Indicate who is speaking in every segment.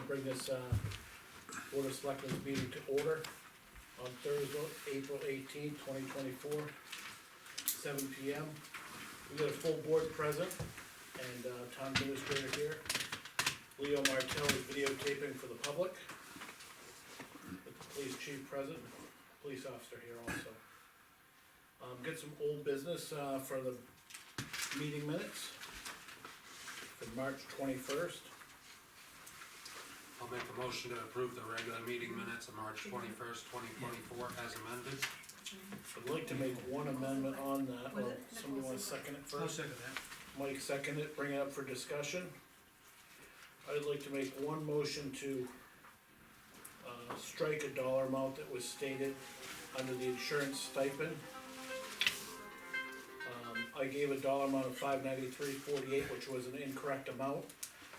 Speaker 1: bring this, Board of Selectmen's meeting to order on Thursday, April 18th, 2024, 7 P.M. We got a full board present, and, town administrator here. Leo Martell is videotaping for the public. With the police chief present, police officer here also. Get some old business, for the meeting minutes for March 21st.
Speaker 2: I'll make a motion to approve the regular meeting minutes of March 21st, 2024 as amended.
Speaker 1: I'd like to make one amendment on that, well, somebody wanna second it
Speaker 3: I'll
Speaker 1: first?
Speaker 3: second that.
Speaker 1: Mike second it, bring it up for discussion. I'd like to make one motion to, strike a dollar amount that was stated under the insurance stipend. I gave a dollar amount of $593.48, which was an incorrect amount,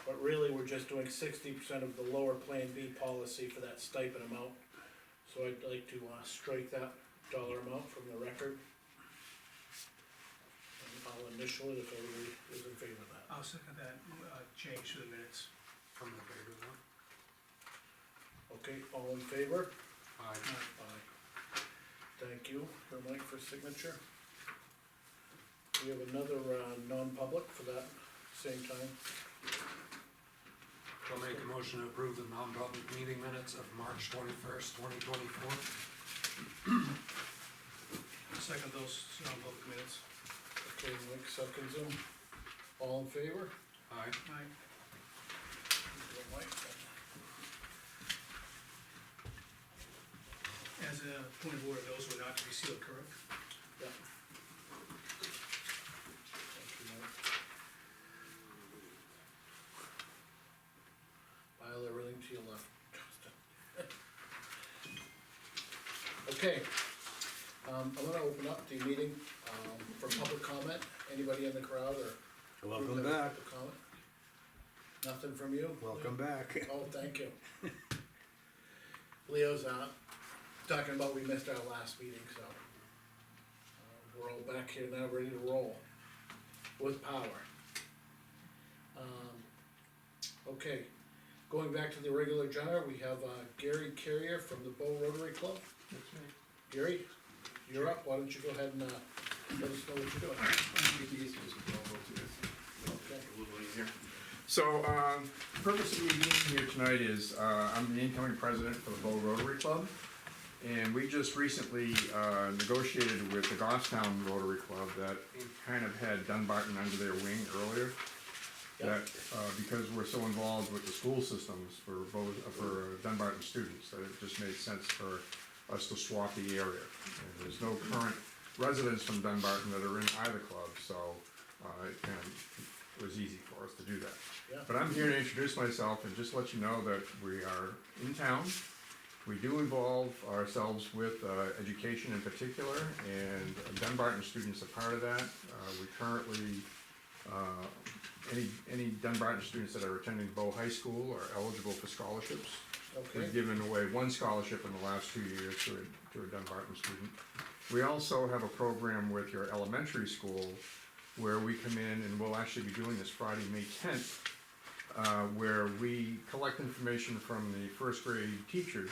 Speaker 1: but really, we're just doing 60% of the lower Plan B policy for that stipend amount. So I'd like to, strike that dollar amount from the record. And I'll initial it if everybody is in favor of that.
Speaker 3: I'll second that, change to the minutes.
Speaker 2: From the favor though.
Speaker 1: Okay, all in favor?
Speaker 2: Aye.
Speaker 1: Aye. Thank you, for Mike for signature. We have another, non-public for that same time.
Speaker 2: I'll make a motion to approve the non-public meeting minutes of March 21st, 2024.
Speaker 3: I'll second those non-public minutes.
Speaker 1: Okay, Mike seconds them. All in favor?
Speaker 2: Aye.
Speaker 3: Aye.
Speaker 1: Mike,
Speaker 3: As a point of order, those were not to be sealed, correct?
Speaker 1: yeah. Thank you, Mike. File everything to your left. Okay, I'm gonna open up the meeting, for public comment. Anybody in the crowd or?
Speaker 4: Welcome
Speaker 1: group that have
Speaker 4: back.
Speaker 1: public comment? Nothing from you?
Speaker 4: Welcome back.
Speaker 1: Oh, thank you. Leo's, talking about we missed our last meeting, so. We're all back here now, ready to roll. With power. Okay, going back to the regular agenda, we have, Gary Carrier from the Bow Rotary Club.
Speaker 3: That's right.
Speaker 1: Gary, you're up, why don't you go ahead and, let us know what you're doing. Okay.
Speaker 5: So, the purpose of me being here tonight is, I'm the incoming president for the Bow Rotary Club. And we just recently, negotiated with the Goffstown Rotary Club that kind of had Dunbarton under their wing earlier. That, because we're so involved with the school systems for Dunbarton students, that it just made sense for us to swap the area. And there's no current residents from Dunbarton that are in either club, so, it kind of was easy for us to do that.
Speaker 1: Yeah.
Speaker 5: But I'm here to introduce myself and just let you know that we are in town. We do involve ourselves with, education in particular, and Dunbarton students are part of that. We currently, any Dunbarton students that are attending Bow High School are eligible for scholarships.
Speaker 1: Okay,
Speaker 5: We've given away one scholarship in the last 2 years to a Dunbarton student. We also have a program with your elementary school where we come in, and we'll actually be doing this Friday, May 10th, where we collect information from the first grade teachers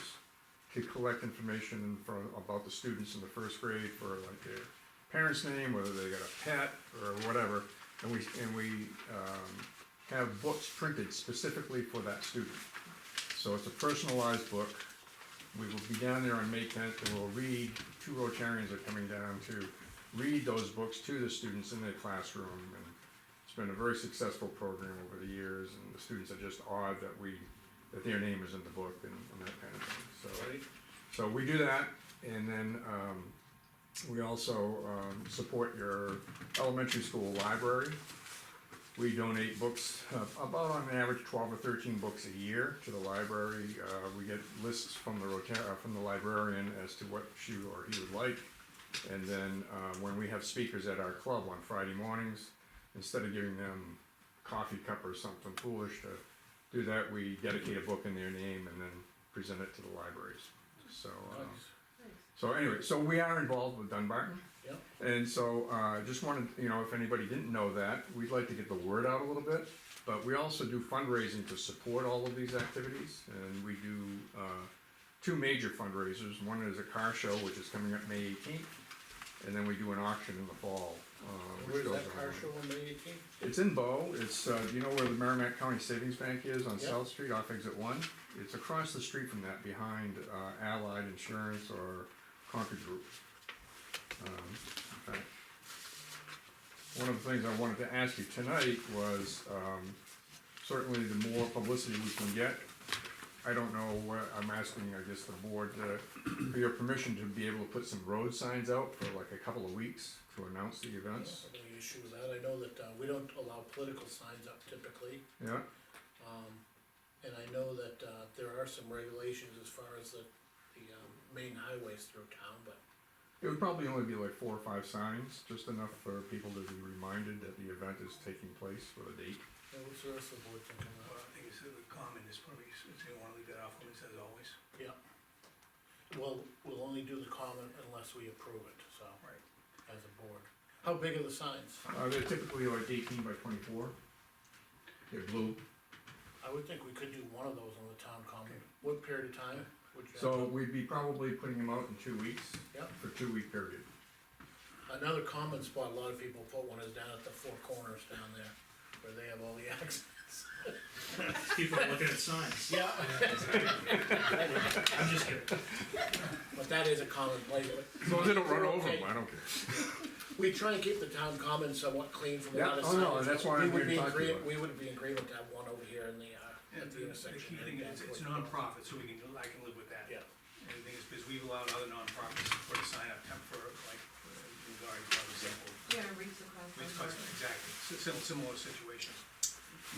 Speaker 5: to collect information about the students in the first grade for like their parents' name, whether they got a pet or whatever, and we have books printed specifically for that student. So it's a personalized book. We will be down there on May 10th, and we'll read, 2 Rotarians are coming down to read those books to the students in their classroom, and it's been a very successful program over the years, and the students are just awed that their name is in the book and that kind of thing.
Speaker 1: right,
Speaker 5: So we do that, and then, we also, support your elementary school library. We donate books, about on average 12 or 13 books a year to the library. We get lists from the librarian as to what she or he would like. And then, when we have speakers at our club on Friday mornings, instead of giving them a coffee cup or something foolish to do that, we dedicate a book in their name and then present it to the libraries. So,
Speaker 1: nice.
Speaker 5: So anyway, so we are involved with Dunbarton.
Speaker 1: Yep.
Speaker 5: And so, just wanted, if anybody didn't know that, we'd like to get the word out a little bit. But we also do fundraising to support all of these activities, and we do, two major fundraisers. One is a car show, which is coming up May 18th, and then we do an auction in the fall. which
Speaker 1: Where's
Speaker 5: goes
Speaker 1: that car
Speaker 5: on.
Speaker 1: show on May 18th?
Speaker 5: It's in Bow, it's, do you know where the Merrimack County Savings Bank is on
Speaker 1: Yep.
Speaker 5: South Street off exit 1? It's across the street from that, behind, Allied Insurance or Concord Group. In fact, one of the things I wanted to ask you tonight was, certainly the more publicity we can get, I don't know what, I'm asking, I guess, the board, for your permission to be able to put some road signs out for like a couple of weeks to announce the
Speaker 1: I
Speaker 5: events.
Speaker 1: don't have any issue with that, I know that, we don't allow political signs up typically,
Speaker 5: Yeah,
Speaker 1: and I know that, there are some regulations as far as the, main highways through town, but
Speaker 5: it would probably only be like 4 or 5 signs, just enough for people to be reminded that the event is taking place with a date.
Speaker 1: yeah, what's the rest of the board thinking
Speaker 3: Well,
Speaker 1: about?
Speaker 3: I think it's, the comment is probably, it's gonna wanna leave that off limits as always.
Speaker 1: Yeah. Well, we'll only do the comment unless we approve it, so,
Speaker 3: Right.
Speaker 1: as a board. How big are the signs?
Speaker 5: They're typically like 18 by 24. They're blue.
Speaker 1: I would think we could do one of those on the town common, what period of time? Would you
Speaker 5: So
Speaker 1: have?
Speaker 5: we'd be probably putting them out in 2 weeks.
Speaker 1: Yep.
Speaker 5: For 2-week period.
Speaker 1: Another common spot, a lot of people put one is down at the Four Corners down there, where they have all the accents.
Speaker 3: People are looking at signs.
Speaker 1: Yeah.
Speaker 3: I'm just kidding.
Speaker 1: But that is a common place, but
Speaker 5: As long as they don't run
Speaker 1: We're
Speaker 5: over
Speaker 1: okay.
Speaker 5: them, I don't care.
Speaker 1: we try and keep the town common somewhat clean from a
Speaker 5: Yeah,
Speaker 1: lot of
Speaker 5: oh,
Speaker 1: signs.
Speaker 5: no, that's why
Speaker 1: We
Speaker 5: I'm
Speaker 1: would
Speaker 5: here
Speaker 1: be
Speaker 5: to
Speaker 1: in
Speaker 5: talk to you
Speaker 1: agree-
Speaker 5: about
Speaker 1: We would be in agreement to have one over here in the, at the intersection.
Speaker 3: The key thing is, it's a nonprofit, so we can, I can live with that.
Speaker 1: Yeah.
Speaker 3: And the thing is, because we've allowed other nonprofits to put a sign up, for, like, regarding, for example.
Speaker 4: Yeah, reach the cross.
Speaker 3: Exactly, similar situation.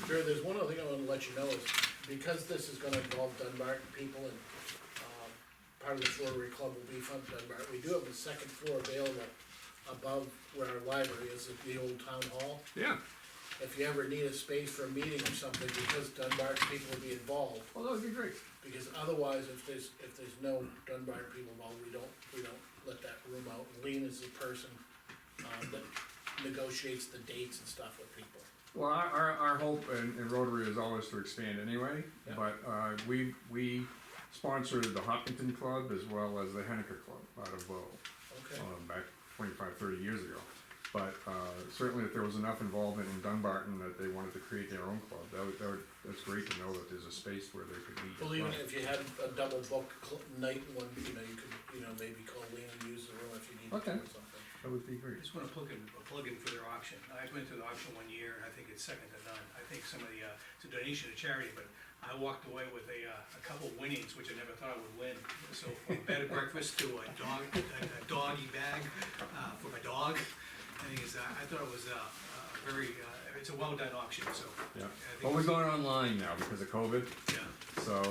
Speaker 1: Sure, there's one other thing I wanna let you know is, because this is gonna involve Dunbarton people and, part of this Rotary Club will be from Dunbarton, we do have a second floor available above where our library is, at the old town hall.
Speaker 5: Yeah,
Speaker 1: If you ever need a space for a meeting or something, because Dunbarton people will be involved,
Speaker 5: well, that would be great.
Speaker 1: because otherwise, if there's no Dunbarton people involved, we don't let that room out. Lean is the person, that negotiates the dates and stuff with people.
Speaker 5: Well, our hope in Rotary is always to expand anyway,
Speaker 1: Yeah.
Speaker 5: but, we sponsored the Hopkinton Club as well as the Henniker Club out of Bow.
Speaker 1: Okay,
Speaker 5: Back 25, 30 years ago. But, certainly if there was enough involvement in Dunbarton that they wanted to create their own club, that's great to know that there's a space where they could meet as
Speaker 1: well, even
Speaker 5: well.
Speaker 1: if you had a double book night one, you could, maybe call Lean and use the room if you needed to
Speaker 5: Okay.
Speaker 1: or something.
Speaker 5: That would be
Speaker 3: I
Speaker 5: great.
Speaker 3: just wanna plug in for their auction. I went to the auction one year, and I think it's second to none. I think some of the, it's a donation to charity, but I walked away with a couple winnings, which I never thought I would win. So from bed and breakfast to a doggy bag, for my dog. I think I thought it was, very, it's a well-done auction, so.
Speaker 5: Yeah.
Speaker 3: I think
Speaker 5: Well, we're going online now because of COVID,
Speaker 3: Yeah,
Speaker 5: so,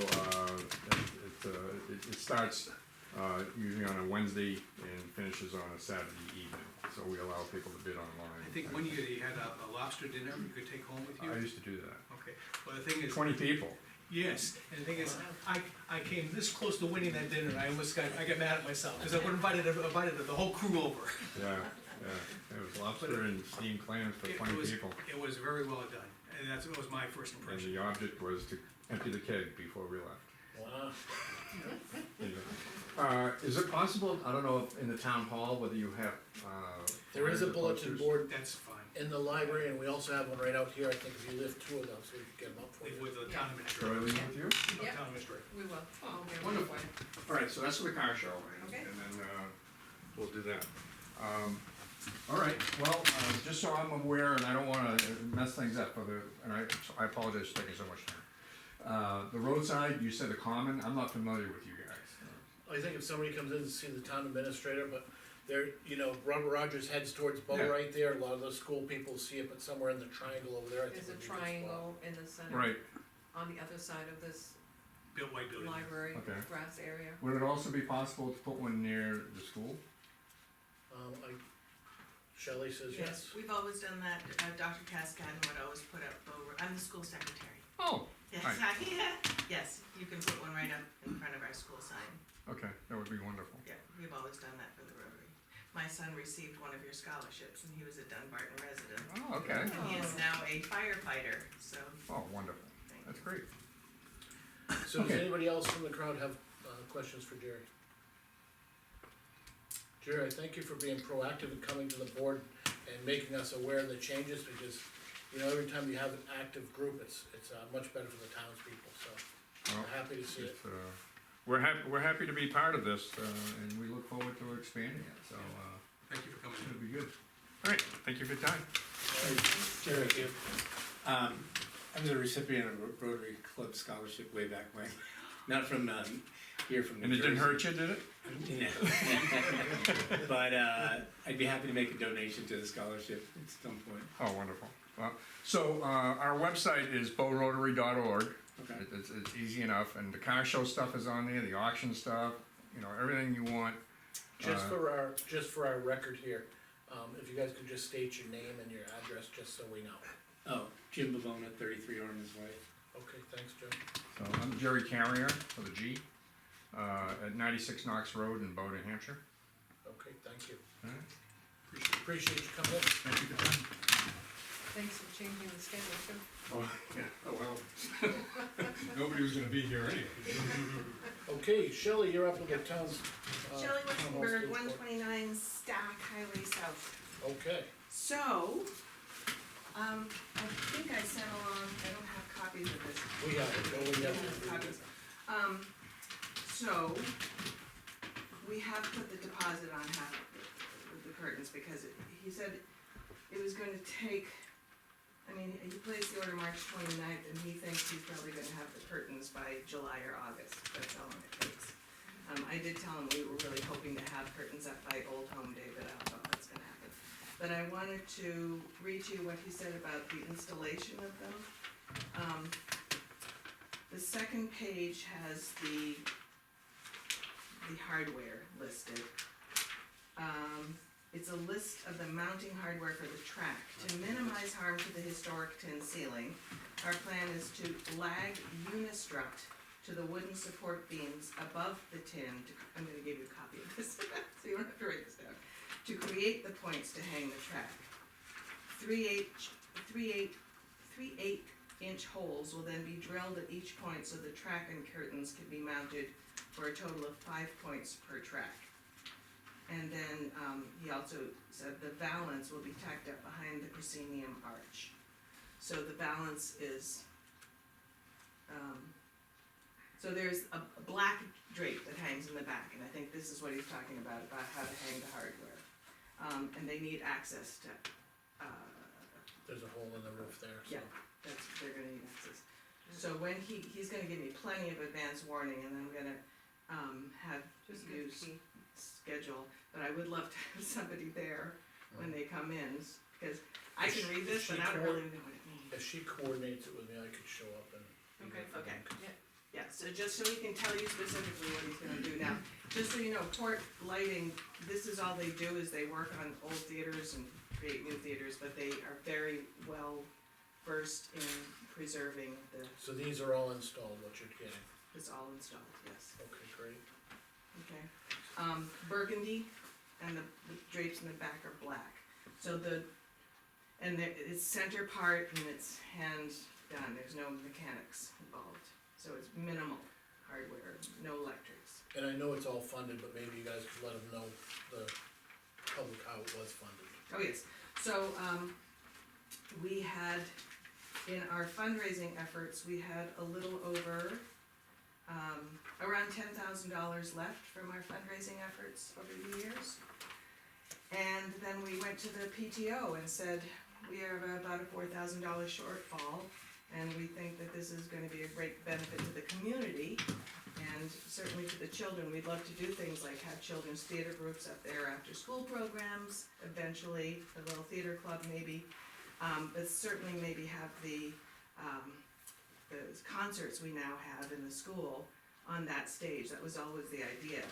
Speaker 5: it starts, usually on a Wednesday and finishes on a Saturday evening. So we allow people to bid online.
Speaker 3: I think one year you had a lobster dinner you could take home with you.
Speaker 5: I used to do that.
Speaker 3: Okay, well, the thing is.
Speaker 5: 20 people.
Speaker 3: Yes, and the thing is, I came this close to winning that dinner, and I got mad at myself, cause I would have invited the whole crew over.
Speaker 5: Yeah, yeah. It was lobster and steamed clams for 20 people.
Speaker 3: It was very well done, and that was my first
Speaker 5: And
Speaker 3: impression.
Speaker 5: the object was to empty the keg before we left.
Speaker 1: Wow,
Speaker 5: Is it possible, I don't know if in the town hall, whether you have,
Speaker 1: there is a
Speaker 5: flyers or
Speaker 1: bulletin
Speaker 5: posters?
Speaker 1: board
Speaker 3: That's fine,
Speaker 1: in the library, and we also have one right out here, I think if you lift 2 of them, so we can get them up for you.
Speaker 3: with the town
Speaker 5: Shall I
Speaker 3: administrator.
Speaker 5: leave it with you?
Speaker 4: Yep.
Speaker 3: Town administrator.
Speaker 4: We will.
Speaker 5: Oh,
Speaker 4: Okay,
Speaker 5: wonderful.
Speaker 4: for
Speaker 5: All right, so that's for the car show,
Speaker 4: Okay.
Speaker 5: and then, we'll do that. All right, well, just so I'm aware, and I don't wanna mess things up and I apologize for taking so much time. The roadside, you said the common, I'm not familiar with you guys.
Speaker 1: I think if somebody comes in to see the town administrator, but they're, Robert Rogers heads towards Bow
Speaker 5: Yeah.
Speaker 1: right there, a lot of the school people see it, but somewhere in the triangle over there, I think
Speaker 4: There's a
Speaker 1: would be a good spot.
Speaker 4: triangle in the center.
Speaker 5: Right,
Speaker 4: On the other side of this
Speaker 3: White building.
Speaker 4: library
Speaker 5: Okay.
Speaker 4: grass area.
Speaker 5: would it also be possible to put one near the school?
Speaker 1: Shelley says yes.
Speaker 6: We've always done that, Dr. Cascadden would always put up over, I'm the school secretary.
Speaker 5: Oh,
Speaker 6: Yes,
Speaker 5: Hi.
Speaker 6: yes, you can put one right up in front of our school sign,
Speaker 5: okay, that would be wonderful.
Speaker 6: yeah, we've always always done that for the Rotary. My son received one of your scholarships, and he was a Dunbarton resident.
Speaker 5: Oh, okay.
Speaker 6: And he is now a firefighter, so,
Speaker 5: Oh, wonderful.
Speaker 6: thank
Speaker 5: That's
Speaker 6: you.
Speaker 5: great.
Speaker 1: So does
Speaker 5: Okay.
Speaker 1: anybody else from the crowd have, questions for Jerry? Jerry, I thank you for being proactive and coming to the board and making us aware of the changes, because, you know, every time you have an active group, it's much better for the townspeople, so
Speaker 5: Well,
Speaker 1: I'm happy to see it.
Speaker 5: It's, we're happy to be part of this, and we look forward to expanding it, so,
Speaker 3: Thank you for coming
Speaker 5: it'll
Speaker 3: in.
Speaker 5: be good. All right, thank you for your time.
Speaker 7: Jerry, I was a recipient of a Rotary Club scholarship way back when, not from, here from New
Speaker 5: And it didn't
Speaker 7: Jersey.
Speaker 5: hurt you, did it?
Speaker 7: No. But, I'd be happy to make a donation to the scholarship at some point.
Speaker 5: Oh, wonderful. Well, so, our website is bowrotary.org.
Speaker 7: Okay.
Speaker 5: It's easy enough, and the car show stuff is on there, the auction stuff, you know, everything you want.
Speaker 1: Just for our record here, if you guys could just state your name and your address, just so we know.
Speaker 7: Oh, Jim Bavona, 33 Ormond's Way.
Speaker 1: Okay, thanks, Joe.
Speaker 5: So I'm Jerry Carrier, with a G, at 96 Knox Road in Bow, New Hampshire.
Speaker 1: Okay, thank you.
Speaker 5: All right.
Speaker 1: Appreciate you coming in.
Speaker 5: Thank you for your time.
Speaker 4: Thanks for changing the schedule too.
Speaker 5: Oh, yeah, oh, well. Nobody was gonna be here anyway.
Speaker 1: Okay, Shelley, you're up with the town's.
Speaker 6: Shelley
Speaker 1: town hall
Speaker 6: Westonberg,
Speaker 1: speech
Speaker 6: one
Speaker 1: board.
Speaker 6: 29 Stack Highway South.
Speaker 1: Okay,
Speaker 6: So, I think I sent along, I don't have copies of this.
Speaker 1: we have it, no, we have it.
Speaker 6: Copies. So, we have put the deposit on half of the curtains, because he said it was gonna take, I mean, he placed the order March 29th, and he thinks he's probably gonna have the curtains by July or August, that's how long it takes. I did tell him we were really hoping to have curtains up by Old Home Day, but I don't know if that's gonna happen. But I wanted to read to you what he said about the installation of them. The second page has the hardware listed. It's a list of the mounting hardware for the track. To minimize harm to the historic tin ceiling, our plan is to lag unistruct to the wooden support beams above the tin. I'm gonna give you a copy of this, so you don't have to write this down. To create the points to hang the track. 3/8-inch holes will then be drilled at each point, so the track and curtains can be mounted for a total of 5 points per track. And then, he also said the valance will be tacked up behind the proscenium arch. So the valance is, so there's a black drape that hangs in the back, and I think this is what he's talking about how to hang the hardware. And they need access to,
Speaker 1: There's a hole in the roof there, so.
Speaker 6: Yeah. They're gonna need access. So when he's gonna give me plenty of advance warning, and I'm gonna, have
Speaker 4: Just
Speaker 6: you
Speaker 4: good key.
Speaker 6: schedule, but I would love to have somebody there when they come in, because I can read this, but I don't really know what it means.
Speaker 1: If she coordinates it with me, I could show up and. be
Speaker 6: Okay,
Speaker 1: there for
Speaker 6: okay.
Speaker 1: them.
Speaker 6: Yeah, so just so he can tell you specifically what he's gonna do now, just so you know, Port Lighting, this is all they do, is they work on old theaters and create new theaters, but they are very well versed in preserving
Speaker 1: So these are all installed, what you're getting.
Speaker 6: it's all installed, yes,
Speaker 1: Okay, great.
Speaker 6: okay. Burgundy, and the drapes in the back are black, so it's center part and it's hand done, there's no mechanics involved, so it's minimal hardware, no electrics.
Speaker 1: And I know it's all funded, but maybe you guys could let them know, the public, how it was funded.
Speaker 6: Oh, yes, so, we had, in our fundraising efforts, we had a little over, around $10,000 left from our fundraising efforts over the years. And then we went to the PTO and said, we have about a $4,000 shortfall, and we think that this is gonna be a great benefit to the community, and certainly to the children. We'd love to do things like have children's theater groups up there, after-school programs, eventually, a little theater club maybe, but certainly maybe have the concerts we now have in the school on that stage. That was always the idea,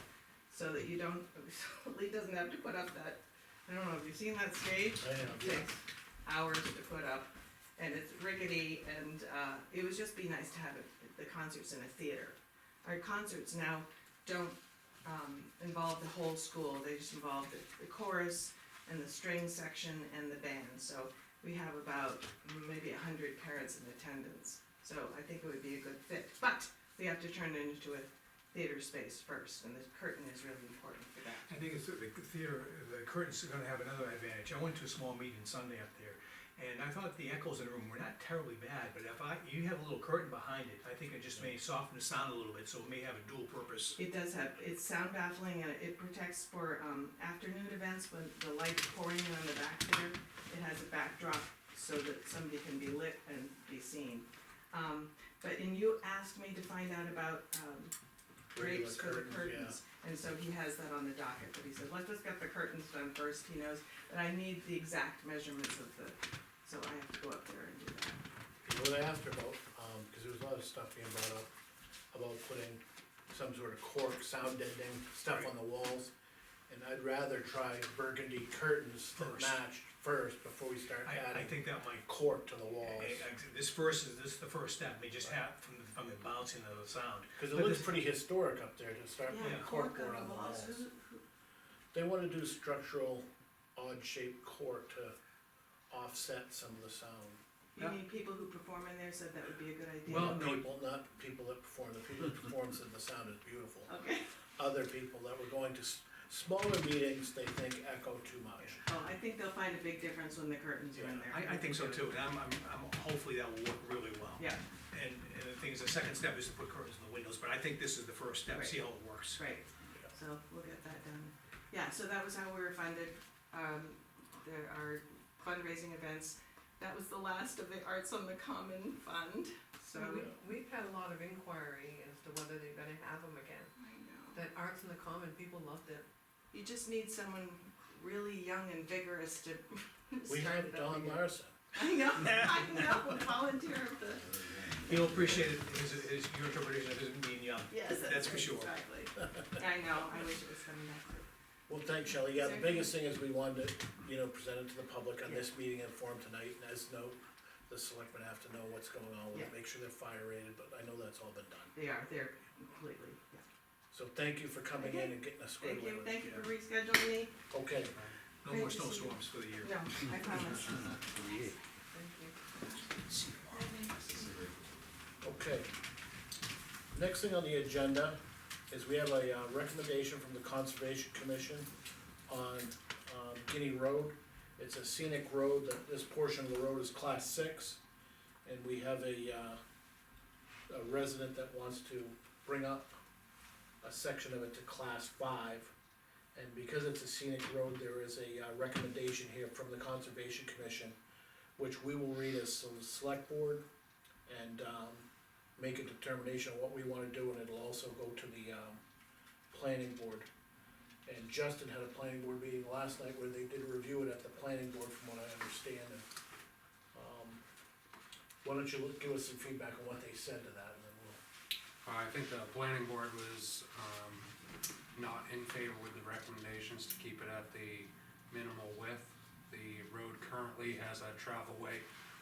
Speaker 6: so that you don't, Lee doesn't have to put up that, I don't know, have you seen that stage?
Speaker 1: I am.
Speaker 6: It takes hours to put up, and it's rickety, and, it would just be nice to have the concerts in a theater. Our concerts now don't involve the whole school, they just involve the chorus and the string section and the band, so we have about maybe 100 parents in attendance, so I think it would be a good fit, but we have to turn it into a theater space first, and the curtain is really important for that.
Speaker 3: I think it's the theater, the curtains are gonna have another advantage. I went to a small meeting Sunday up there, and I thought the echoes in the room were not terribly bad, but if you have a little curtain behind it, I think it just may soften the sound a little bit, so it may have a dual purpose.
Speaker 6: It does have, it's sound baffling and it protects for, afternoon events when the light's pouring in on the back there. It has a backdrop so that somebody can be lit and be seen. And you asked me to find out about,
Speaker 1: Regular
Speaker 6: drapes for the
Speaker 1: curtains,
Speaker 6: curtains. And so he has that on the docket, but he said, let's just get the curtains done first, he knows that I need the exact measurements of the, so I have to go up there and do that.
Speaker 1: You know what I asked her about, cause there was a lot of stuff being brought up about putting some sort of cork, sound deadening stuff on the walls. And I'd rather try burgundy curtains that
Speaker 3: First.
Speaker 1: match first before we start
Speaker 3: I
Speaker 1: adding
Speaker 3: think that might,
Speaker 1: cork to the walls.
Speaker 3: this is the first step, may just have from the bouncing of the sound.
Speaker 1: Cause it
Speaker 3: But
Speaker 1: looks
Speaker 3: this-
Speaker 1: pretty historic up there to start
Speaker 6: Yeah,
Speaker 1: putting
Speaker 6: cork
Speaker 1: corkboard
Speaker 6: on
Speaker 1: on
Speaker 6: the
Speaker 1: the
Speaker 6: walls,
Speaker 1: walls. They wanna do structural, odd shaped cork to offset some of the sound.
Speaker 6: You need people who perform in there, said that would be a good idea.
Speaker 3: Well,
Speaker 1: Not people that perform, the people that perform said the sound is beautiful.
Speaker 6: Okay,
Speaker 1: Other people that were going to smaller meetings, they think echo too much.
Speaker 6: oh, I think they'll find a big difference when the curtains are in there.
Speaker 3: I think so too, and I'm hopefully that will work really well.
Speaker 6: Yeah,
Speaker 3: And the thing is, the second step is to put curtains in the windows, but I think this is the first step, see how it works.
Speaker 6: right, so we'll get that done. Yeah, so that was how we were funded, our fundraising events, that was the last of the Arts on the Common Fund, so.
Speaker 4: We've had a lot of inquiry as to whether they're gonna have them again.
Speaker 6: I know.
Speaker 4: That Arts in the Common, people loved it.
Speaker 6: You just need someone really young and vigorous to
Speaker 1: We
Speaker 6: start
Speaker 1: have
Speaker 6: it up
Speaker 1: Don
Speaker 6: again.
Speaker 1: Larson.
Speaker 6: I know, volunteer of the.
Speaker 3: He'll appreciate your interpretation of his being young.
Speaker 6: Yes,
Speaker 3: That's for
Speaker 6: right,
Speaker 3: sure.
Speaker 6: exactly. I know, I wish it was coming back too.
Speaker 1: Well, thanks, Shelley. Yeah, the
Speaker 6: Is there
Speaker 1: biggest thing is we wanted to, present it to the public on this meeting and forum tonight, and as note, the selectmen have to know what's going on with it,
Speaker 6: Yeah.
Speaker 1: make sure they're fire rated, but I know that's all been done.
Speaker 6: They're completely, yeah.
Speaker 1: So thank you for coming in and getting us squared away with it.
Speaker 6: Thank you for rescheduling me.
Speaker 1: Okay,
Speaker 3: No more snowstorms for the year.
Speaker 6: No, I promise.
Speaker 4: Thank you.
Speaker 1: okay. Next thing on the agenda is we have a recommendation from the Conservation Commission on, Guinea Road. It's a scenic road, this portion of the road is class 6, and we have a resident that wants to bring up a section of it to class 5. And because it's a scenic road, there is a recommendation here from the Conservation Commission, which we will read as the select board and, make a determination of what we wanna do, and it'll also go to the, planning board. And Justin had a planning board meeting last night where they did review it at the planning board, from what I understand, and, why don't you give us some feedback on what they said to that, and then we'll.
Speaker 2: I think the planning board was, not in favor with the recommendations to keep it at the minimal width. The road currently has a travel way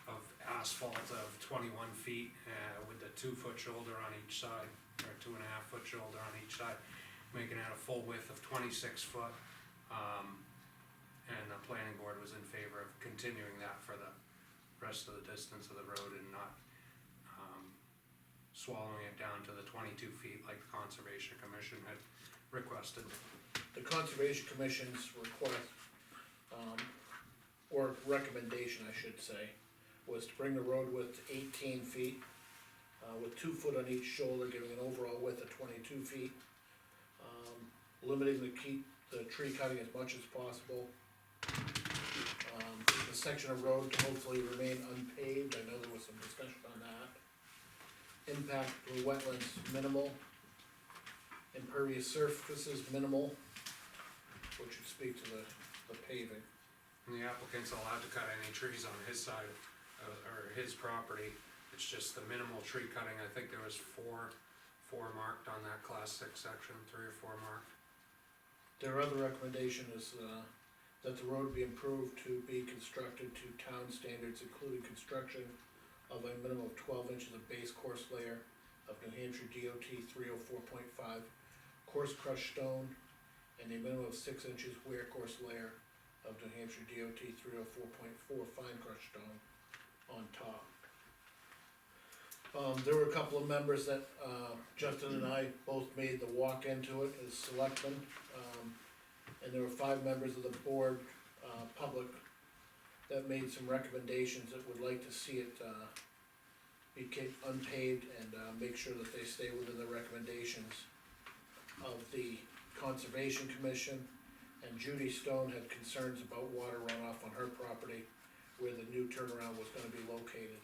Speaker 2: of asphalt of 21 feet, with the 2-foot shoulder on each side, or 2.5-foot shoulder on each side, making it a full width of 26 foot. And the planning board was in favor of continuing that for the rest of the distance of the road and not, swallowing it down to the 22 feet like the Conservation Commission had requested.
Speaker 1: The Conservation Commission's request, or recommendation, I should say, was to bring the road width to 18 feet, with 2 foot on each shoulder, giving an overall width of 22 feet. Limiting the tree cutting as much as possible. The section of road to hopefully remain unpaved, I know there was some discussion on that. Impact to the wetlands minimal. Impervious surfaces minimal, which would speak to the paving.
Speaker 2: And the applicant's allowed to cut any trees on his side, or his property. It's just the minimal tree cutting. I think there was four marked on that class 6 section, 3 or 4 marked.
Speaker 1: Their other recommendation is, that the road be improved to be constructed to town standards, including construction of a minimum of 12 inches of base course layer of New Hampshire DOT 304.5 coarse crushed stone, and a minimum of 6 inches wear course layer of New Hampshire DOT 304.4 fine crushed stone on top. There were a couple of members that, Justin and I both made the walk into it as selectmen. And there were 5 members of the board, public, that made some recommendations that would like to see it, be kept unpaved and, make sure that they stay within the recommendations of the Conservation Commission. And Judy Stone had concerns about water runoff on her property where the new turnaround was gonna be located.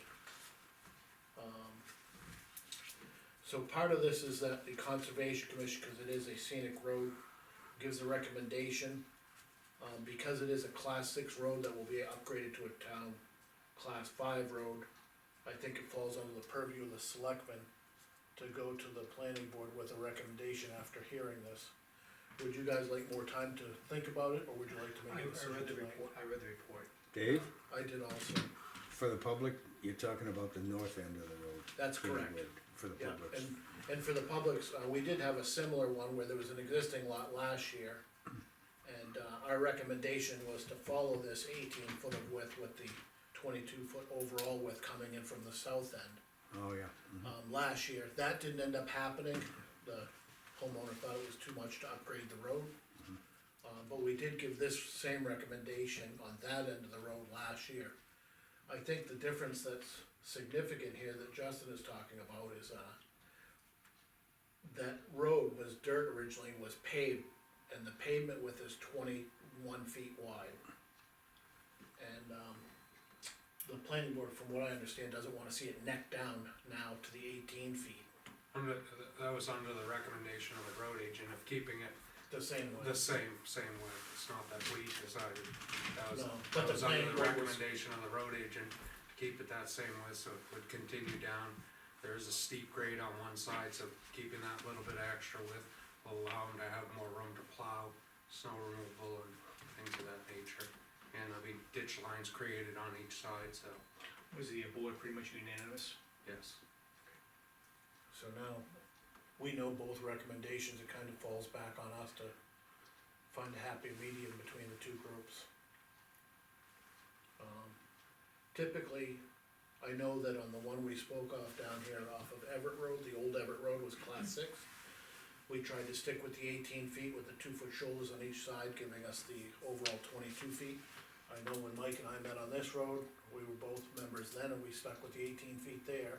Speaker 1: So part of this is that the Conservation Commission, cause it is a scenic road, gives a recommendation. Because it is a class 6 road that will be upgraded to a town class 5 road, I think it falls under the purview of the selectmen to go to the planning board with a recommendation after hearing this. Would you guys like more time to think about it, or would you like to
Speaker 3: I
Speaker 1: make a decision
Speaker 3: read the
Speaker 1: tonight?
Speaker 3: report, I read the report.
Speaker 8: Dave,
Speaker 1: I did also,
Speaker 8: for the public, you're talking about the north end of the road.
Speaker 1: that's correct.
Speaker 8: For the
Speaker 1: Yeah,
Speaker 8: public.
Speaker 1: and for the publics, we did have a similar one where there was an existing lot last year. And, our recommendation was to follow this 18 foot of width with the 22 foot overall width coming in from the south end.
Speaker 8: Oh, yeah.
Speaker 1: Last year, that didn't end up happening, the homeowner thought it was too much to upgrade the road. But we did give this same recommendation on that end of the road last year. I think the difference that's significant here that Justin is talking about is, that road was dirt originally, was paved, and the pavement width is 21 feet wide. And, the planning board, from what I understand, doesn't wanna see it neck down now to the 18 feet,
Speaker 2: That was under the recommendation of the road agent of keeping it
Speaker 1: the same way.
Speaker 2: the same width, it's not that we decided. That was,
Speaker 1: No, but
Speaker 2: that
Speaker 1: the
Speaker 2: was under
Speaker 1: planning
Speaker 2: the
Speaker 1: board was-
Speaker 2: recommendation of the road agent, to keep it that same width, so it would continue down. There is a steep grade on one side, so keeping that little bit extra width will allow them to have more room to plow, snow removal and things of that nature. And there'll be ditch lines created on each side, so,
Speaker 3: Was the board pretty much unanimous?
Speaker 2: yes.
Speaker 1: So now, we know both recommendations, it kind of falls back on us to find a happy medium between the two groups. Typically, I know that on the one we spoke of down here off of Everett Road, the old Everett Road was class 6. We tried to stick with the 18 feet with the 2 foot shoulders on each side, giving us the overall 22 feet. I know when Mike and I met on this road, we were both members then, and we stuck with the 18 feet there.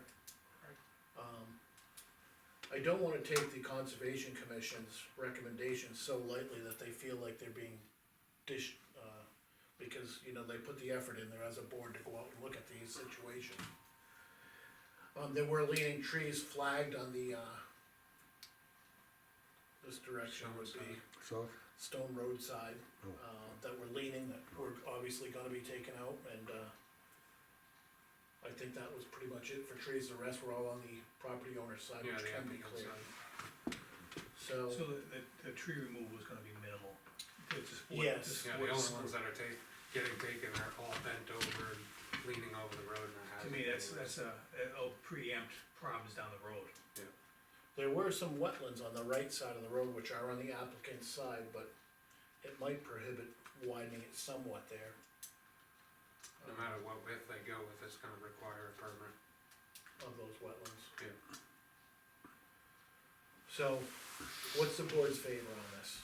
Speaker 1: I don't wanna take the Conservation Commission's recommendations so lightly that they feel like they're being dished, because, you know, they put the effort in there as a board to go out and look at these situations. There were leaning trees flagged on the, this direction would be
Speaker 8: So,
Speaker 1: Stone Road side,
Speaker 8: Oh.
Speaker 1: that were leaning, that were obviously gonna be taken out, and, I think that was pretty much it for trees, the rest were all on the property owner's side,
Speaker 2: Yeah,
Speaker 1: which
Speaker 2: the
Speaker 1: can be
Speaker 2: applicant
Speaker 1: cleared.
Speaker 2: side.
Speaker 1: So,
Speaker 3: So the tree removal is gonna be minimal. To support-
Speaker 1: Yes.
Speaker 3: to
Speaker 2: Yeah,
Speaker 3: support-
Speaker 2: the only ones that are getting taken are all bent over and leaning over the road and that
Speaker 3: To
Speaker 2: hasn't.
Speaker 3: me, that's a preempt problems down the road.
Speaker 1: there were some wetlands on the right side of the road, which are on the applicant's side, but it might prohibit widening it somewhat there.
Speaker 2: No matter what width they go with, it's gonna require a permit.
Speaker 1: Of those wetlands.
Speaker 2: Yeah.
Speaker 1: So, what's the board's favor on this?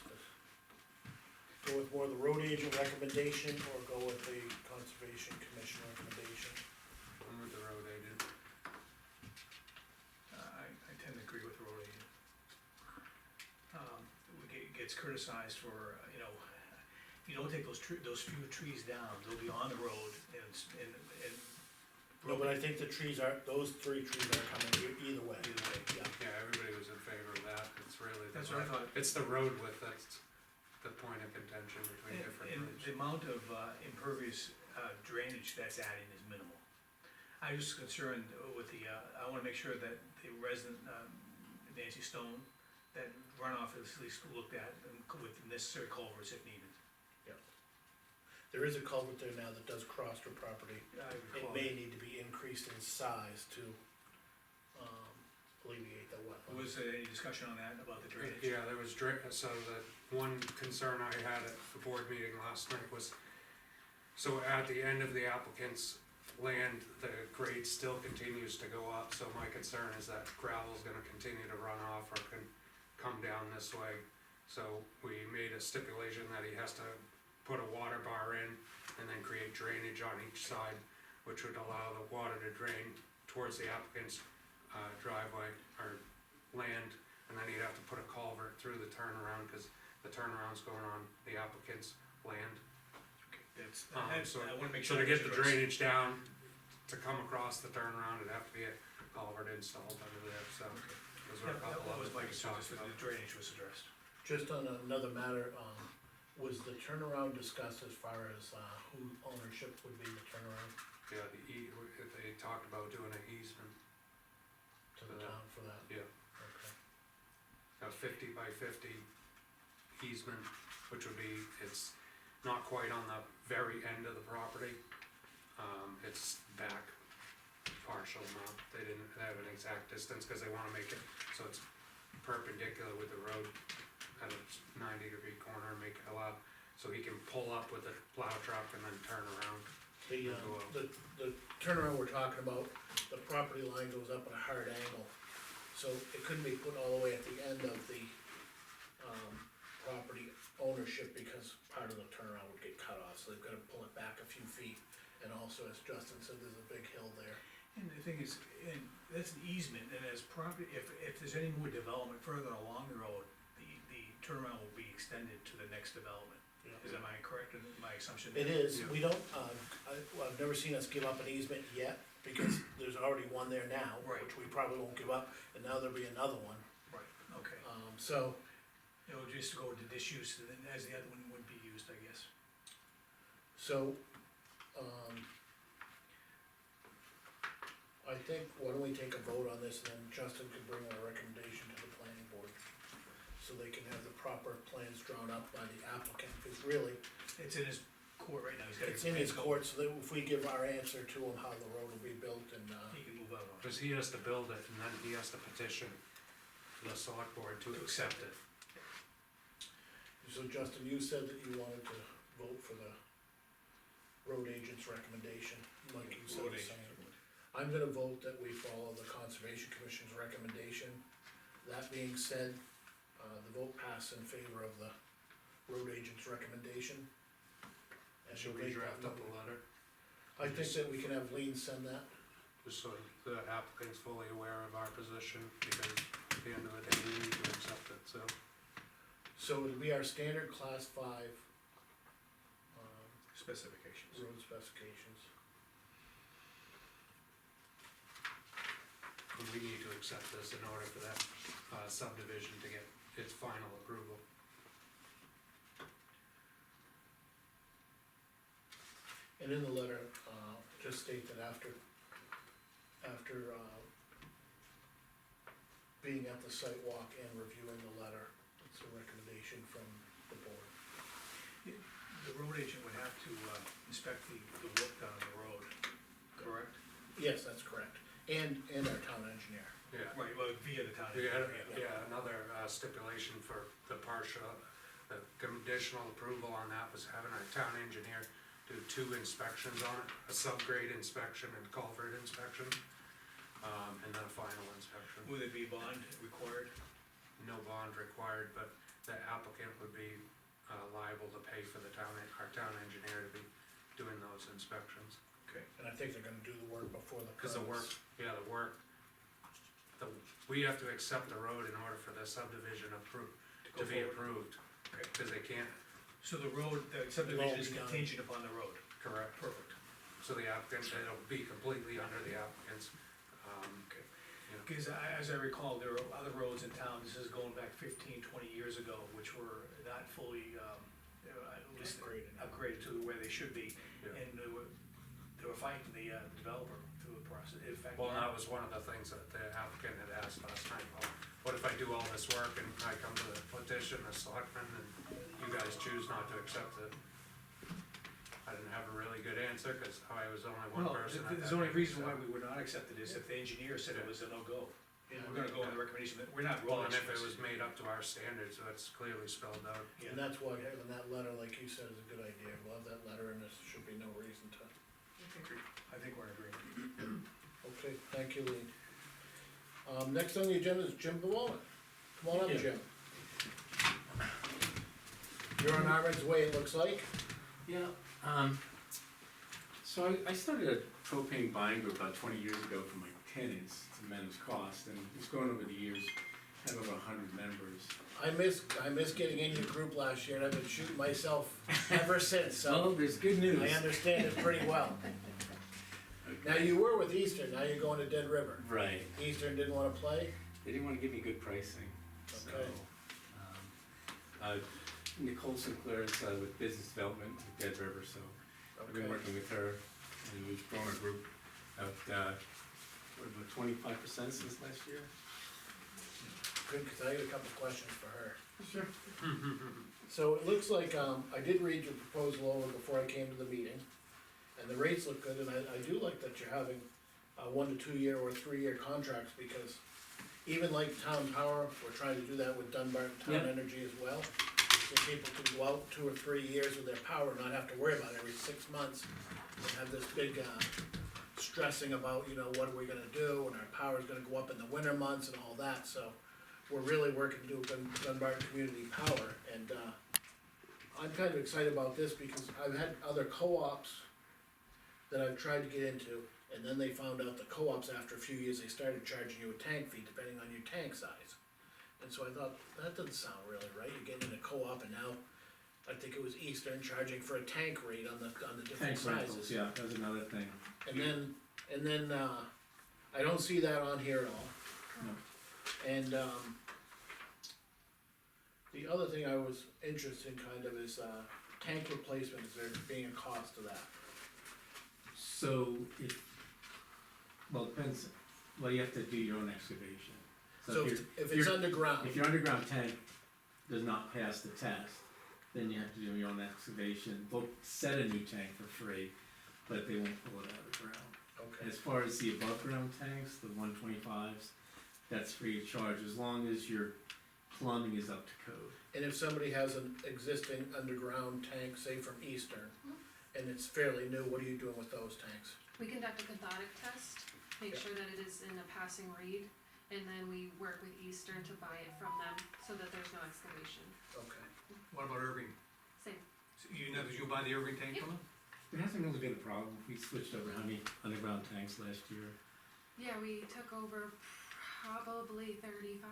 Speaker 1: Go with more of the road agent recommendation, or go with the Conservation Commission recommendation?
Speaker 2: I'm with the road agent.
Speaker 3: I tend to agree with the road agent. Gets criticized for, you know, you don't take those few trees down, they'll be on the road and.
Speaker 1: No, but I think the trees are, those 3 trees are coming either way.
Speaker 3: Either way.
Speaker 1: Yeah,
Speaker 2: Yeah, everybody was in favor of that, it's really.
Speaker 3: That's what I thought.
Speaker 2: It's the road width, that's the point of contention between different
Speaker 3: And
Speaker 2: groups.
Speaker 3: the amount of impervious drainage that's adding is minimal. I was concerned with the, I wanna make sure that the resident, Nancy Stone, that runoff is at least looked at and with necessary culverts if needed.
Speaker 1: there is a culvert there now that does cross her property.
Speaker 3: I
Speaker 1: It
Speaker 3: recall.
Speaker 1: may need to be increased in size to, alleviate the wetland.
Speaker 3: Was there any discussion on that, about the drainage?
Speaker 2: Yeah, there was so the one concern I had at the board meeting last night was, so at the end of the applicant's land, the grade still continues to go up, so my concern is that gravel's gonna continue to run off or can come down this way. So we made a stipulation that he has to put a water bar in and then create drainage on each side, which would allow the water to drain towards the applicant's driveway or land, and then he'd have to put a culvert through the turnaround, cause the turnaround's going on the applicant's land.
Speaker 3: That's,
Speaker 2: So,
Speaker 3: I wanna make
Speaker 2: so
Speaker 3: sure.
Speaker 2: to get the
Speaker 3: that's addressed.
Speaker 2: drainage down, to come across the turnaround, it'd have to be a culvert installed under there, so. Those were a
Speaker 3: Yeah,
Speaker 2: couple
Speaker 3: that
Speaker 2: of
Speaker 3: was my
Speaker 2: things
Speaker 3: concern,
Speaker 2: talked
Speaker 3: just that
Speaker 2: about.
Speaker 3: the drainage was addressed.
Speaker 1: Just on another matter, was the turnaround discussed as far as, who ownership would be the turnaround
Speaker 2: Yeah, they talked about doing an easement,
Speaker 1: to the town for that?
Speaker 2: yeah,
Speaker 1: Okay.
Speaker 2: a 50 by 50 easement, which would be, it's not quite on the very end of the property. It's back partial, not, they didn't have an exact distance, cause they wanna make it so it's perpendicular with the road at a 90-degree corner, make it allow, so he can pull up with a plow truck and then turn around.
Speaker 1: The turnaround we're talking about, the property line goes up at a hard angle, so it couldn't be put all the way at the end of the, property ownership, because part of the turnaround would get cut off, so they've gotta pull it back a few feet. And also, as Justin said, there's a big hill there.
Speaker 3: And the thing is, and that's an easement, and as property, if there's any more development further along the road, the turnaround will be extended to the next development. Is that correct in my assumption?
Speaker 1: It is,
Speaker 2: Yeah.
Speaker 1: we don't, I've never seen us give up an easement yet, because there's already one there now,
Speaker 3: Right.
Speaker 1: which we probably won't give up, and now there'll be another one.
Speaker 3: Right, okay.
Speaker 1: So,
Speaker 3: It would just go into disuse, and then as the other one would be used, I guess.
Speaker 1: so, I think, why don't we take a vote on this, and then Justin can bring a recommendation to the planning board, so they can have the proper plans drawn up by the applicant, because really,
Speaker 3: It's in his court right now, he's got.
Speaker 1: it's in his court, so that if we give our answer to him how the road will be built, and,
Speaker 3: He can move out on it.
Speaker 2: Cause he has to build it and then he has to petition the select board to accept it.
Speaker 1: so Justin, you said that you wanted to vote for the road agent's recommendation, like you said.
Speaker 3: Road
Speaker 1: the
Speaker 3: agent.
Speaker 1: same. I'm gonna vote that we follow the Conservation Commission's recommendation. That being said, the vote passed in favor of the road agent's recommendation. And
Speaker 2: Should
Speaker 1: we'll
Speaker 2: we
Speaker 1: make that
Speaker 2: draft up
Speaker 1: vote.
Speaker 2: a letter,
Speaker 1: I think that we can have Lean send that.
Speaker 2: just so the applicant's fully aware of our position, because at the end of the day, we need to accept it, so.
Speaker 1: So it'll be our standard class 5,
Speaker 3: Specifications.
Speaker 1: road specifications.
Speaker 2: And we need to accept this in order for that subdivision to get its final approval.
Speaker 1: And in the letter, just state that after being at the site walk and reviewing the letter, it's a recommendation from the board.
Speaker 3: The road agent would have to inspect the work done on the road, correct?
Speaker 1: Yes, that's correct, and our town engineer.
Speaker 2: Yeah.
Speaker 3: Right, well, via the town.
Speaker 2: We had,
Speaker 3: engineer.
Speaker 2: another stipulation for the partial, the conditional approval on that was having our town engineer do 2 inspections on it, a subgrade inspection and culvert inspection, and then a final inspection.
Speaker 3: Would it be bond required?
Speaker 2: No bond required, but the applicant would be liable to pay for our town engineer to be doing those inspections.
Speaker 3: Okay.
Speaker 1: And I think they're gonna do the work before the
Speaker 2: Cause the work,
Speaker 1: permits.
Speaker 2: we have to accept the road in order for the subdivision to be approved,
Speaker 3: Okay,
Speaker 2: cause they can't,
Speaker 3: so the road, the subdivision is
Speaker 1: be done.
Speaker 3: contingent upon the road,
Speaker 2: correct,
Speaker 3: perfect.
Speaker 2: so the applicant, it'll be completely under the applicant's,
Speaker 3: Okay.
Speaker 2: you know.
Speaker 3: Cause as I recall, there are other roads in town, this is going back 15, 20 years ago, which were not fully, at least upgraded to where they should be.
Speaker 2: Yeah.
Speaker 3: And they were fighting the developer through the process, in fact.
Speaker 2: Well, that was one of the things that the applicant had asked last night, well, what if I do all this work and I come to the petition, the selectmen, and you guys choose not to accept it? I didn't have a really good answer, cause I was only one
Speaker 3: Well,
Speaker 2: person. at
Speaker 3: there's
Speaker 2: that
Speaker 3: only
Speaker 2: meeting,
Speaker 3: reason
Speaker 2: so-
Speaker 3: why we would not accept it is if the engineer said it was a no-go.
Speaker 1: Yeah,
Speaker 3: we're gonna go on the recommendation that we're not
Speaker 2: Well,
Speaker 3: road
Speaker 2: and if it
Speaker 3: experts.
Speaker 2: was made up to our standards, that's clearly spelled out.
Speaker 3: Yeah.
Speaker 1: And that's why having that letter, like you said, is a good idea, we'll have that letter and there should be no reason to.
Speaker 3: I think we're in agreement.
Speaker 1: Okay, thank you, Lean. Next on the agenda is Jim Baloney. Come on up,
Speaker 7: Yeah.
Speaker 1: Jim. You're on Armin's Way, it looks like.
Speaker 7: Yeah, so I started a propane buying group about 20 years ago for my tenants, it's a men's cost, and it's grown over the years, had over 100 members.
Speaker 1: I miss getting in your group last year, and I've been shooting myself ever since,
Speaker 7: Well,
Speaker 1: so
Speaker 7: there's good news.
Speaker 1: I understand it pretty well. Now, you were with Eastern, now you're going to Dead River.
Speaker 7: Right,
Speaker 1: Eastern didn't wanna play?
Speaker 7: they didn't wanna give me good pricing, so.
Speaker 1: Okay.
Speaker 7: Nicole Sinclair is with business development with Dead River, so I've been
Speaker 1: Okay.
Speaker 7: working with her, and we've grown our group about, what, about 25% since last year?
Speaker 1: Good, cause I had a couple questions for her.
Speaker 7: Sure.
Speaker 1: So it looks like, I did read your proposal over before I came to the meeting, and the rates look good, and I do like that you're having 1 to 2 year or 3 year contracts, because even like Town Power, we're trying to do that with Dunbarton Town
Speaker 7: Yep.
Speaker 1: Energy as well. So people can go out 2 or 3 years with their power, not have to worry about it every 6 months, and have this big, stressing about, you know, what are we gonna do, and our power's gonna go up in the winter months and all that, so we're really working to do Dunbarton Community Power, and, I'm kind of excited about this because I've had other co-ops that I've tried to get into, and then they found out the co-ops, after a few years, they started charging you a tank fee depending on your tank size. And so I thought, that doesn't sound really right, you're getting in a co-op and now, I think it was Eastern charging for a tank rate on the different
Speaker 7: Tank rentals,
Speaker 1: sizes.
Speaker 7: yeah, that was another thing.
Speaker 1: And then, I don't see that on here at all.
Speaker 7: No.
Speaker 1: And, the other thing I was interested in kind of is, tank replacement, is there being a cost to that?
Speaker 7: So well, it depends, well, you have to do your own excavation.
Speaker 1: So
Speaker 7: if
Speaker 1: if it's underground,
Speaker 7: if your underground tank does not pass the test, then you have to do your own excavation. They'll set a new tank for free, but they won't pull it out of the ground.
Speaker 1: okay,
Speaker 7: As far as the above ground tanks, the 125s, that's free of charge, as long as your plumbing is up to code.
Speaker 1: and if somebody has an existing underground tank, say from Eastern, and it's fairly new, what are you doing with those tanks?
Speaker 9: We conduct a cathodic test, make
Speaker 1: Yeah.
Speaker 9: sure that it is in a passing read, and then we work with Eastern to buy it from them, so that there's no excavation.
Speaker 1: Okay,
Speaker 3: What about Irving?
Speaker 9: Same.
Speaker 3: So you buy the Irving tank from them?
Speaker 7: There hasn't really been a problem, we switched over how many underground tanks last year.
Speaker 9: Yeah, we took over probably 35,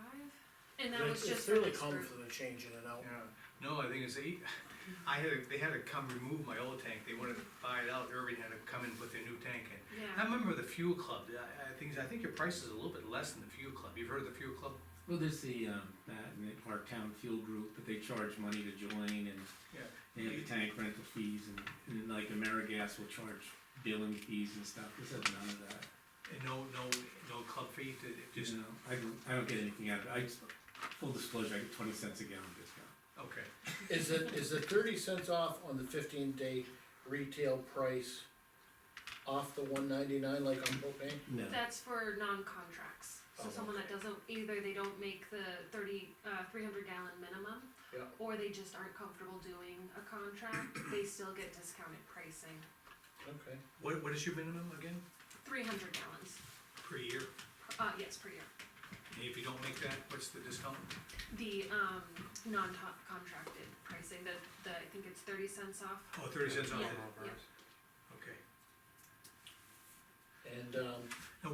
Speaker 9: and that was
Speaker 1: it's
Speaker 9: just for
Speaker 1: fairly
Speaker 9: this
Speaker 1: common
Speaker 9: group.
Speaker 1: for the changing it out.
Speaker 3: Yeah, no, I think it's, they had to come remove my old tank, they wanted to buy it out, Irving had to come in and put their new tank in. I
Speaker 9: Yeah,
Speaker 3: remember the fuel club, I think your price is a little bit less than the fuel club, you've heard of the fuel club?
Speaker 7: Well, there's that and our town fuel group, but they charge money to join, and
Speaker 3: Yeah.
Speaker 7: they have the tank rental fees, and like AmeriGas will charge billing fees and stuff, this has none of that.
Speaker 3: And no club fee to, just,
Speaker 7: You know, I don't get anything out of it, full disclosure, I get 20 cents a gallon discount.
Speaker 3: okay.
Speaker 1: Is it 30 cents off on the 15-day retail price off the 199 like on propane?
Speaker 7: No,
Speaker 9: that's for non-contracts, so
Speaker 1: Oh,
Speaker 9: someone that
Speaker 1: okay.
Speaker 9: doesn't, either they don't make the 300 gallon minimum,
Speaker 1: Yeah.
Speaker 9: or they just aren't comfortable doing a contract, they still get discounted pricing,
Speaker 1: Okay,
Speaker 3: What is your minimum again,
Speaker 9: 300 gallons,
Speaker 3: per year?
Speaker 9: yes, per year.
Speaker 3: And if you don't make that, what's the discount?
Speaker 9: The, non-contracted pricing, I think it's 30 cents off.
Speaker 3: Oh, 30 cents off,
Speaker 9: Yeah,
Speaker 3: it.
Speaker 9: yeah.
Speaker 3: Okay.
Speaker 1: and,
Speaker 3: Now,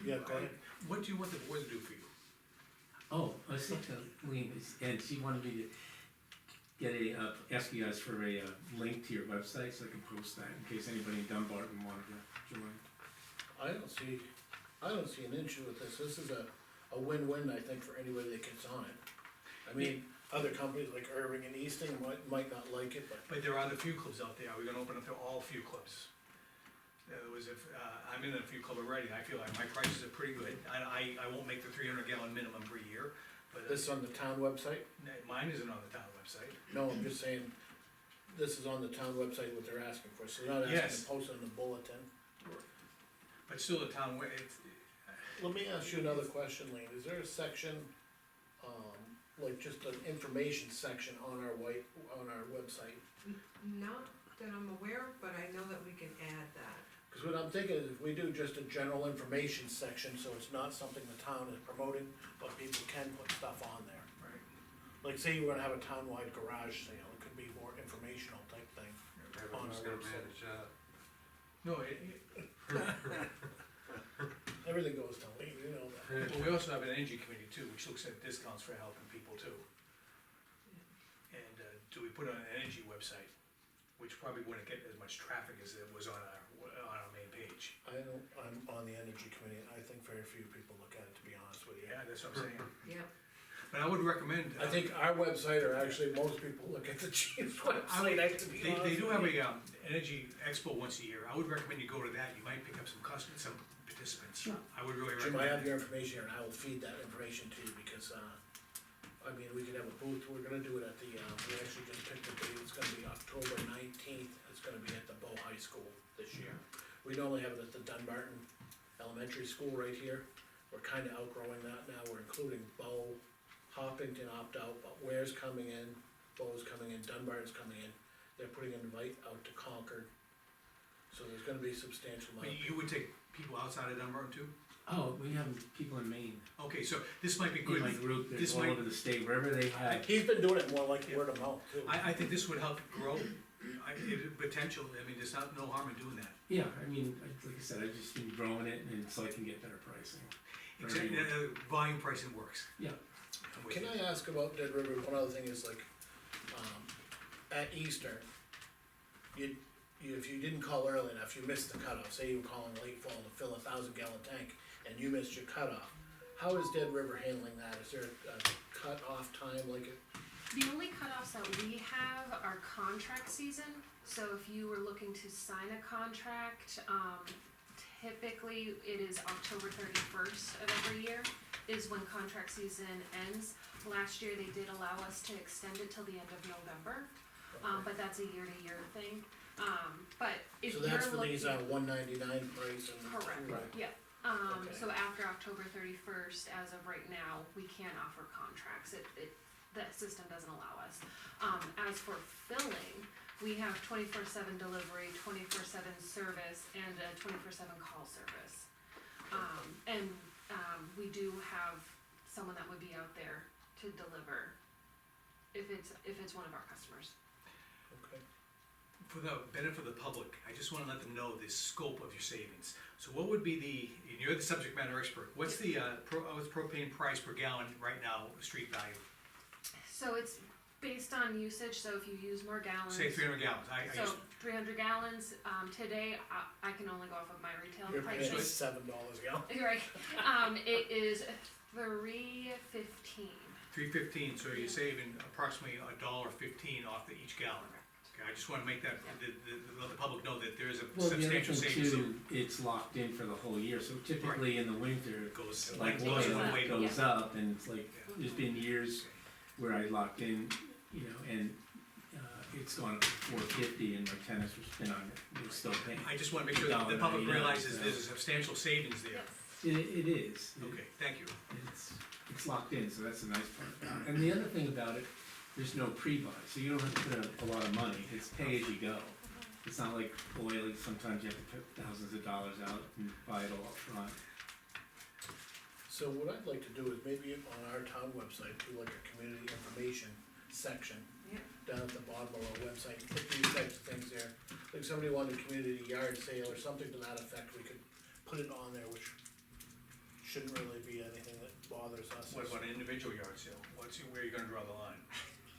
Speaker 1: yeah, go ahead.
Speaker 3: what do you want the board to do for you?
Speaker 7: oh, I said to Lean, and she wanted me to get ask you guys for a link to your website, so I can post that, in case anybody in Dunbarton wanted to join.
Speaker 1: I don't see an issue with this, this is a win-win, I think, for anybody that gets on it. I mean, other companies like Irving and Easton might not like it, but
Speaker 3: But there are the few clubs out there, are we gonna open up to all few clubs? I'm in a few club already, and I feel like my prices are pretty good, I won't make the 300 gallon minimum per year, but
Speaker 1: this is on the town website?
Speaker 3: mine isn't on the town website.
Speaker 1: No, I'm just saying, this is on the town website what they're asking for, so they're not asking
Speaker 3: Yes.
Speaker 1: to post it on the bulletin.
Speaker 3: But still, the town,
Speaker 1: Let me ask you another question, Lean, is there a section, like just an information section on our website?
Speaker 4: Not that I'm aware of, but I know that we can add that.
Speaker 1: Cause what I'm thinking is if we do just a general information section, so it's not something the town is promoting, but people can put stuff on there.
Speaker 3: Right.
Speaker 1: Like say you were gonna have a townwide garage sale, it could be more informational type thing.
Speaker 2: Everyone's
Speaker 1: our
Speaker 2: gonna
Speaker 1: website.
Speaker 2: manage that.
Speaker 3: No,
Speaker 1: Everything goes to Lean, you know that.
Speaker 3: well, we also have an energy committee too, which looks at discounts for helping people too. And, do we put on an energy website, which probably wouldn't get as much traffic as it was on our main page.
Speaker 1: I'm on the energy committee, I think very few people look at it, to be honest with you.
Speaker 3: Yeah, that's what I'm saying.
Speaker 4: Yeah.
Speaker 3: But I would recommend.
Speaker 1: I think our website, or actually most people look at the chief's website, I have to be honest.
Speaker 3: They do
Speaker 1: with
Speaker 3: have
Speaker 1: you.
Speaker 3: a, energy expo once a year, I would recommend you go to that, you might pick up some some participants.
Speaker 7: Sure.
Speaker 3: I would really
Speaker 1: Jim, I have
Speaker 3: recommend.
Speaker 1: your information here, and I will feed that information to you, because, I mean, we could have a booth, we're gonna do it at the, we actually just picked a date, it's gonna be October 19th, it's gonna be at the Bow High School this year. We normally have it at the Dunbarton Elementary School right here, we're kinda outgrowing that now, we're including Bow, Hoppington opt-out, but Ware's coming in, Bow's coming in, Dunbarton's coming in, they're putting an invite out to Concord. So there's gonna be a substantial
Speaker 3: But
Speaker 1: amount.
Speaker 3: you would take people outside of Dunbarton too?
Speaker 7: Oh, we have people in Maine,
Speaker 3: Okay, so this might be
Speaker 7: in
Speaker 3: good.
Speaker 7: my group,
Speaker 3: This
Speaker 7: they're all
Speaker 3: might-
Speaker 7: over the state, wherever they have.
Speaker 1: He's been doing it more like word of mouth too.
Speaker 3: I think this would help grow, potential, I mean, there's no harm in doing that.
Speaker 7: Yeah, I mean, like I said, I've just been growing it and so I can get better pricing. for
Speaker 3: Except,
Speaker 7: everyone.
Speaker 3: volume pricing works.
Speaker 7: Yeah.
Speaker 3: I'm with
Speaker 1: Can
Speaker 3: you.
Speaker 1: I ask about Dead River, one other thing is like, at Easter, if you didn't call early enough, you missed the cutoff, say you were calling late fall to fill a 1,000-gallon tank, and you missed your cutoff, how is Dead River handling that, is there a cutoff time like it?
Speaker 9: The only cutoffs that we have are contract season, so if you were looking to sign a contract, typically it is October 31st of every year is when contract season ends. Last year they did allow us to extend it till the end of November, but that's a year-to-year thing. But if
Speaker 1: So
Speaker 9: you're
Speaker 1: that's for
Speaker 9: looking.
Speaker 1: these, $199 price and.
Speaker 9: Correct,
Speaker 1: Right.
Speaker 9: yeah.
Speaker 1: Okay.
Speaker 9: So after October 31st, as of right now, we can't offer contracts, the system doesn't allow us. As for filling, we have 24/7 delivery, 24/7 service, and a 24/7 call service. We do have someone that would be out there to deliver if it's one of our customers.
Speaker 1: Okay.
Speaker 3: For the benefit of the public, I just wanna let them know the scope of your savings. So what would be and you're the subject matter expert, what's the, what's propane price per gallon right now, street value?
Speaker 9: So it's based on usage, so if you use more gallons.
Speaker 3: Say 300 gallons, I
Speaker 9: So
Speaker 3: used,
Speaker 9: 300 gallons, today, I can only go off of my retail
Speaker 1: You're paying
Speaker 9: prices.
Speaker 1: $7 a gallon.
Speaker 9: Right, it is $3.15.
Speaker 3: 315, so you're saving approximately $1.15 off each gallon. Okay, I just wanna make that, let the public know that there is a
Speaker 7: Well, the other
Speaker 3: substantial
Speaker 7: thing
Speaker 3: savings.
Speaker 7: too, it's locked in for the whole year, so typically in the winter,
Speaker 3: It goes,
Speaker 7: like
Speaker 9: It
Speaker 7: oil,
Speaker 9: goes up,
Speaker 7: it goes
Speaker 9: yeah.
Speaker 7: up, and it's like, there's been years where I locked in, you know, and, it's gone up to $4.50 and my tenants was been on it, they're still paying.
Speaker 3: I just wanna make sure that the public
Speaker 7: $1.99,
Speaker 3: realizes
Speaker 7: so-
Speaker 3: there's a substantial savings there.
Speaker 9: Yes.
Speaker 7: It is.
Speaker 3: Okay, thank you.
Speaker 7: It's locked in, so that's the nice part. And the other thing about it, there's no pre-buy, so you don't have to put a lot of money, it's pay as you go. It's not like oil, sometimes you have to put thousands of dollars out and buy it all up front.
Speaker 1: So what I'd like to do is maybe on our town website, do like a community information section.
Speaker 4: Yeah.
Speaker 1: Down at the bottom of our website, put these types of things there, like somebody wanted a community yard sale or something to that effect, we could put it on there, which shouldn't really be anything that bothers us.
Speaker 3: What about an individual yard sale? Where are you gonna draw the line?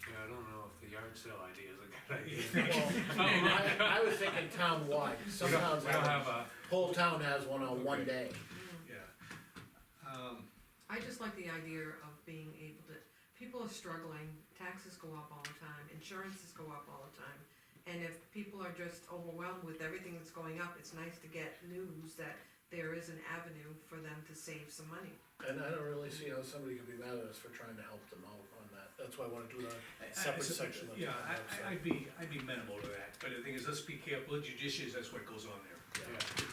Speaker 2: Yeah, I don't know if the yard sale idea is a good idea.
Speaker 1: Well, I was thinking town-wide, some towns
Speaker 2: We don't
Speaker 1: have,
Speaker 2: have a,
Speaker 1: whole town has one on one
Speaker 3: Okay.
Speaker 1: day.
Speaker 3: Yeah.
Speaker 4: I just like the idea of being able to, people are struggling, taxes go up all the time, insurances go up all the time. And if people are just overwhelmed with everything that's going up, it's nice to get news that there is an avenue for them to save some money.
Speaker 1: And I don't really see how somebody could be mad at us for trying to help them out on that, that's why I wanna do a separate section of the
Speaker 3: Yeah,
Speaker 1: town website.
Speaker 3: I'd be amenable to that, but the thing is, let's be careful, judicious, that's what goes on there.
Speaker 2: yeah.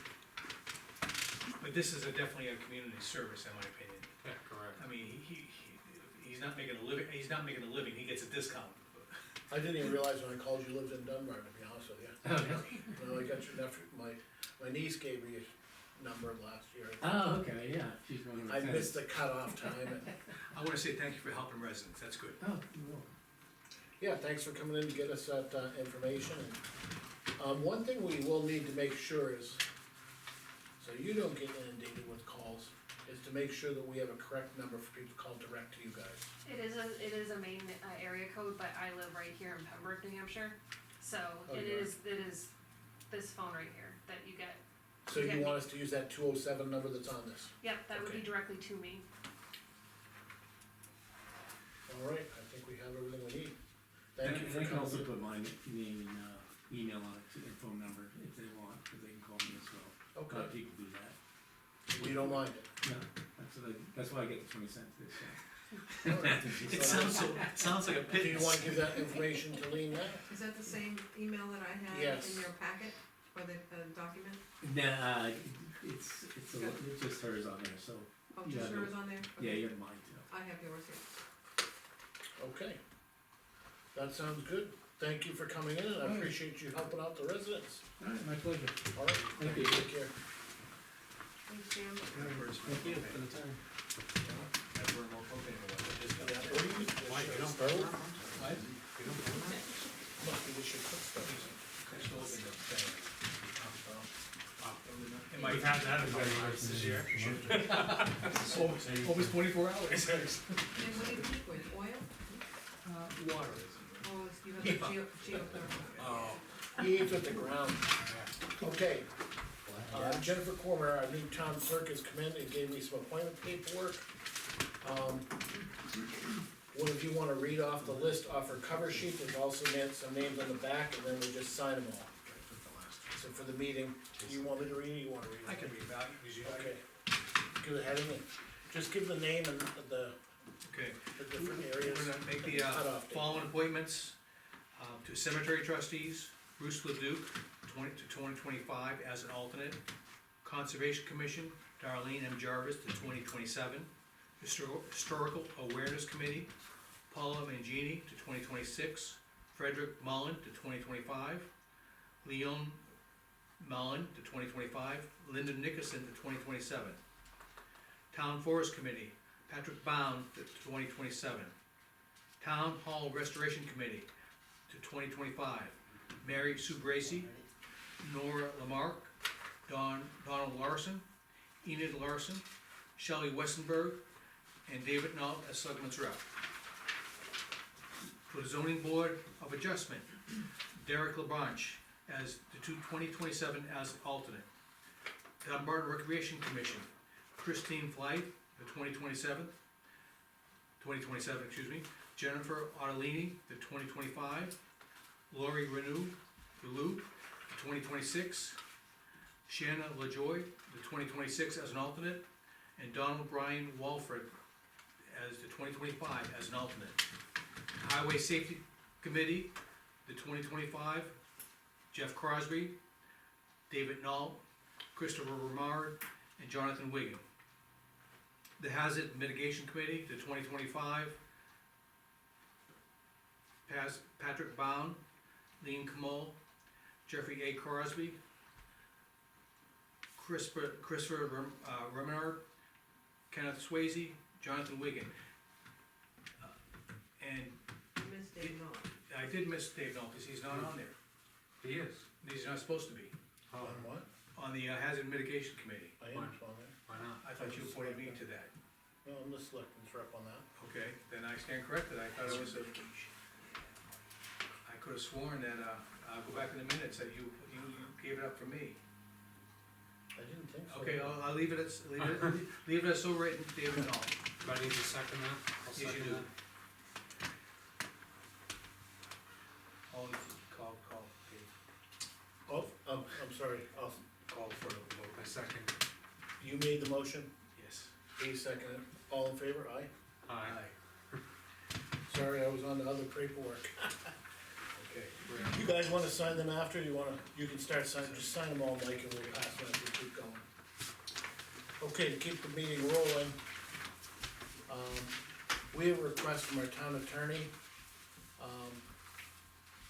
Speaker 3: But this is definitely a community service, in my opinion.
Speaker 2: Yeah, correct.
Speaker 3: I mean, he's not making a living, he gets a discount.
Speaker 1: I didn't even realize when I called you lived in Dunbarton, to be honest with you. No, I got your nephew, my niece gave me your number last year.
Speaker 7: Oh, okay, yeah, she's one of the
Speaker 1: I
Speaker 7: tenants.
Speaker 1: missed the cutoff time, and,
Speaker 3: I wanna say thank you for helping residents, that's good.
Speaker 7: Oh, you're welcome.
Speaker 1: yeah, thanks for coming in to get us that, information, and, one thing we will need to make sure is, so you don't get inundated with calls, is to make sure that we have a correct number for people to call direct to you guys.
Speaker 9: It is a main area code, but I live right here in Pembroke, New Hampshire, so
Speaker 1: Oh,
Speaker 9: it
Speaker 1: you are?
Speaker 9: is this phone right here that you get.
Speaker 1: So
Speaker 9: Okay.
Speaker 1: you want us to use that 207 number that's on this?
Speaker 9: Yep, that would be
Speaker 1: Okay.
Speaker 9: directly to me.
Speaker 1: All right, I think we have everything we need.
Speaker 7: And
Speaker 1: Thank you for
Speaker 7: I can
Speaker 1: coming.
Speaker 7: also put my name and, email on it, and phone number if they want, cause they can call me as well. A lot
Speaker 1: Okay,
Speaker 7: of people do that.
Speaker 1: we don't mind it.
Speaker 7: No, that's why I get the 20 cents this,
Speaker 1: All right.
Speaker 3: It sounds like a
Speaker 1: Do you wanna give that information to Lean now?
Speaker 4: Is that the same email that I had
Speaker 1: Yes.
Speaker 4: in your packet for the document?
Speaker 7: Nah, it's just hers on there, so,
Speaker 4: Oh,
Speaker 7: Yeah,
Speaker 4: just
Speaker 7: no.
Speaker 4: yours on there?
Speaker 7: yeah,
Speaker 4: Okay.
Speaker 7: you have mine too.
Speaker 4: I have yours here.
Speaker 1: Okay. That sounds good. Thank you for coming in, and I
Speaker 7: All right.
Speaker 1: appreciate you helping out the residents.
Speaker 7: Alright, my pleasure.
Speaker 1: All right,
Speaker 7: Thank you.
Speaker 1: take care.
Speaker 4: Thanks, Jim.
Speaker 7: Thank you for the time.
Speaker 1: Mike, you don't burn? Must be the shit cook stuff.
Speaker 3: We've had that a couple times this year. Almost 24 hours.
Speaker 4: And what do you keep with, oil?
Speaker 3: Water.
Speaker 4: Oh, you have the geothermal.
Speaker 3: Oh.
Speaker 1: He eats with the ground. Okay. Jennifer Cormer, our new town clerk, has come in and gave me some appointment paperwork. One of you wanna read off the list off her cover sheet, there's also some names on the back, and then we just sign them all. So for the meeting, do you want me to read it, or you wanna read it?
Speaker 3: I can read that, because you,
Speaker 1: Okay. Give the heading, and just give the name and the
Speaker 3: okay.
Speaker 1: different areas.
Speaker 3: We're gonna make the,
Speaker 1: Cutoff date.
Speaker 3: following appointments, to cemetery trustees, Bruce Leduc, 2025 as an alternate. Conservation Commission, Darlene M. Jarvis to 2027. Historical Awareness Committee, Paula Mangini to 2026. Frederick Mullen to 2025. Leon Mullen to 2025. Linda Nickerson to 2027. Town Forest Committee, Patrick Bound to 2027. Town Hall Restoration Committee to 2025. Mary Sue Bracy, Nora Lamarck, Donald Larson, Enid Larson, Shelley Westenberg, and David Nault as Selectmen's rep. For the Zoning Board of Adjustment, Derek LaBranche as the 2027 as alternate. Dunbarton Recreation Commission, Christine Flight, the 2027, excuse me, Jennifer Ottolini, the 2025, Lori Renew, the 2026, Shanna LaJoy, the 2026 as an alternate, and Donald Brian Walford as the 2025 as an alternate. Highway Safety Committee, the 2025, Jeff Crosby, David Knoll, Christopher Ramard, and Jonathan Wigan. The Hazard Mitigation Committee, the 2025, Patrick Bound, Lean Kamol, Jeffrey A. Crosby, Christopher Ramard, Kenneth Swayze, Jonathan Wigan. And
Speaker 4: You missed Dave Knoll.
Speaker 3: I did miss Dave Knoll, because he's not on there.
Speaker 2: He is.
Speaker 3: He's not supposed to be,
Speaker 2: Oh,
Speaker 1: On what?
Speaker 3: on the Hazard Mitigation Committee.
Speaker 1: I am on there.
Speaker 2: why not?
Speaker 3: I thought you appointed me to that.
Speaker 1: No, I'm the selectmen's rep on that.
Speaker 3: Okay, then I stand corrected, I thought it was a, I could have sworn that, I'll go back in the minutes that you gave it up for me.
Speaker 1: I didn't think so.
Speaker 3: Okay, I'll leave it as, leave it as so written, David Knoll.
Speaker 2: Do I need to second that? I'll
Speaker 3: Yes, you
Speaker 2: second
Speaker 3: do.
Speaker 2: that.
Speaker 3: Call, Dave.
Speaker 1: Oh, I'm sorry, I'll,
Speaker 3: Call for the vote.
Speaker 2: I second.
Speaker 1: you made the motion,
Speaker 3: Yes.
Speaker 1: he seconded, all in favor, aye?
Speaker 2: Aye.
Speaker 1: Sorry, I was on the other paperwork.
Speaker 3: Okay.
Speaker 1: You guys wanna sign them after, you can start signing, just sign them all, Mike, and we'll pass them as we keep going. Okay, to keep the meeting rolling, we have a request from our town attorney,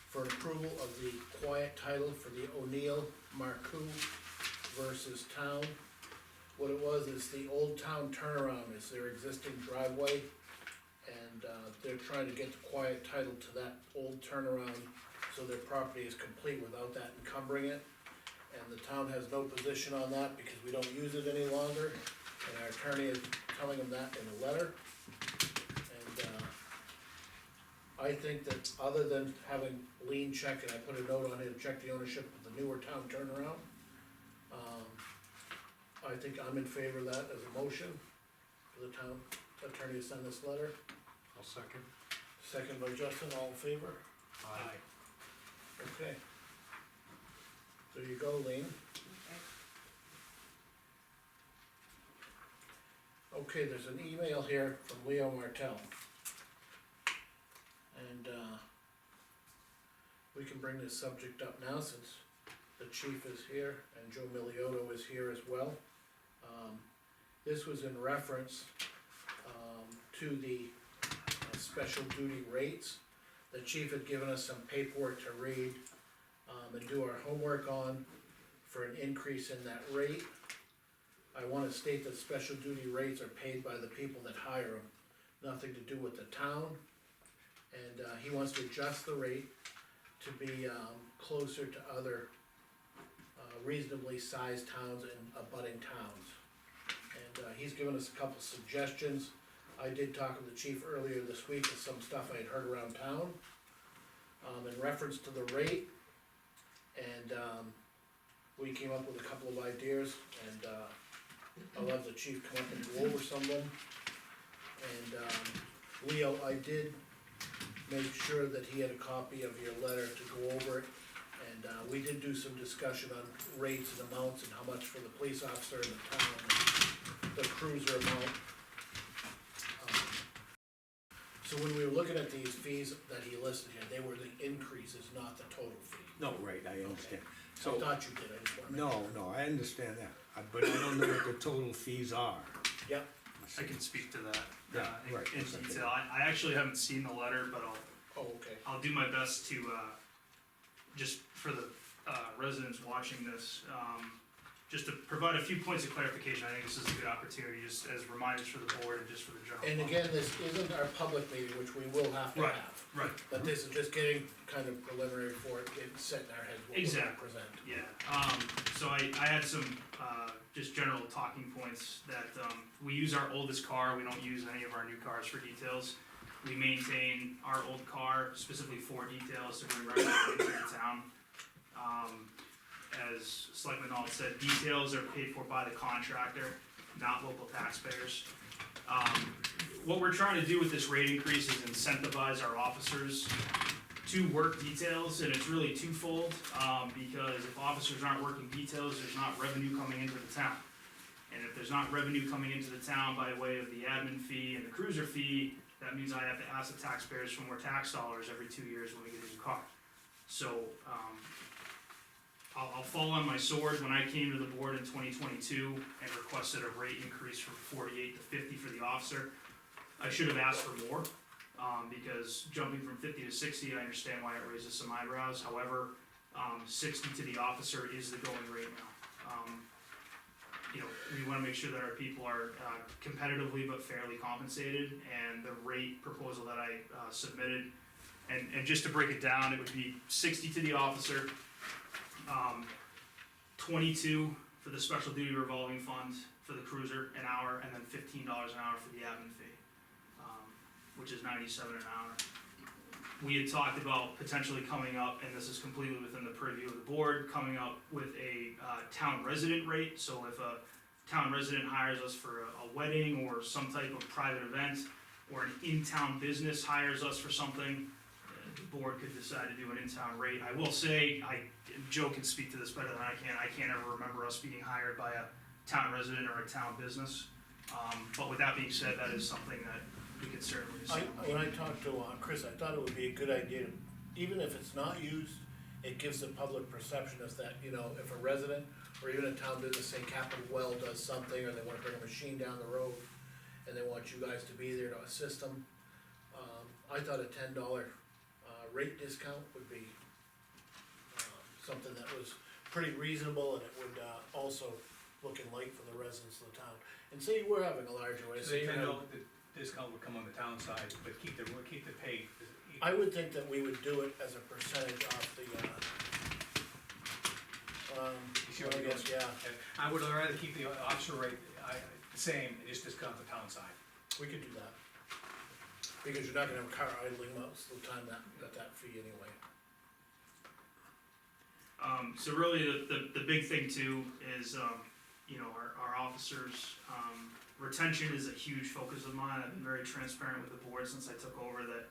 Speaker 1: for approval of the quiet title for the O'Neill Marcoux versus Town. What it was is the Old Town turnaround is their existing driveway, and, they're trying to get the quiet title to that old turnaround, so their property is complete without that encumbering it. And the town has no position on that because we don't use it any longer, and our attorney is telling them that in a letter. And, I think that other than having lien check, and I put a note on here to check the ownership of the newer town turnaround, I think I'm in favor of that as a motion for the town attorney to send this letter.
Speaker 2: I'll second.
Speaker 1: Second by Justin, all in favor?
Speaker 2: Aye.
Speaker 1: Okay. There you go, Lean. Okay, there's an email here from Leo Martell. And, we can bring this subject up now since the chief is here and Joe Miliotto is here as well. This was in reference, to the special duty rates. The chief had given us some paperwork to read, and do our homework on for an increase in that rate. I wanna state that special duty rates are paid by the people that hire them, nothing to do with the town. And, he wants to adjust the rate to be, closer to other, reasonably sized towns and abutting towns. And, he's given us a couple suggestions. I did talk with the chief earlier this week of some stuff I had heard around town, in reference to the rate. And, we came up with a couple of ideas, and, I'll have the chief come up and go over some of them. And, Leo, I did make sure that he had a copy of your letter to go over it. And, we did do some discussion on rates and amounts and how much for the police officer in the town, and the cruiser amount. So when we were looking at these fees that he listed here, they were the increases, not the total fee.
Speaker 8: No, right, I understand.
Speaker 1: I
Speaker 8: So,
Speaker 1: thought you did, I just wanted to.
Speaker 8: no, I understand that, but I don't know what the total fees are.
Speaker 1: Yep,
Speaker 10: I can speak to that,
Speaker 8: Yeah, right,
Speaker 10: in
Speaker 8: that's okay.
Speaker 10: detail. I actually haven't seen the letter, but
Speaker 1: oh, okay.
Speaker 10: I'll do my best to, just for the, residents watching this, just to provide a few points of clarification. I think this is a good opportunity, just as reminders for the board and just for the general
Speaker 1: And
Speaker 10: public.
Speaker 1: again, this isn't our public meeting, which we will have to
Speaker 10: Right.
Speaker 1: have.
Speaker 10: Right,
Speaker 1: But this is just getting kind of preliminary for it, getting set in our heads what we're gonna
Speaker 10: Exactly.
Speaker 1: present.
Speaker 10: yeah, so I had some, just general talking points that, we use our oldest car, we don't use any of our new cars for details. We maintain our old car specifically for details to bring revenue into the town. As Selectmen all said, details are paid for by the contractor, not local taxpayers. What we're trying to do with this rate increase is incentivize our officers to work details, and it's really twofold, because if officers aren't working details, there's not revenue coming into the town. And if there's not revenue coming into the town by way of the admin fee and the cruiser fee, that means I have to ask the taxpayers for more tax dollars every 2 years when we get a new car. So, I'll fall on my sword. When I came to the board in 2022 and requested a rate increase from 48 to 50 for the officer, I should have asked for more, because jumping from 50 to 60, I understand why it raises some eyebrows. However, 60 to the officer is the going rate now. We wanna make sure that our people are competitively but fairly compensated, and the rate proposal that I submitted, and just to break it down, it would be 60 to the officer, 22 for the special duty revolving fund for the cruiser an hour, and then $15 an hour for the admin fee, which is $97 an hour. We had talked about potentially coming up, and this is completely within the purview of the board, coming up with a town resident rate. So if a town resident hires us for a wedding or some type of private event, or an in-town business hires us for something, the board could decide to do an in-town rate. I will say, Joe can speak to this better than I can. I can't ever remember us being hired by a town resident or a town business. But with that being said, that is something that we could certainly assume.
Speaker 1: When I talked to, Chris, I thought it would be a good idea, even if it's not used, it gives the public perception of that, if a resident or even a town business, say Capital Well does something, or they wanna bring a machine down the road, and they want you guys to be there to assist them. I thought a $10, rate discount would be, something that was pretty reasonable, and it would, also look in light for the residents of the town. And say we're having a larger way,
Speaker 3: So
Speaker 1: say
Speaker 3: the
Speaker 1: you have,
Speaker 3: the discount would come on the town side, but keep the pay.
Speaker 1: I would think that we would do it as a percentage off the,
Speaker 3: Sure,
Speaker 1: well, I guess, yeah,
Speaker 3: I would rather keep the officer rate, the same, and just discount the town side.
Speaker 1: we could do that. Because you're not gonna have a car idling most of the time at that fee anyway.
Speaker 10: So really, the big thing too is, you know, our officers, retention is a huge focus of mine. I've been very transparent with the board since I took over that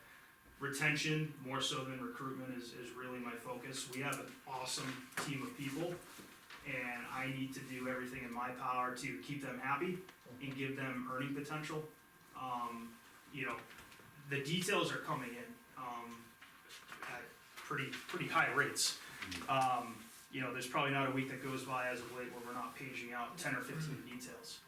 Speaker 10: retention, more so than recruitment, is really my focus. We have an awesome team of people, and I need to do everything in my power to keep them happy and give them earning potential. You know, the details are coming in, at pretty high rates. You know, there's probably not a week that goes by as of late where we're not paging out 10 or 15 details.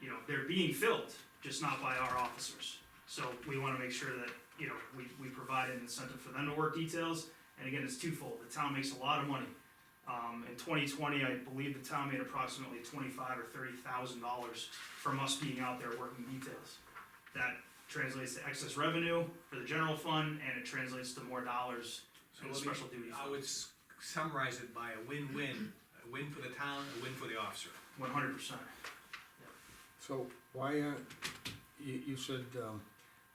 Speaker 10: You know, they're being filled, just not by our officers. So we wanna make sure that, you know, we provide an incentive for them to work details, and again, it's twofold, the town makes a lot of money. In 2020, I believe the town made approximately $25,000 or $30,000 from us being out there working details. That translates to excess revenue for the general fund, and it translates to more dollars
Speaker 3: So
Speaker 10: in the
Speaker 3: let me-
Speaker 10: special duty
Speaker 3: I
Speaker 10: fund.
Speaker 3: would summarize it by a win-win, a win for the town, a win for the officer.
Speaker 10: 100%.
Speaker 8: So why aren't, you said,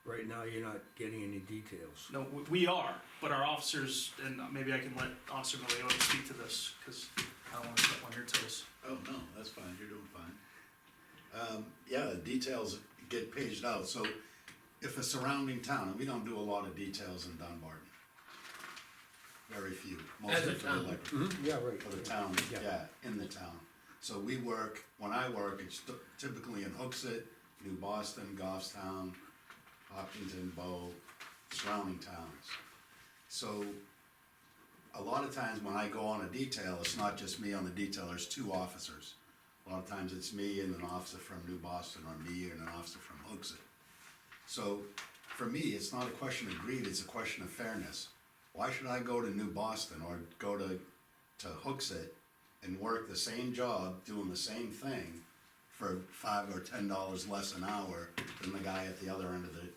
Speaker 8: right now you're not getting any details.
Speaker 10: No, we are, but our officers, and maybe I can let Officer Milioti speak to this, cause I don't wanna step on your toes.
Speaker 11: Oh, no, that's fine, you're doing fine. Yeah, the details get paged out, so if a surrounding town, and we don't do a lot of details in Dunbarton. Very few, mostly for the
Speaker 1: town.
Speaker 11: electric,
Speaker 8: Yeah, right.
Speaker 11: for the town,
Speaker 8: Yeah.
Speaker 11: yeah, in the town. So we work, when I work, it's typically in Hooksett, New Boston, Goffstown, Hopkinton, Bow, surrounding towns. So, a lot of times when I go on a detail, it's not just me on the detail, there's two officers. A lot of times it's me and an officer from New Boston, or me and an officer from Hooksett. So, for me, it's not a question of greed, it's a question of fairness. Why should I go to New Boston or go to Hooksett and work the same job, doing the same thing, for $5 or $10 less an hour than the guy at the other end of the,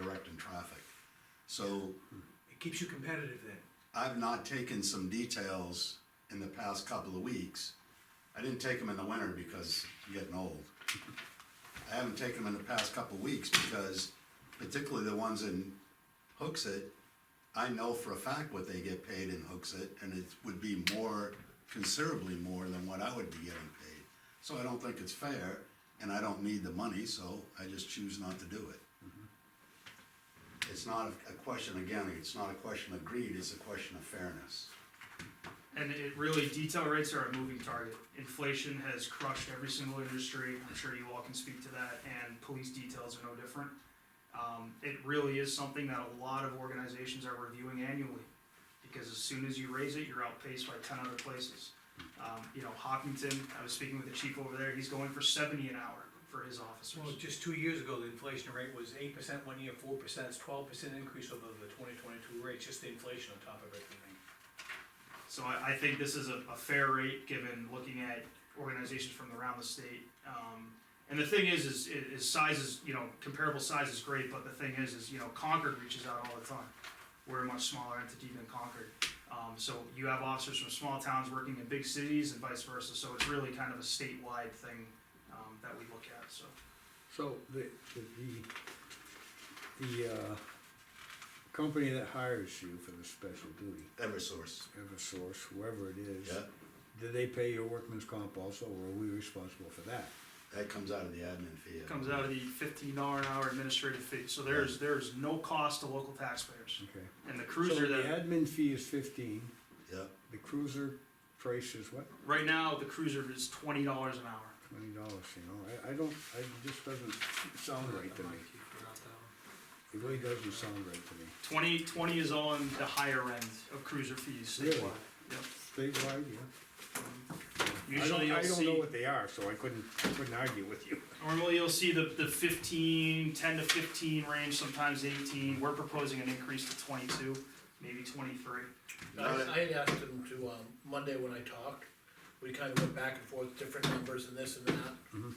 Speaker 11: directing traffic? So,
Speaker 3: It keeps you competitive then.
Speaker 11: I've not taken some details in the past couple of weeks. I didn't take them in the winter because I'm getting old. I haven't taken them in the past couple of weeks because, particularly the ones in Hooksett, I know for a fact what they get paid in Hooksett, and it would be more, considerably more than what I would be getting paid. So I don't think it's fair, and I don't need the money, so I just choose not to do it. It's not a question, again, it's not a question of greed, it's a question of fairness.
Speaker 10: And it really, detail rates are a moving target. Inflation has crushed every single industry, I'm sure you all can speak to that, and police details are no different. It really is something that a lot of organizations are reviewing annually, because as soon as you raise it, you're outpaced by 10 other places. You know, Hopkinton, I was speaking with the chief over there, he's going for 70 an hour for his officers.
Speaker 3: Well, just 2 years ago, the inflation rate was 8% one year, 4%, it's 12% increase over the 2022 rate, just the inflation on top of everything.
Speaker 10: So I think this is a fair rate, given looking at organizations from around the state. And the thing is size is, you know, comparable size is great, but the thing is, you know, Concord reaches out all the time. We're a much smaller entity than Concord. So you have officers from small towns working in big cities and vice versa, so it's really kind of a statewide thing, that we look at, so.
Speaker 8: So the company that hires you for the special duty,
Speaker 11: Eversource,
Speaker 8: Eversource, whoever it is.
Speaker 11: yeah,
Speaker 8: Do they pay your workman's comp also, or are we responsible for that?
Speaker 11: that comes out of the admin fee.
Speaker 10: Comes out of the $15 an hour administrative fee, so there's no cost to local taxpayers.
Speaker 8: Okay.
Speaker 10: And the
Speaker 8: So
Speaker 10: cruiser
Speaker 8: the
Speaker 10: that,
Speaker 8: admin fee is 15,
Speaker 11: Yeah,
Speaker 8: the cruiser price is what?
Speaker 10: right now, the cruiser is $20 an hour.
Speaker 8: $20, you know, I don't, it just doesn't sound right to me.
Speaker 2: Forgot that one.
Speaker 8: It really doesn't sound right to me.
Speaker 10: 20 is on the higher end of cruiser fees
Speaker 8: Really?
Speaker 10: statewide. Yep.
Speaker 8: statewide, yeah.
Speaker 10: Usually
Speaker 8: I
Speaker 10: you'll
Speaker 8: don't know
Speaker 10: see,
Speaker 8: what they are, so I couldn't argue with you.
Speaker 10: normally you'll see the 15, 10 to 15 range, sometimes 18. We're proposing an increase to 22, maybe 23.
Speaker 1: I had asked him to, Monday when I talked, we kinda went back and forth, different numbers and this and that.
Speaker 8: Mhm.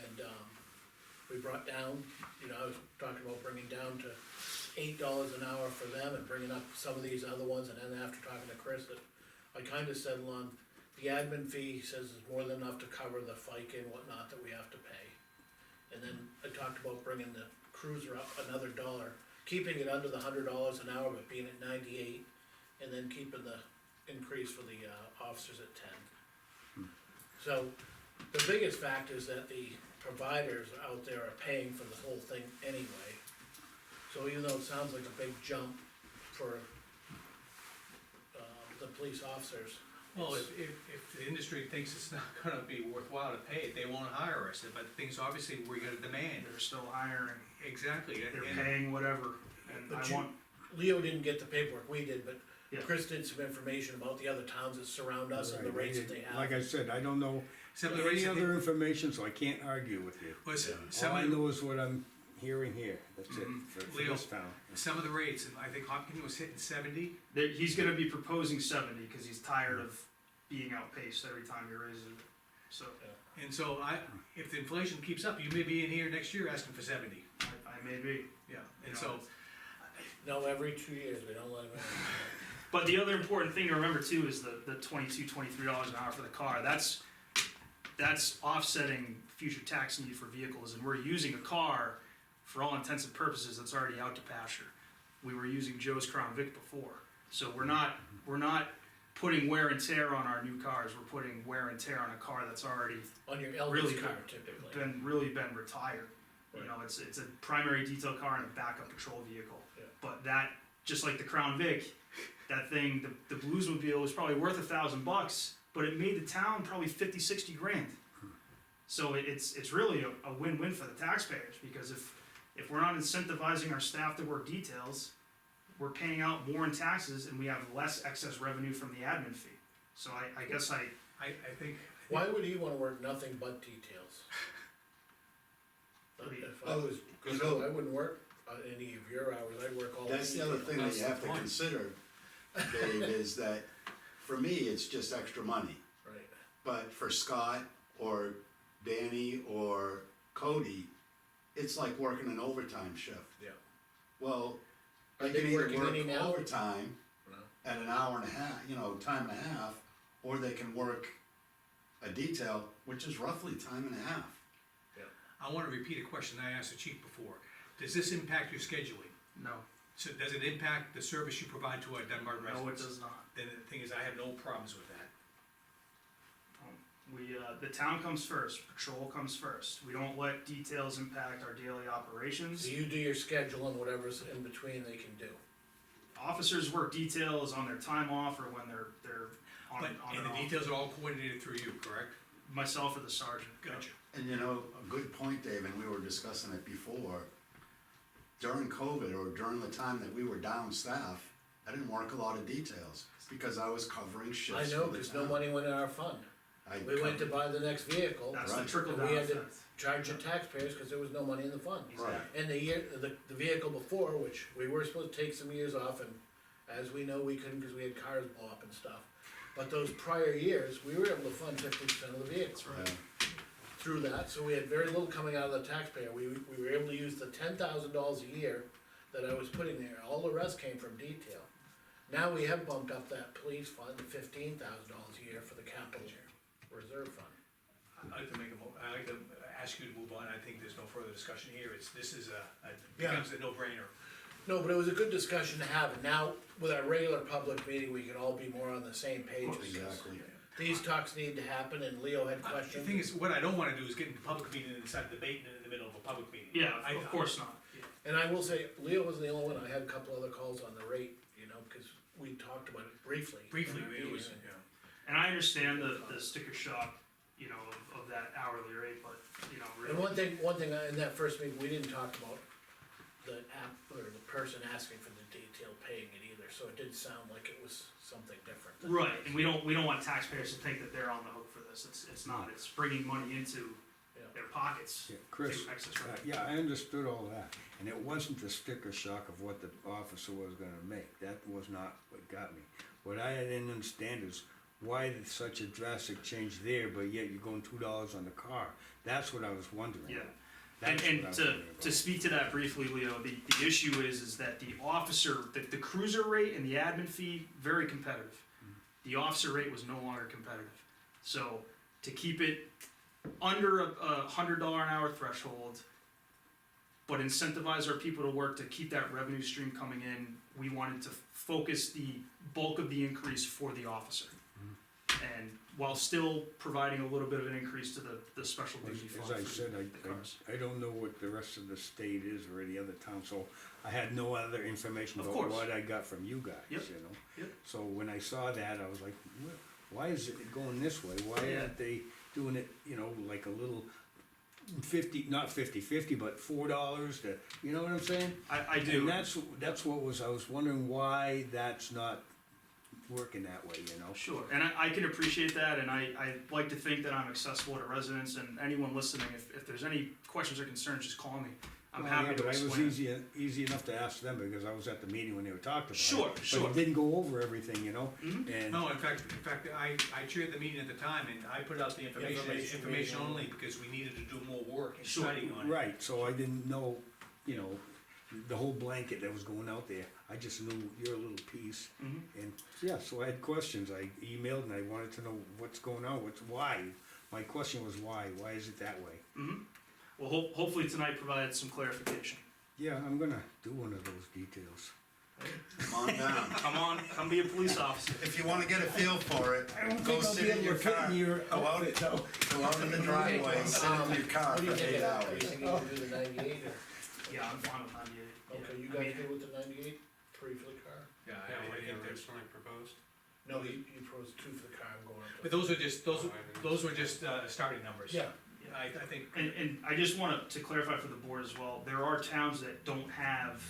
Speaker 1: And, we brought down, you know, I was talking about bringing down to $8 an hour for them and bringing up some of these other ones, and then after talking to Chris, that I kinda settled on the admin fee, he says is more than enough to cover the FICA and whatnot that we have to pay. And then I talked about bringing the cruiser up another $1, keeping it under the $100 an hour, but being at 98, and then keeping the increase for the, officers at 10. So, the biggest fact is that the providers out there are paying for the whole thing anyway. So even though it sounds like a big jump for, the police officers.
Speaker 3: Well,
Speaker 1: it's-
Speaker 3: if the industry thinks it's not gonna be worthwhile to pay it, they won't hire us, but things, obviously, we're gonna demand.
Speaker 10: They're still hiring,
Speaker 3: Exactly,
Speaker 10: they're
Speaker 3: and
Speaker 10: paying whatever, and
Speaker 1: But
Speaker 10: I
Speaker 1: you-
Speaker 10: want,
Speaker 1: Leo didn't get the paperwork, we did, but
Speaker 10: Yeah.
Speaker 1: Chris did some information about the other towns that surround us and the
Speaker 8: Right,
Speaker 1: rates that they have.
Speaker 8: Like I said, I don't know
Speaker 3: some of the rates,
Speaker 8: any
Speaker 3: I think-
Speaker 8: other information, so I can't argue with you.
Speaker 3: some
Speaker 8: All I
Speaker 3: of the,
Speaker 8: know is what I'm hearing here, that's it,
Speaker 3: Mhm.
Speaker 8: for
Speaker 3: Leo.
Speaker 8: this town.
Speaker 3: some of the rates, and I think Hopkins was hitting 70.
Speaker 10: he's gonna be proposing 70, cause he's tired of being outpaced every time he raises it, so
Speaker 3: And so if the inflation keeps up, you may be in here next year asking for 70.
Speaker 10: I may be.
Speaker 3: Yeah,
Speaker 10: You
Speaker 3: and
Speaker 10: know,
Speaker 3: so,
Speaker 1: No, every 2 years, we don't let them.
Speaker 10: But the other important thing to remember too is the $22, $23 an hour for the car, that's offsetting future tax need for vehicles, and we're using a car, for all intents and purposes, that's already out to pasture. We were using Joe's Crown Vic before, so we're not putting wear and tear on our new cars, we're putting wear and tear on a car that's already
Speaker 1: On your
Speaker 10: Really
Speaker 1: Elvis car
Speaker 10: good.
Speaker 1: typically.
Speaker 10: been retired. You
Speaker 1: Right.
Speaker 10: know, it's a primary detail car and a backup patrol vehicle.
Speaker 1: Yeah.
Speaker 10: But that, just like the Crown Vic, that thing, the Bluesmobile was probably worth $1,000, but it made the town probably 50, 60 grand. So it's really a win-win for the taxpayers, because if we're not incentivizing our staff to work details, we're paying out more in taxes and we have less excess revenue from the admin fee. So I guess
Speaker 3: I think.
Speaker 1: Why would he wanna work nothing but details? If I was,
Speaker 11: you know-
Speaker 1: I wouldn't work any of your hours, I'd work all.
Speaker 11: That's the other
Speaker 1: detail.
Speaker 11: thing that
Speaker 3: That's
Speaker 11: you
Speaker 3: the
Speaker 11: have to
Speaker 3: point.
Speaker 11: consider, Dave, is that, for me, it's just extra money.
Speaker 1: Right,
Speaker 11: But for Scott, or Danny, or Cody, it's like working an overtime shift.
Speaker 1: yeah.
Speaker 11: Well,
Speaker 1: Are
Speaker 11: they
Speaker 1: they
Speaker 11: can either
Speaker 1: working
Speaker 11: work
Speaker 1: any now?
Speaker 11: overtime
Speaker 1: No.
Speaker 11: at an hour and a half, time and a half, or they can work a detail, which is roughly time and a half.
Speaker 3: I wanna repeat a question I asked the chief before. Does this impact your scheduling?
Speaker 10: no,
Speaker 3: So does it impact the service you provide to our Dunbarton
Speaker 10: no, it
Speaker 3: residents?
Speaker 10: does not.
Speaker 3: Then the thing is, I have no problems with that.
Speaker 10: The town comes first, patrol comes first. We don't let details impact our daily operations.
Speaker 1: So you do your schedule and whatever's in between they can do.
Speaker 10: Officers work details on their time off or when they're on
Speaker 3: But,
Speaker 10: on
Speaker 3: and
Speaker 10: and
Speaker 3: the
Speaker 10: off.
Speaker 3: details are all coordinated through you, correct?
Speaker 10: Myself or the sergeant.
Speaker 3: Gotcha.
Speaker 11: And a good point, Dave, and we were discussing it before, during COVID, or during the time that we were down staff, I didn't work a lot of details, because I was covering
Speaker 1: I
Speaker 11: shifts
Speaker 1: know,
Speaker 11: for the
Speaker 1: cause no
Speaker 11: town.
Speaker 1: money went in our fund.
Speaker 11: I
Speaker 1: We went to
Speaker 11: covered-
Speaker 1: buy the next vehicle,
Speaker 10: That's the
Speaker 11: Right.
Speaker 10: trickle
Speaker 1: And
Speaker 10: down
Speaker 1: we had to-
Speaker 10: effect.
Speaker 1: charge the taxpayers, cause there was no money in the fund.
Speaker 11: Right.
Speaker 1: And the vehicle before, which we were supposed to take some years off, and as we know, we couldn't, cause we had cars blow up and stuff. But those prior years, we were able to fund 50% of the vehicles
Speaker 11: Yeah.
Speaker 1: through that, so we had very little coming out of the taxpayer. We were able to use the $10,000 a year that I was putting there, all the rest came from detail. Now we have bumped up that police fund to $15,000 a year for the capital reserve fund.
Speaker 3: I'd like to ask you to move on. I think there's no further discussion here. This is
Speaker 1: Yeah.
Speaker 3: becomes a no-brainer.
Speaker 1: No, but it was a good discussion to have, and now with our regular public meeting, we can all be more on the same page, because
Speaker 11: Exactly.
Speaker 1: these talks need to happen, and Leo had
Speaker 3: The
Speaker 1: questions.
Speaker 3: thing is, what I don't wanna do is get into public meeting and start debating in the middle of a public meeting.
Speaker 10: Yeah, of course not.
Speaker 1: And I will say, Leo wasn't the only one, I had a couple other calls on the rate, because we talked about it briefly.
Speaker 3: Briefly, it was,
Speaker 1: And-
Speaker 3: yeah.
Speaker 10: And I understand the sticker shock, of that hourly rate, but, really.
Speaker 1: And one thing, in that first meeting, we didn't talk about the app, or the person asking for the detailed paying it either, so it did sound like it was something different.
Speaker 10: Right, and we don't want taxpayers to think that they're on the hook for this, it's not, it's bringing money into
Speaker 1: Yeah.
Speaker 10: their pockets.
Speaker 8: Yeah, Chris,
Speaker 10: through excess revenue.
Speaker 8: yeah, I understood all that, and it wasn't the sticker shock of what the officer was gonna make, that was not what got me. What I didn't understand is why did such a drastic change there, but yet you're going $2 on the car, that's what I was wondering.
Speaker 10: Yeah.
Speaker 8: That's
Speaker 10: And
Speaker 8: what I was
Speaker 10: to
Speaker 8: wondering about.
Speaker 10: speak to that briefly, Leo, the issue is that the officer, the cruiser rate and the admin fee, very competitive. The officer rate was no longer competitive. So to keep it under a $100 an hour threshold, but incentivize our people to work to keep that revenue stream coming in, we wanted to focus the bulk of the increase for the officer. And while still providing a little bit of an increase to the special duty fund.
Speaker 8: As I
Speaker 10: for
Speaker 8: said,
Speaker 10: the cars.
Speaker 8: I don't know what the rest of the state is or any other town, so I had no other information
Speaker 10: Of
Speaker 8: about
Speaker 10: course.
Speaker 8: what I got from you guys,
Speaker 10: Yep.
Speaker 8: you know?
Speaker 10: Yep.
Speaker 8: So when I saw that, I was like, why is it going this way? Why
Speaker 10: Yeah.
Speaker 8: aren't they doing it, you know, like a little 50, not 50/50, but $4 to, you know what I'm saying?
Speaker 10: I do.
Speaker 8: And that's what I was wondering why that's not working that way, you know?
Speaker 10: Sure, and I can appreciate that, and I like to think that I'm accessible to residents, and anyone listening, if there's any questions or concerns, just call me. I'm
Speaker 8: Well,
Speaker 10: happy
Speaker 8: yeah,
Speaker 10: to
Speaker 8: but I was
Speaker 10: explain.
Speaker 8: easy enough to ask them because I was at the meeting when they were talking about it.
Speaker 10: Sure, sure.
Speaker 8: But it didn't go over everything, you know?
Speaker 10: Mhm.
Speaker 8: And
Speaker 3: No, in fact, I chaired the meeting at the time, and I put out the information only, because we needed to do more work and
Speaker 10: Sure.
Speaker 3: studying on it.
Speaker 8: right, so I didn't know, you know, the whole blanket that was going out there. I just knew your little piece.
Speaker 10: Mhm.
Speaker 8: And yeah, so I had questions. I emailed and I wanted to know what's going on, why. My question was why? Why is it that way?
Speaker 10: Mhm. Well, hopefully tonight provided some clarification.
Speaker 8: Yeah, I'm gonna do one of those details.
Speaker 11: Come on down.
Speaker 10: Come be a police officer.
Speaker 11: If you wanna get a feel for it, go sit in your car. Go out in the driveway, sit in your car
Speaker 1: What do
Speaker 11: for
Speaker 1: you think
Speaker 11: 8
Speaker 1: of that?
Speaker 11: hours.
Speaker 1: You think you can do the 98 or?
Speaker 10: Yeah, I'm fine with 98.
Speaker 1: Okay, you
Speaker 10: I
Speaker 1: guys
Speaker 10: mean,
Speaker 1: good with the 98, 3 for the car?
Speaker 3: Yeah,
Speaker 2: Yeah,
Speaker 3: I
Speaker 2: what you
Speaker 3: think there's,
Speaker 2: originally proposed.
Speaker 1: No, you proposed 2 for the car, I'm going up to.
Speaker 3: but those were just starting numbers.
Speaker 1: Yeah,
Speaker 3: I think,
Speaker 10: And I just want to clarify for the board as well, there are towns that don't have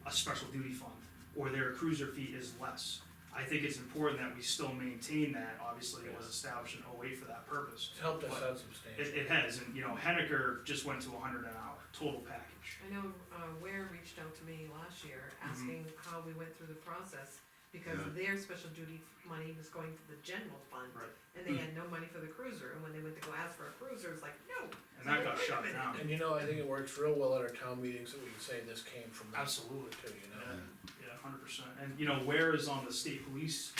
Speaker 10: a special duty fund, or their cruiser fee is less. I think it's important that we still maintain that, obviously it was established in '08 for that purpose.
Speaker 1: it's helped us
Speaker 10: But
Speaker 1: out substantially.
Speaker 10: It has, and Hennecker just went to 100 an hour, total package.
Speaker 4: I know, Ware reached out to me last year, asking how we went through the process, because
Speaker 11: Yeah.
Speaker 4: their special duty money was going to the general fund.
Speaker 10: Right.
Speaker 4: And they had no money for the cruiser, and when they went to go ask for a cruiser, it's like, no.
Speaker 10: And that got
Speaker 4: Wait a
Speaker 10: shut
Speaker 4: minute.
Speaker 10: down.
Speaker 1: And I think it works real well at our town meetings that we can say this came from that
Speaker 10: Absolutely.
Speaker 1: too,
Speaker 10: Yeah, 100%. And Ware is on the state police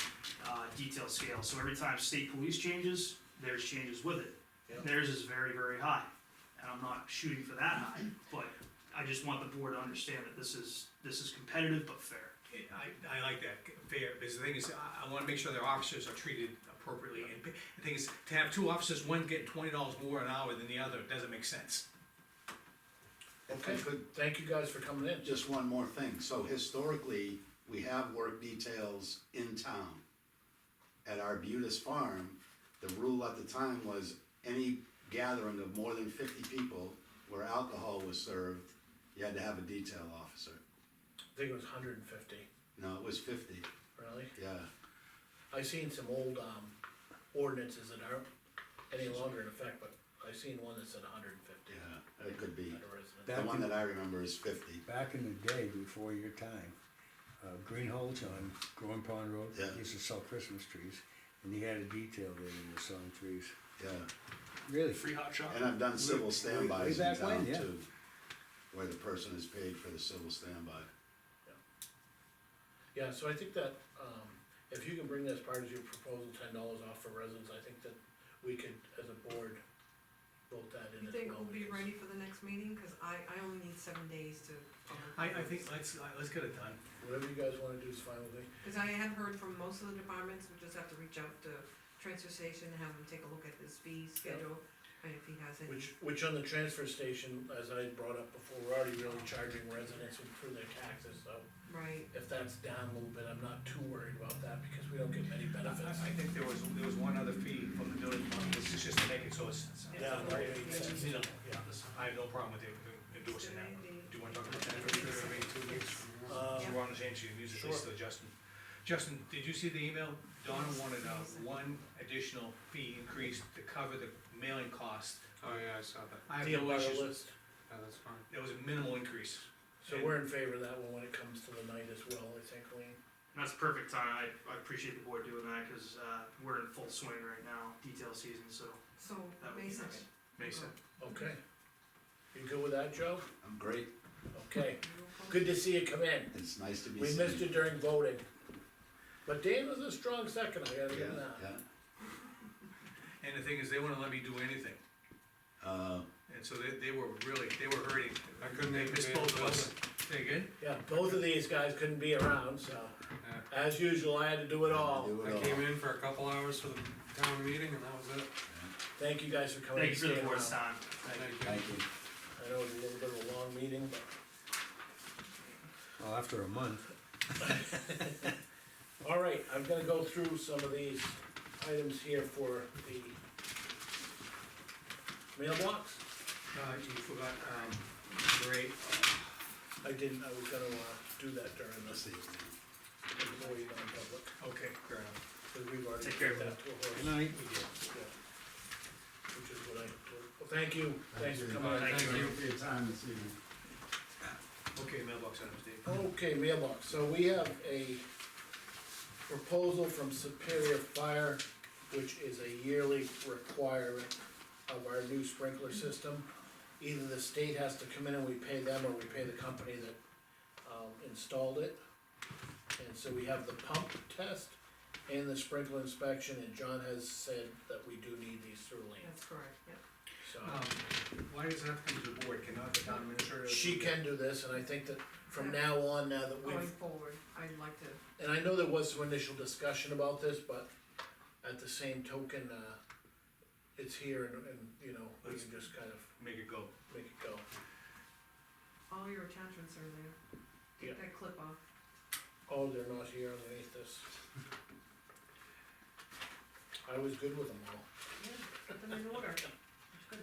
Speaker 10: detail scale, so every time state police changes, theirs changes with it.
Speaker 1: Yeah.
Speaker 10: Theirs is very, very high, and I'm not shooting for that high, but I just want the board to understand that this is competitive but fair.
Speaker 3: I like that, fair, because the thing is, I wanna make sure their officers are treated appropriately, and the thing is, to have two officers, one getting $20 more an hour than the other, doesn't make sense.
Speaker 1: Okay,
Speaker 11: Good.
Speaker 1: thank you guys for coming in.
Speaker 11: Just one more thing, so historically, we have work details in town. At Arbutus Farm, the rule at the time was any gathering of more than 50 people where alcohol was served, you had to have a detail officer.
Speaker 1: I think it was 150,
Speaker 11: No, it was 50,
Speaker 1: really?
Speaker 11: yeah.
Speaker 1: I seen some old, ordinances that aren't any longer in effect, but I seen one that said 150.
Speaker 11: Yeah, it could be.
Speaker 1: At a residence.
Speaker 11: The one that I remember is 50.
Speaker 8: Back in the day, before your time, Green Holch on Growing Pond Road,
Speaker 11: Yeah.
Speaker 8: used to sell Christmas trees, and he had a detail there when he was selling trees.
Speaker 11: Yeah,
Speaker 8: Really?
Speaker 10: Free hot chocolate.
Speaker 11: and I've done civil
Speaker 8: Way
Speaker 11: standbys in
Speaker 8: back when,
Speaker 11: town
Speaker 8: yeah.
Speaker 11: too, where the person is paid for the civil standby.
Speaker 1: Yeah, so I think that, if you can bring this part as your proposal, $10 off for residents, I think that we could, as a board, vote that in
Speaker 4: You
Speaker 1: as
Speaker 4: think
Speaker 1: well.
Speaker 4: we'll be
Speaker 1: because-
Speaker 4: ready for the next meeting, cause I only need 7 days to.
Speaker 3: I think, let's get it done.
Speaker 1: Whatever you guys wanna do is fine with me.
Speaker 4: Cause I have heard from most of the departments, we just have to reach out to transfer station, and have them take a look at his fee schedule, and if he has any.
Speaker 1: Which on the transfer station, as I brought up before, we're already really charging residents for their taxes, so
Speaker 4: Right,
Speaker 1: if that's down a little bit, I'm not too worried about that, because we don't get many benefits.
Speaker 3: I think there was one other fee from the building fund, this is just to make it so it's.
Speaker 1: Yeah, right, it's,
Speaker 3: You know, yeah, I have no problem with endorsing that. Do you wanna talk about that?
Speaker 1: Yeah.
Speaker 3: We're on the answer your music,
Speaker 1: Sure.
Speaker 3: list to Justin. Justin, did you see the email? Donna wanted one additional fee increase to cover the mailing cost.
Speaker 2: Oh, yeah, I saw that.
Speaker 3: I have
Speaker 1: The
Speaker 3: no
Speaker 1: abutter
Speaker 3: issues,
Speaker 1: list.
Speaker 2: Yeah, that's fine.
Speaker 3: there was a minimal increase.
Speaker 1: So we're in favor of that one when it comes to the night as well, I think, Lean.
Speaker 10: And that's perfect time, I appreciate the board doing that, cause, we're in full swing right now, detail season, so
Speaker 4: So,
Speaker 10: that would
Speaker 4: May
Speaker 10: be
Speaker 4: second.
Speaker 10: nice.
Speaker 3: Mason,
Speaker 1: Okay. You good with that, Joe?
Speaker 11: I'm great,
Speaker 1: Okay. Good to see you come in.
Speaker 11: it's nice to be
Speaker 1: We
Speaker 11: seen.
Speaker 1: missed you during voting. But Dan was a strong second, I gotta give him that.
Speaker 11: Yeah,
Speaker 3: and the thing is, they wouldn't let me do anything, and so they were really, they were hurting.
Speaker 2: I couldn't
Speaker 3: They
Speaker 2: even
Speaker 3: missed
Speaker 2: be in
Speaker 3: both
Speaker 2: the
Speaker 3: of us.
Speaker 2: building.
Speaker 3: Say again?
Speaker 1: Yeah, both of these guys couldn't be around, so
Speaker 2: Yeah.
Speaker 1: as usual, I had to do it all.
Speaker 11: Do it
Speaker 2: I
Speaker 11: all.
Speaker 2: came in for a couple hours for the town meeting and that was it.
Speaker 1: Thank you guys for coming
Speaker 10: Thank
Speaker 1: and
Speaker 10: you for the
Speaker 1: staying
Speaker 10: board's
Speaker 1: around.
Speaker 10: time.
Speaker 2: Thank you.
Speaker 11: Thank you.
Speaker 1: I know it was a little bit of a long meeting, but.
Speaker 8: Well, after a month.
Speaker 1: All right, I'm gonna go through some of these items here for the mailbox.
Speaker 3: You forgot, Ray,
Speaker 1: I didn't, I was gonna, do that during
Speaker 11: Let's
Speaker 1: this,
Speaker 11: see.
Speaker 1: before you go in public,
Speaker 3: okay, fair enough.
Speaker 1: cause we've already
Speaker 10: Take care
Speaker 1: put
Speaker 10: of
Speaker 1: that to a horse.
Speaker 8: Good night.
Speaker 1: We did, yeah. Which is what I told, well, thank you, thanks for coming in.
Speaker 2: Thank you.
Speaker 11: for your time this evening.
Speaker 3: Okay, mailbox items, Dave.
Speaker 1: Okay, mailbox, so we have a proposal from Superior Fire, which is a yearly requirement of our new sprinkler system. Either the state has to come in and we pay them, or we pay the company that, installed it. And so we have the pump test and the sprinkler inspection, and John has said that we do need these through Lean,
Speaker 4: That's correct, yep.
Speaker 1: so.
Speaker 3: Why does it have to come to the board, cannot the town administrator?
Speaker 1: She can do this, and I think that from now on, now that
Speaker 4: Going
Speaker 1: we've,
Speaker 4: forward, I'd like to,
Speaker 1: and I know there was some initial discussion about this, but at the same token, it's here and, you know, we can just kind of
Speaker 3: Make it go.
Speaker 1: make it go.
Speaker 4: all your attachments are there.
Speaker 1: Yeah.
Speaker 4: Take that clip off.
Speaker 1: Oh, they're not here underneath this. I was good with them all.
Speaker 4: Yeah, put them in order. That's good.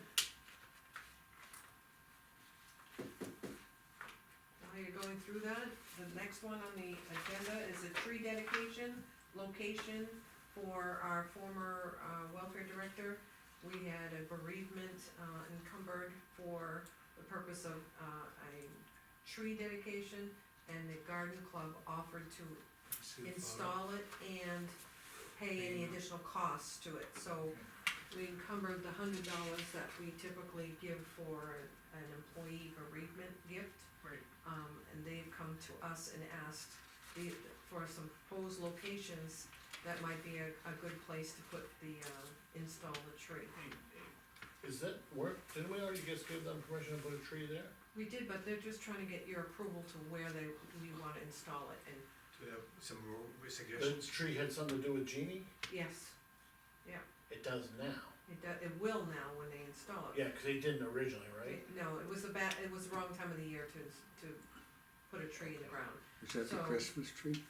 Speaker 4: While you're going through that, the next one on the agenda is a tree dedication location for our former, welfare director. We had a bereavement, encumbered for the purpose of, a tree dedication, and the garden club offered to
Speaker 2: See the photo?
Speaker 4: install it and pay any additional costs to it, so we encumbered the $100 that we typically give for an employee bereavement gift.
Speaker 3: Right.
Speaker 4: And they've come to us and asked for some proposed locations that might be a good place to put the, install the tree.
Speaker 1: Is that work, didn't we already just give them permission to put a tree there?
Speaker 4: We did, but they're just trying to get your approval to where we wanna install it, and
Speaker 3: Do we have some
Speaker 1: The
Speaker 3: suggestions?
Speaker 1: tree had something to do with Jeannie?
Speaker 4: yes,
Speaker 1: It does now.
Speaker 4: it will now when they install it.
Speaker 1: Yeah, cause they didn't originally, right?
Speaker 4: No, it was it was the wrong time of the year to put a tree in the ground.
Speaker 8: Is that the
Speaker 4: So-
Speaker 8: Christmas tree?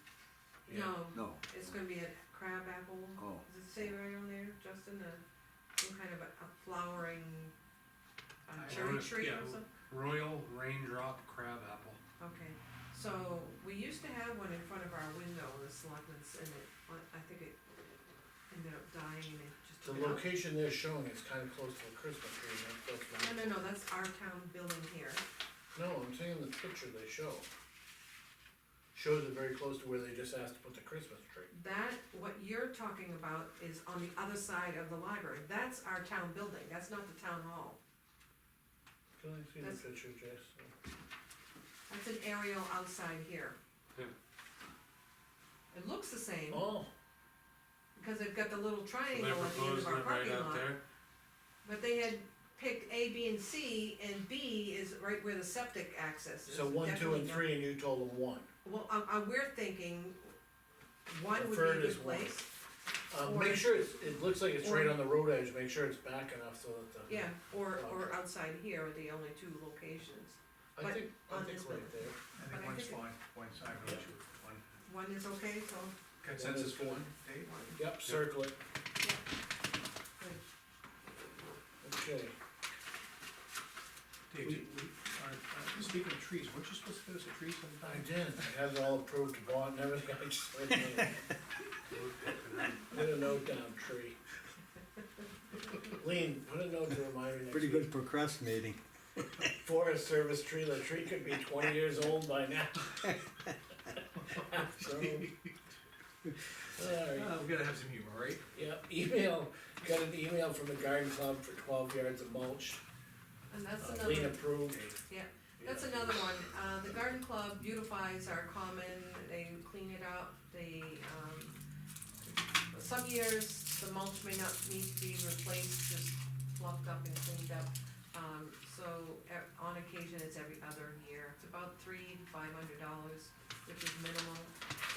Speaker 1: Yeah.
Speaker 4: No,
Speaker 8: No.
Speaker 4: it's gonna be a crab apple,
Speaker 8: Oh.
Speaker 4: does it say right on there, Justin, some kind of a flowering, cherry
Speaker 2: wanna-
Speaker 4: tree or
Speaker 2: yeah.
Speaker 4: something?
Speaker 2: Royal Raindrop Crabapple.
Speaker 4: Okay, so we used to have one in front of our window in the selectmen's, and I think it ended up dying and it just
Speaker 1: The
Speaker 4: took it out.
Speaker 1: location they're showing is kinda close to the Christmas tree, that's why.
Speaker 4: No, that's our town building here.
Speaker 1: No, I'm saying the picture they show. Shows it very close to where they just asked to put the Christmas tree.
Speaker 4: That, what you're talking about is on the other side of the library, that's our town building, that's not the town hall.
Speaker 1: Can I see the
Speaker 4: That's-
Speaker 1: picture, Jess?
Speaker 4: That's an aerial outside here.
Speaker 2: Yeah.
Speaker 4: It looks the same,
Speaker 1: Oh,
Speaker 4: because they've got the little
Speaker 2: So
Speaker 4: triangle
Speaker 2: they're
Speaker 4: at the end of
Speaker 2: proposing
Speaker 4: our
Speaker 2: it right
Speaker 4: parking
Speaker 2: out
Speaker 4: lot.
Speaker 2: there.
Speaker 4: But they had picked A, B, and C, and B is right where the septic access is.
Speaker 1: so 1, 2,
Speaker 4: Definitely
Speaker 1: and
Speaker 4: not-
Speaker 1: 3, and you told them 1.
Speaker 4: Well, we're thinking, one would be
Speaker 1: Preferred
Speaker 4: a
Speaker 1: is
Speaker 4: good
Speaker 1: one.
Speaker 4: place,
Speaker 1: Make
Speaker 4: Or-
Speaker 1: sure it looks like it's
Speaker 4: or-
Speaker 1: right on the road edge, make sure it's back enough so that the.
Speaker 4: yeah, or outside here are the only two locations.
Speaker 1: I
Speaker 4: but
Speaker 1: think
Speaker 4: on this
Speaker 1: right there.
Speaker 3: I
Speaker 4: but
Speaker 3: think
Speaker 4: I
Speaker 3: one's
Speaker 4: think it-
Speaker 3: fine, one's, I have no issue with one.
Speaker 4: One is okay, so,
Speaker 3: Consensus for one, Dave?
Speaker 1: Yep, circle it,
Speaker 4: good.
Speaker 1: okay.
Speaker 3: Dave, speaking of trees, weren't you supposed to give us a tree sometime?
Speaker 1: I did, I had it all approved to bond and everything, I just like, put a note down, tree. Lean, put a note to remind me next
Speaker 8: Pretty
Speaker 1: week.
Speaker 8: good procrastinating.
Speaker 1: Forest Service tree, the tree could be 20 years old by now. So, alright,
Speaker 3: We gotta have some humor, right?
Speaker 1: yeah, got an email from the garden club for 12 yards of mulch,
Speaker 4: And that's
Speaker 1: Lean
Speaker 4: another,
Speaker 1: approved.
Speaker 4: that's another one, the garden club beautifies our common, they clean it up, they, some years, the mulch may not need to be replaced, just fluffed up and cleaned up. So, on occasion, it's every other year, it's about $300 to $500, which is minimal.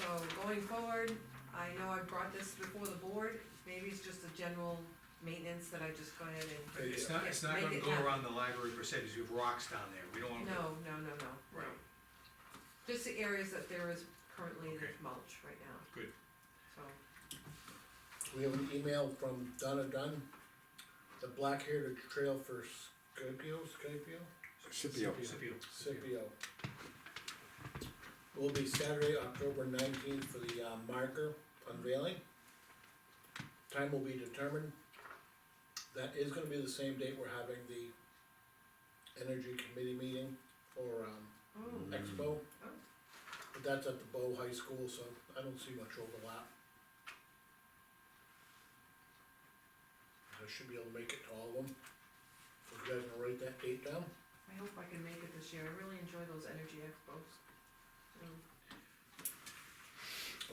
Speaker 4: So, going forward, I know I brought this before the board, maybe it's just a general maintenance that I just go ahead and.
Speaker 3: It's not
Speaker 4: make
Speaker 3: gonna
Speaker 4: it
Speaker 3: go
Speaker 4: happen.
Speaker 3: around the library per se, because you have rocks down there, we don't wanna.
Speaker 4: No,
Speaker 3: Right.
Speaker 4: just the areas that there is currently
Speaker 3: Okay.
Speaker 4: there's mulch right now.
Speaker 3: Good.
Speaker 4: So,
Speaker 1: We have an email from Donna Dunn, the Black Heritage Trail for Scipio?
Speaker 8: Scipio.
Speaker 1: Scipio. Will be Saturday, October 19th for the marker unveiling. Time will be determined. That is gonna be the same date we're having the Energy Committee meeting for Expo.
Speaker 4: Oh.
Speaker 1: But that's at the Bow High School, so I don't see much overlap. I should be able to make it to all of them. So if you guys wanna write that date down?
Speaker 4: I hope I can make it this year, I really enjoy those energy expos.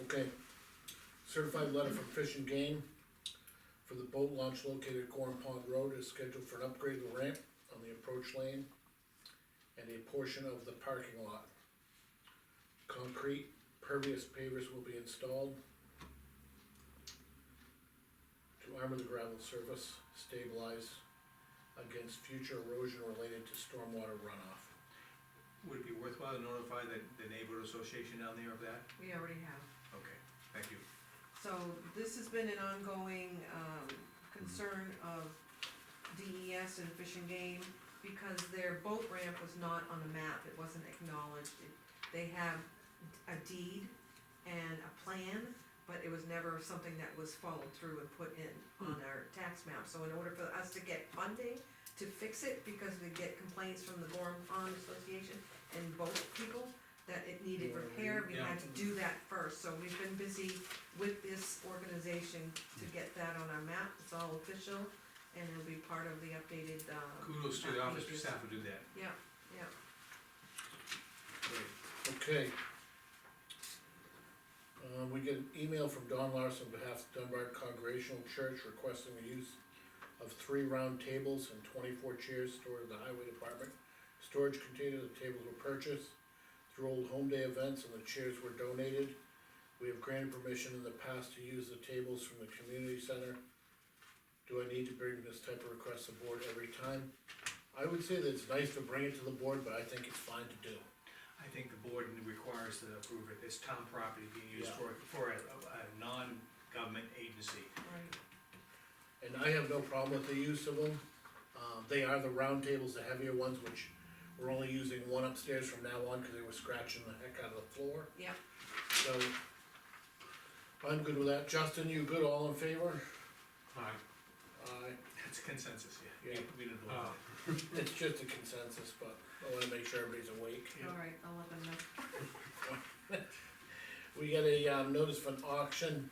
Speaker 1: Okay. Certified letter from Fish and Game for the boat launch located at Gorham Pond Road is scheduled for an upgrade of the ramp on the approach lane and a portion of the parking lot. Concrete pervious pavers will be installed to armor the gravel surface, stabilize against future erosion related to stormwater runoff.
Speaker 3: Would it be worthwhile to notify the neighborhood association down there of that?
Speaker 4: We already have.
Speaker 3: Okay, thank you.
Speaker 4: So this has been an ongoing, concern of DES and Fish and Game, because their boat ramp was not on the map, it wasn't acknowledged. They have a deed and a plan, but it was never something that was followed through and put in on our tax map. So in order for us to get funding to fix it, because we get complaints from the Gorham Pond Association and boat people, that it needed repair, we had to do that first, so we've been busy with this organization to get that on our map, it's all official, and it'll be part of the updated,
Speaker 3: Kudos to the office
Speaker 4: pages.
Speaker 3: staff who do that.
Speaker 4: Yeah,
Speaker 3: Great.
Speaker 1: Okay. We get an email from Don Larson on behalf of Dunbarton Congregational Church requesting the use of 3 round tables and 24 chairs stored in the highway department. Storage container, the tables were purchased through Old Home Day events and the chairs were donated. We have granted permission in the past to use the tables from the community center. Do I need to bring this type of request to the board every time? I would say that it's nice to bring it to the board, but I think it's fine to do.
Speaker 3: I think the board requires to approve it, it's town property being used
Speaker 1: Yeah.
Speaker 3: for a non-government agency.
Speaker 4: right.
Speaker 1: And I have no problem with the use of them. They are the round tables, the heavier ones, which we're only using one upstairs from now on, cause they were scratching the heck out of the floor.
Speaker 4: Yep.
Speaker 1: So, I'm good with that. Justin, you good, all in favor?
Speaker 2: Aye.
Speaker 1: Aye.
Speaker 3: It's consensus, yeah.
Speaker 1: Yeah.
Speaker 3: We didn't vote.
Speaker 2: Oh,
Speaker 1: It's just a consensus, but I wanna make sure everybody's awake.
Speaker 4: Alright, I'll let them know.
Speaker 1: We got a, notice for an auction.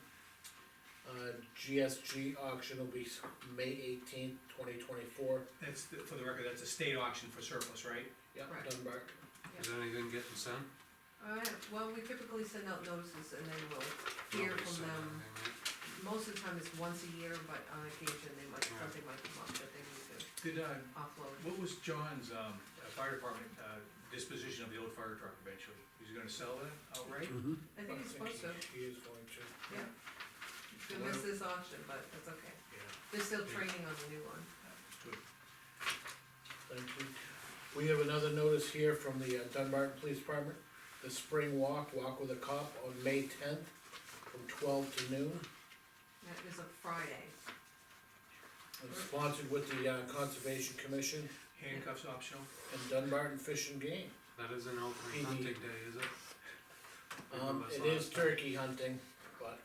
Speaker 1: GSG auction will be May 18th, 2024.
Speaker 3: That's, for the record, that's a state auction for surplus, right?
Speaker 1: Yep,
Speaker 4: Right.
Speaker 1: Dunbarton.
Speaker 2: is anything getting sent?
Speaker 4: Well, we typically send out notices and then we'll hear
Speaker 2: Nobody
Speaker 4: from
Speaker 2: sent
Speaker 4: them.
Speaker 2: anything yet.
Speaker 4: Most of the time it's once a year, but on occasion they might,
Speaker 2: Yeah.
Speaker 4: something might come up that they need to
Speaker 3: Did,
Speaker 4: offload.
Speaker 3: what was John's, fire department, disposition of the old fire truck eventually? Is he gonna sell that outright?
Speaker 4: I think he's supposed to,
Speaker 1: He is going to.
Speaker 4: yeah. He's gonna miss this auction, but that's okay.
Speaker 3: Yeah,
Speaker 4: They're still training on the new one.
Speaker 3: good.
Speaker 1: Thank you. We have another notice here from the Dunbarton Police Department, the spring walk, Walk with a Cop on May 10th from 12 to noon.
Speaker 4: That is a Friday.
Speaker 1: It's sponsored with the Conservation Commission
Speaker 3: Handcuffs optional?
Speaker 1: and Dunbarton Fish and Game.
Speaker 2: That isn't opening
Speaker 1: PD.
Speaker 2: hunting day, is it?
Speaker 1: It is turkey hunting, but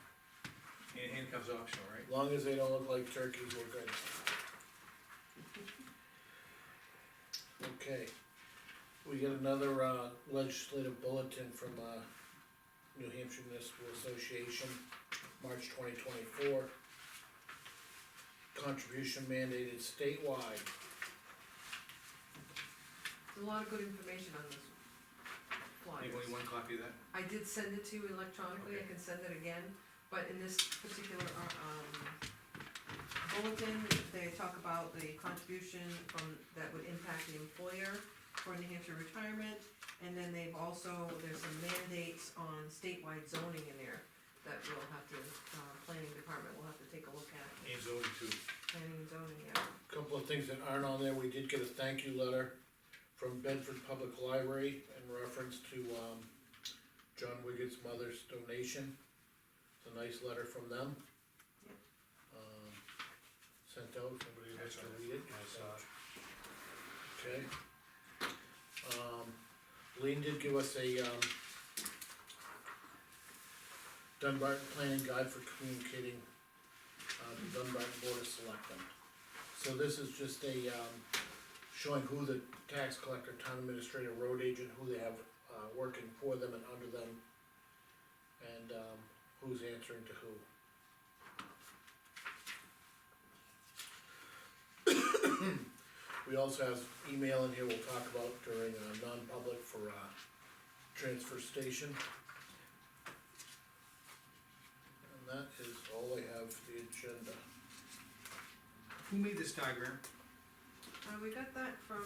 Speaker 3: And handcuffs optional, right?
Speaker 1: as long as they don't look like turkeys, we're good. Okay, we get another legislative bulletin from New Hampshire Municipal Association, March 2024. Contribution mandated statewide.
Speaker 4: There's a lot of good information on this flyer.
Speaker 3: You only one copy of that?
Speaker 4: I did send it to you electronically, I
Speaker 3: Okay.
Speaker 4: can send it again, but in this particular, bulletin, they talk about the contribution that would impact the employer for New Hampshire retirement, and then they've also, there's some mandates on statewide zoning in there that we'll have to, planning department will have to take a look at,
Speaker 3: And zoning too.
Speaker 4: planning and zoning, yeah.
Speaker 1: Couple of things that aren't on there, we did get a thank you letter from Bedford Public Library in reference to, John Wiggett's mother's donation. It's a nice letter from them.
Speaker 4: Yep.
Speaker 1: Sent out, somebody wants to read it.
Speaker 2: I saw it.
Speaker 1: Okay. Lean did give us a, Dunbarton Planning Guide for Communicating, the Dunbarton Board of Selectmen. So this is just a, showing who the tax collector, town administrator, road agent, who they have, working for them and under them, and, who's answering to who. We also have email in here we'll talk about during, non-public for, transfer station. And that is all I have for the agenda.
Speaker 3: Who made this diagram?
Speaker 4: We got that from,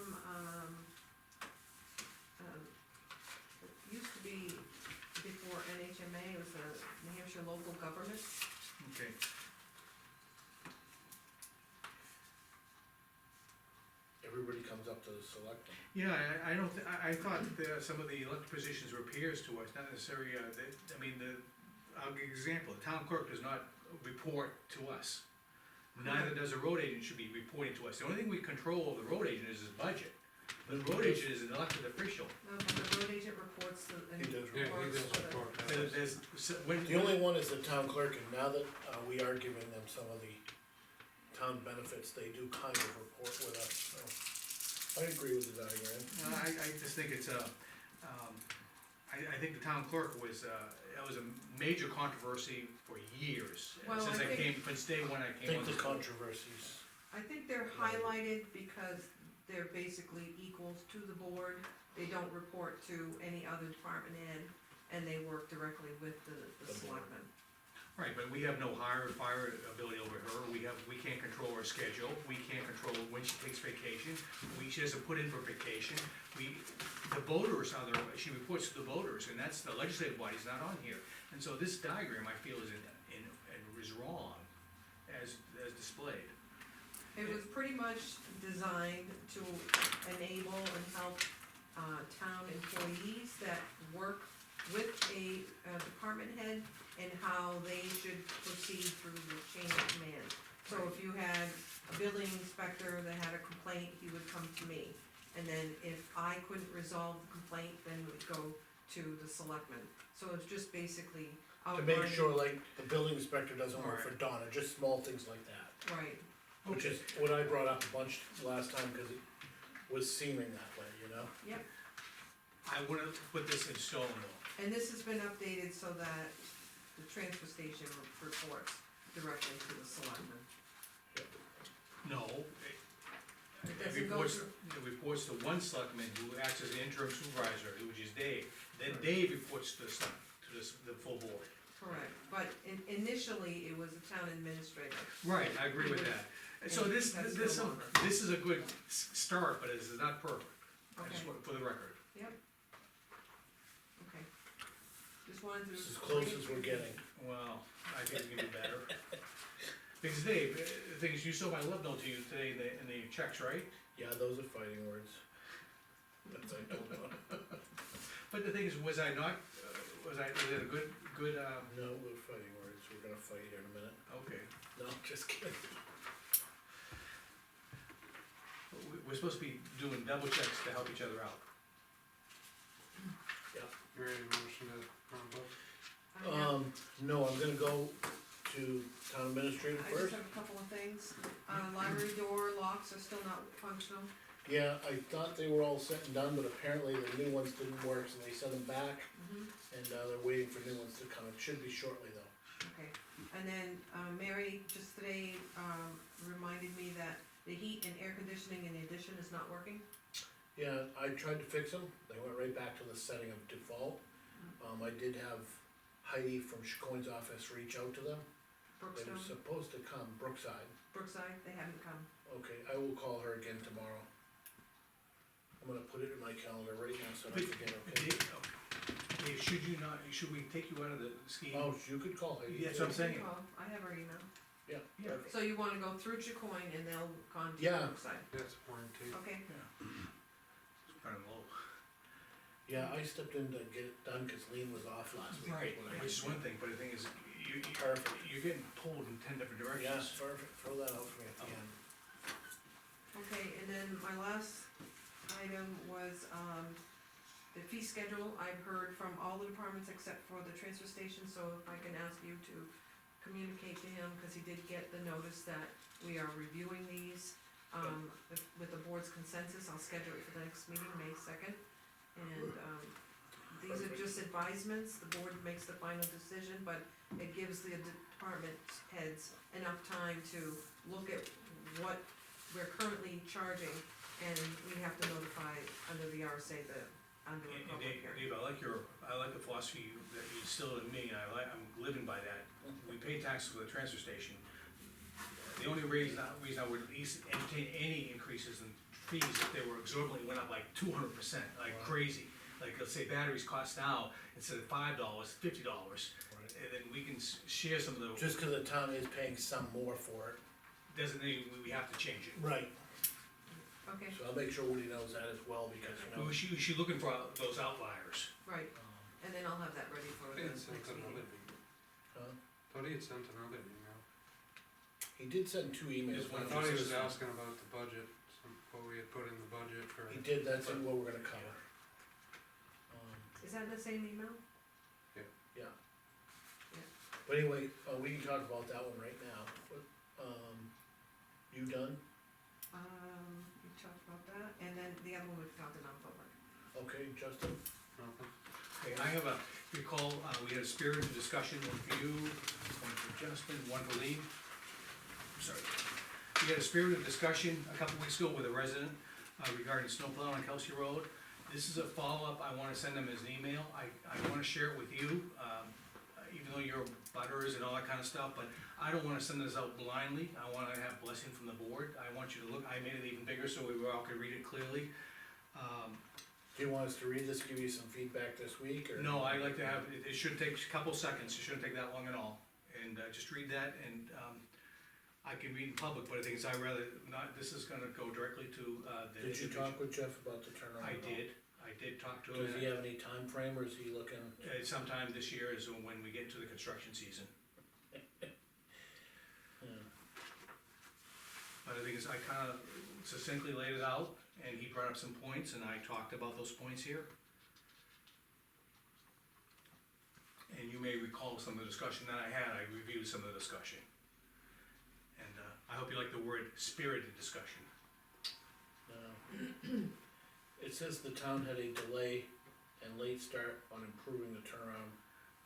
Speaker 4: it used to be before NHMA, it was the New Hampshire Local Government.
Speaker 3: Okay.
Speaker 1: Everybody comes up to the selectmen.
Speaker 3: Yeah, I don't, I thought that some of the elected positions were peers to us, not necessarily, I'll give you an example, the town clerk does not report to us. Neither does a road agent should be reporting to us, the only thing we control over the road agent is his budget. The road agent is an elected official.
Speaker 4: No, but the road agent reports the, and
Speaker 1: He does
Speaker 2: Yeah, he
Speaker 4: reports
Speaker 2: does
Speaker 4: to the-
Speaker 2: report that.
Speaker 1: The only one is the town clerk, and now that, we are giving them some of the town benefits, they do kind of report with us, so. I agree with the diagram.
Speaker 3: I just think it's I think the town clerk was, that was a major controversy for years,
Speaker 4: Well,
Speaker 3: since
Speaker 4: I think-
Speaker 3: since day one I
Speaker 1: I
Speaker 3: came on
Speaker 1: think the
Speaker 3: this board.
Speaker 1: controversies,
Speaker 4: I think they're highlighted because they're basically equals to the board. They don't report to any other department head, and they work directly with the
Speaker 1: The board.
Speaker 4: selectmen.
Speaker 3: Right, but we have no hire or fire ability over her, we can't control her schedule, we can't control when she takes vacation, she doesn't put in for vacation. The voters are she reports to the voters, and that's, the legislative body's not on here. And so this diagram, I feel, is wrong as displayed.
Speaker 4: It was pretty much designed to enable and help, town employees that work with a, department head and how they should proceed through the chain of command. So if you had a building inspector that had a complaint, he would come to me. And then if I couldn't resolve the complaint, then it would go to the selectmen. So it's just basically
Speaker 1: to make
Speaker 4: outlining.
Speaker 1: sure like the building inspector doesn't work for Donna, just small things like that.
Speaker 4: Right,
Speaker 1: Which is what I brought up a bunch last time, cause it was seeming that way, you know?
Speaker 4: yep.
Speaker 3: I wouldn't put this in stone though.
Speaker 4: And this has been updated so that the transfer station reports directly to the selectmen.
Speaker 3: No,
Speaker 4: It
Speaker 3: it
Speaker 4: doesn't go
Speaker 3: reports,
Speaker 4: through-
Speaker 3: it reports to one selectman who acts as the interim supervisor, which is Dave. Then Dave reports to the full board.
Speaker 4: Correct, but initially, it was the town administrator.
Speaker 3: Right, I agree with that. And so
Speaker 4: And
Speaker 3: this
Speaker 4: that's no longer.
Speaker 3: this is a good start, but this is not perfect. I just
Speaker 4: Okay,
Speaker 3: want, for the record.
Speaker 4: yep. Okay. Just wanted to.
Speaker 1: This is as close as we're getting.
Speaker 3: Well, I think we can do better. Because Dave, the thing is, you saw my love note to you today in the checks, right?
Speaker 1: Yeah, those are fighting words. That's I don't know.
Speaker 3: But the thing is, was it a good,
Speaker 1: No, we're fighting words, we're gonna fight here in a minute.
Speaker 3: okay.
Speaker 1: No, just kidding.
Speaker 3: We're supposed to be doing double checks to help each other out.
Speaker 2: You ready to motion to, vote?
Speaker 1: No, I'm gonna go to town administrator
Speaker 4: I just
Speaker 1: first.
Speaker 4: have a couple of things. Library door locks are still not functional.
Speaker 1: Yeah, I thought they were all set and done, but apparently the new ones didn't work, so they sent them back, and, they're waiting for new ones to come, it should be shortly though.
Speaker 4: Okay, and then, Mary just today, reminded me that the heat and air conditioning in the addition is not working.
Speaker 1: Yeah, I tried to fix them, they went right back to the setting of default. I did have Heidi from Chicoine's office reach out to them, they were
Speaker 4: Brookstone,
Speaker 1: supposed to come, Brookside.
Speaker 4: Brookside, they haven't come.
Speaker 1: Okay, I will call her again tomorrow. I'm gonna put it in my calendar right now, so I don't forget, okay?
Speaker 3: Dave, should we take you out of the scheme?
Speaker 1: Oh, you could call Heidi.
Speaker 3: Yeah, that's what I'm saying.
Speaker 4: Well, I have her email.
Speaker 1: Yeah,
Speaker 3: Yeah.
Speaker 1: perfect.
Speaker 4: So you wanna go through Chicoine and they'll contact
Speaker 1: Yeah.
Speaker 4: Brookside?
Speaker 2: That's warranty.
Speaker 4: Okay,
Speaker 3: It's kind of low.
Speaker 1: Yeah, I stepped in to get it done, cause Lean was off last week.
Speaker 3: Right,
Speaker 1: when I
Speaker 3: which is
Speaker 1: did
Speaker 3: one thing, but the thing is,
Speaker 1: Perfect.
Speaker 3: you're getting pulled in 10 different
Speaker 1: it.
Speaker 3: directions.
Speaker 1: Yeah, perfect, throw that out for me at the end.
Speaker 4: okay, and then my last item was, the fee schedule. I've heard from all the departments except for the transfer station, so if I can ask you to communicate to him, cause he did get the notice that we are reviewing these. With the board's consensus, I'll schedule it for the next meeting, May 2nd. And, these are just advisements, the board makes the final decision, but it gives the department heads enough time to look at what we're currently charging, and we have to notify under the RSA, under a
Speaker 3: And
Speaker 4: public hearing.
Speaker 3: Dave, I like the philosophy that you instilled in me, and I'm living by that. We pay taxes for the transfer station. The only reason I would at least entertain any increases in fees if they were exorbitantly went up like 200%, like crazy. Like, let's say batteries cost now, instead of $5, $50, and then we can share some of the,
Speaker 1: Just cause the town is paying some more for it.
Speaker 3: doesn't mean we have to change it.
Speaker 1: Right.
Speaker 4: Okay,
Speaker 1: So I'll make sure Woody knows that as well, because, you know.
Speaker 3: We should looking for those outliers.
Speaker 4: right, and then I'll have that ready for
Speaker 2: I
Speaker 4: the
Speaker 2: think
Speaker 4: next
Speaker 2: it's sent another
Speaker 4: meeting.
Speaker 2: email.
Speaker 1: Huh?
Speaker 2: Thought he had sent another email.
Speaker 1: He did send 2 emails.
Speaker 2: I thought he was asking about the budget, what we had put in the budget for.
Speaker 1: He did, that's what we're gonna cover.
Speaker 4: Is that in the same email?
Speaker 1: Yeah. But anyway, we can talk about that one right now. You done?
Speaker 4: You talked about that, and then the other one we talked to non-public.
Speaker 1: Okay, Justin?
Speaker 2: Nothing.
Speaker 3: Okay, I have recall, we had a spirited discussion, one for you, one for Justin, one for Lee. Sorry. We had a spirited discussion a couple weeks ago with a resident regarding snowplow on Kelsey Road. This is a follow-up, I wanna send them as an email, I wanna share it with you, even though you're butters and all that kinda stuff, but I don't wanna send this out blindly, I wanna have blessing from the board, I want you to look, I made it even bigger so we all could read it clearly.
Speaker 1: Do you want us to read this, give you some feedback this week, or?
Speaker 3: No, I like to have, it should take a couple seconds, it shouldn't take that long at all, and, just read that, and, I can read in public, but I think it's, I'd rather not, this is gonna go directly to, the.
Speaker 1: Did you talk with Jeff about the turnaround?
Speaker 3: I
Speaker 1: at all?
Speaker 3: did talk to him.
Speaker 1: Does he have any time frame, or is he looking?
Speaker 3: Sometime this year is when we get into the construction season,
Speaker 1: Yeah.
Speaker 3: but I think it's, I kinda succinctly laid it out, and he brought up some points, and I talked about those points here. And you may recall some of the discussion that I had, I reviewed some of the discussion. And, I hope you like the word spirited discussion.
Speaker 1: It says the town had a delay and late start on improving the turnaround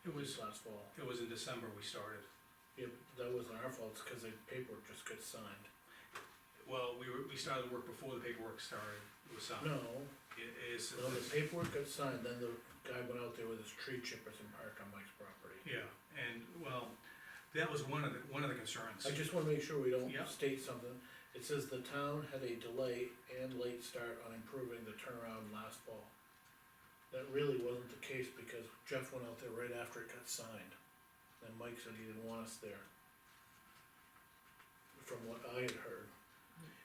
Speaker 3: It was,
Speaker 1: last fall.
Speaker 3: it was in December we started.
Speaker 1: Yep, that wasn't our fault, it's cause the paperwork just got signed.
Speaker 3: Well, we started work before the paperwork started, it was,
Speaker 1: No,
Speaker 3: it is.
Speaker 1: no, the paperwork got signed, then the guy went out there with his tree chippers and parked on Mike's property.
Speaker 3: Yeah, and, well, that was one of the concerns.
Speaker 1: I just wanna make sure we don't
Speaker 3: Yep.
Speaker 1: state something. It says the town had a delay and late start on improving the turnaround last fall. That really wasn't the case, because Jeff went out there right after it got signed. And Mike said he didn't want us there. From what I had heard.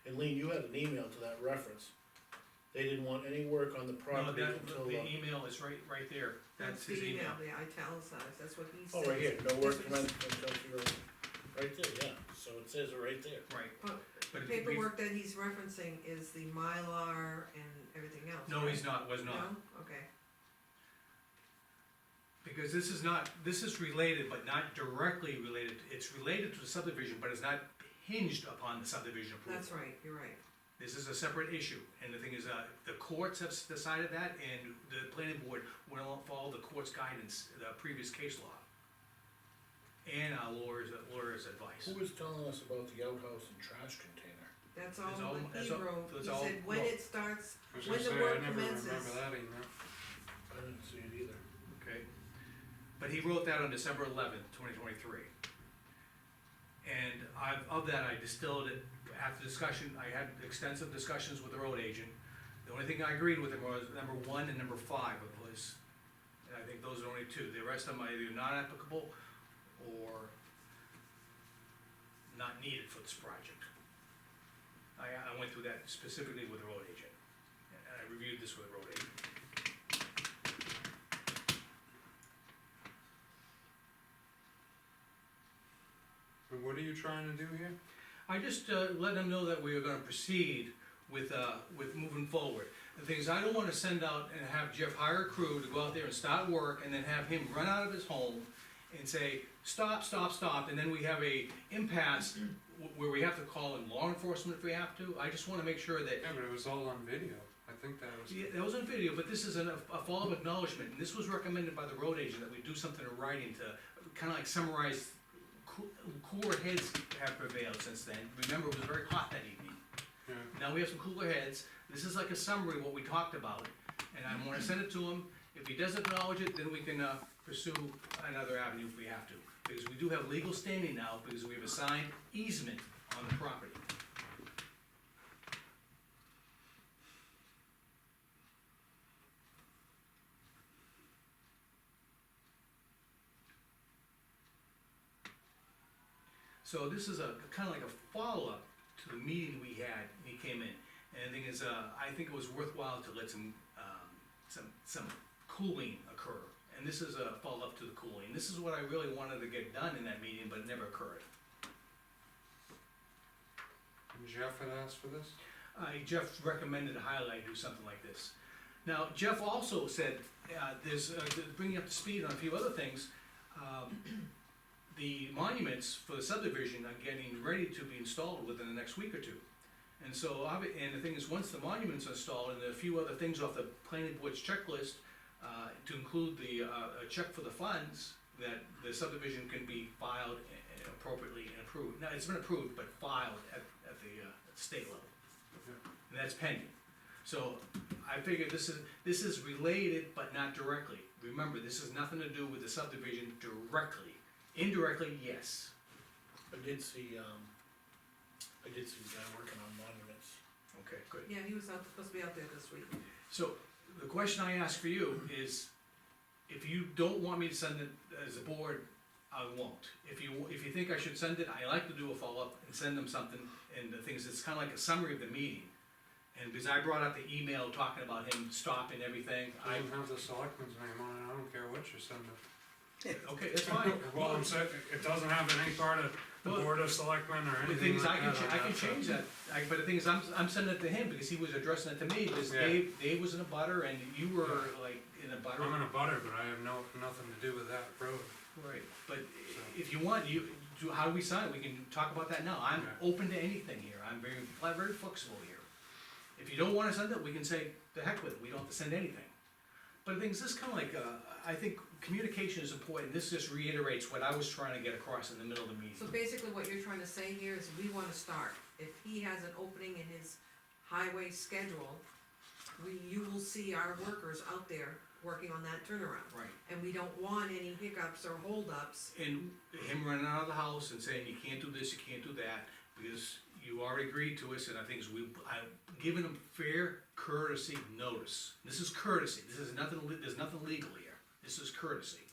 Speaker 1: And Lean, you had an email to that reference. They didn't want any work on the
Speaker 3: No,
Speaker 1: property
Speaker 3: that,
Speaker 1: until,
Speaker 3: the email is right there, that's his
Speaker 4: the
Speaker 3: email.
Speaker 4: The italicized, that's what he said.
Speaker 1: oh, right here, no work
Speaker 4: That's what he
Speaker 1: commenced until you were, right there, yeah, so it says it right there.
Speaker 3: Right,
Speaker 4: But
Speaker 3: but
Speaker 4: the paperwork that he's referencing is the Mylar and everything else,
Speaker 3: No,
Speaker 4: right?
Speaker 3: he's not, was not.
Speaker 4: No? Okay,
Speaker 3: because this is related, but not directly related, it's related to the subdivision, but it's not hinged upon the subdivision approval.
Speaker 4: That's right, you're right.
Speaker 3: This is a separate issue, and the thing is, the courts have decided that, and the planning board will follow the court's guidance, the previous case law. And our lawyer's advice.
Speaker 1: Who was telling us about the outhouse and trash container?
Speaker 4: That's
Speaker 3: It's
Speaker 4: all
Speaker 3: all-
Speaker 4: that
Speaker 3: it's
Speaker 4: he
Speaker 3: all-
Speaker 4: wrote,
Speaker 3: it's
Speaker 4: he
Speaker 3: all-
Speaker 4: said when
Speaker 3: no.
Speaker 4: it starts,
Speaker 2: I was
Speaker 4: when
Speaker 2: gonna
Speaker 4: the
Speaker 2: say,
Speaker 4: work
Speaker 2: I never
Speaker 4: commences.
Speaker 2: remember that email.
Speaker 1: I didn't see it either.
Speaker 3: Okay, but he wrote that on December 11th, 2023. And of that, I distilled it after discussion, I had extensive discussions with the road agent. The only thing I agreed with him was number 1 and number 5 was, and I think those are only two, the rest of them are either not applicable or not needed for this project. I went through that specifically with the road agent, and I reviewed this with the road agent.
Speaker 2: And what are you trying to do here?
Speaker 3: I just let them know that we are gonna proceed with moving forward. The thing is, I don't wanna send out and have Jeff hire a crew to go out there and start work, and then have him run out of his home and say, stop, stop, stop, and then we have a impasse where we have to call in law enforcement if we have to. I just wanna make sure that,
Speaker 2: Yeah, but it was all on video. I think that was.
Speaker 3: yeah, that was on video, but this is a follow-up acknowledgement, and this was recommended by the road agent, that we do something in writing to kinda like summarize. Cooler heads have prevailed since then. Remember, it was very hot that evening.
Speaker 2: Yeah.
Speaker 3: Now we have some cooler heads. This is like a summary of what we talked about, and I'm gonna send it to him. If he doesn't acknowledge it, then we can pursue another avenue if we have to. Because we do have legal standing now, because we have a signed easement on the property. So this is kinda like a follow-up to the meeting we had, and he came in. And the thing is, I think it was worthwhile to let some cooling occur. And this is a follow-up to the cooling. This is what I really wanted to get done in that meeting, but it never occurred.
Speaker 2: And Jeff had asked for this?
Speaker 3: Jeff recommended to highlight, do something like this. Now, Jeff also said, bringing up to speed on a few other things, the monuments for the subdivision are getting ready to be installed within the next week or two. And so, and the thing is, once the monuments are installed and a few other things off the planning board's checklist, to include the, a check for the funds, that the subdivision can be filed appropriately and approved. Now, it's been approved, but filed at the state level. And that's pending. So, I figured this is related, but not directly. Remember, this has nothing to do with the subdivision directly. Indirectly, yes.
Speaker 1: I did see the guy working on monuments.
Speaker 3: Okay, good.
Speaker 4: Yeah, he was supposed to be out there this week.
Speaker 3: So, the question I ask for you is, if you don't want me to send it as a board, I won't. If you think I should send it, I like to do a follow-up and send them something, and the thing is, it's kinda like a summary of the meeting. And because I brought out the email talking about him stopping everything,
Speaker 2: I don't have the selectman's name on it, I don't care what you send it.
Speaker 3: okay, that's fine.
Speaker 2: Well, I'm saying, it doesn't have any part of the
Speaker 3: Well,
Speaker 2: board of selectmen or
Speaker 3: The
Speaker 2: anything
Speaker 3: thing is,
Speaker 2: like that.
Speaker 3: I can change that, but the thing is, I'm sending it to him, because he was addressing it to me, because
Speaker 2: Yeah.
Speaker 3: Dave was in a butter, and you were like in a butter.
Speaker 2: I'm in a butter, but I have nothing to do with that road.
Speaker 3: Right, but if you want, how do we sign it? We can talk about that now. I'm
Speaker 2: Okay.
Speaker 3: open to anything here. I'm very flexible here. If you don't wanna send it, we can say, the heck with it, we don't have to send anything. But the thing is, this kinda like, I think communication is important. This just reiterates what I was trying to get across in the middle of the
Speaker 4: So
Speaker 3: meeting.
Speaker 4: basically what you're trying to say here is we wanna start. If he has an opening in his highway schedule, you will see our workers out there working on that turnaround.
Speaker 3: Right,
Speaker 4: And we don't want any hiccups or holdups.
Speaker 3: and him running out of the house and saying, you can't do this, you can't do that, because you already agreed to us, and I think I'm giving him fair courtesy notice. This is courtesy, there's nothing legal here, this is courtesy.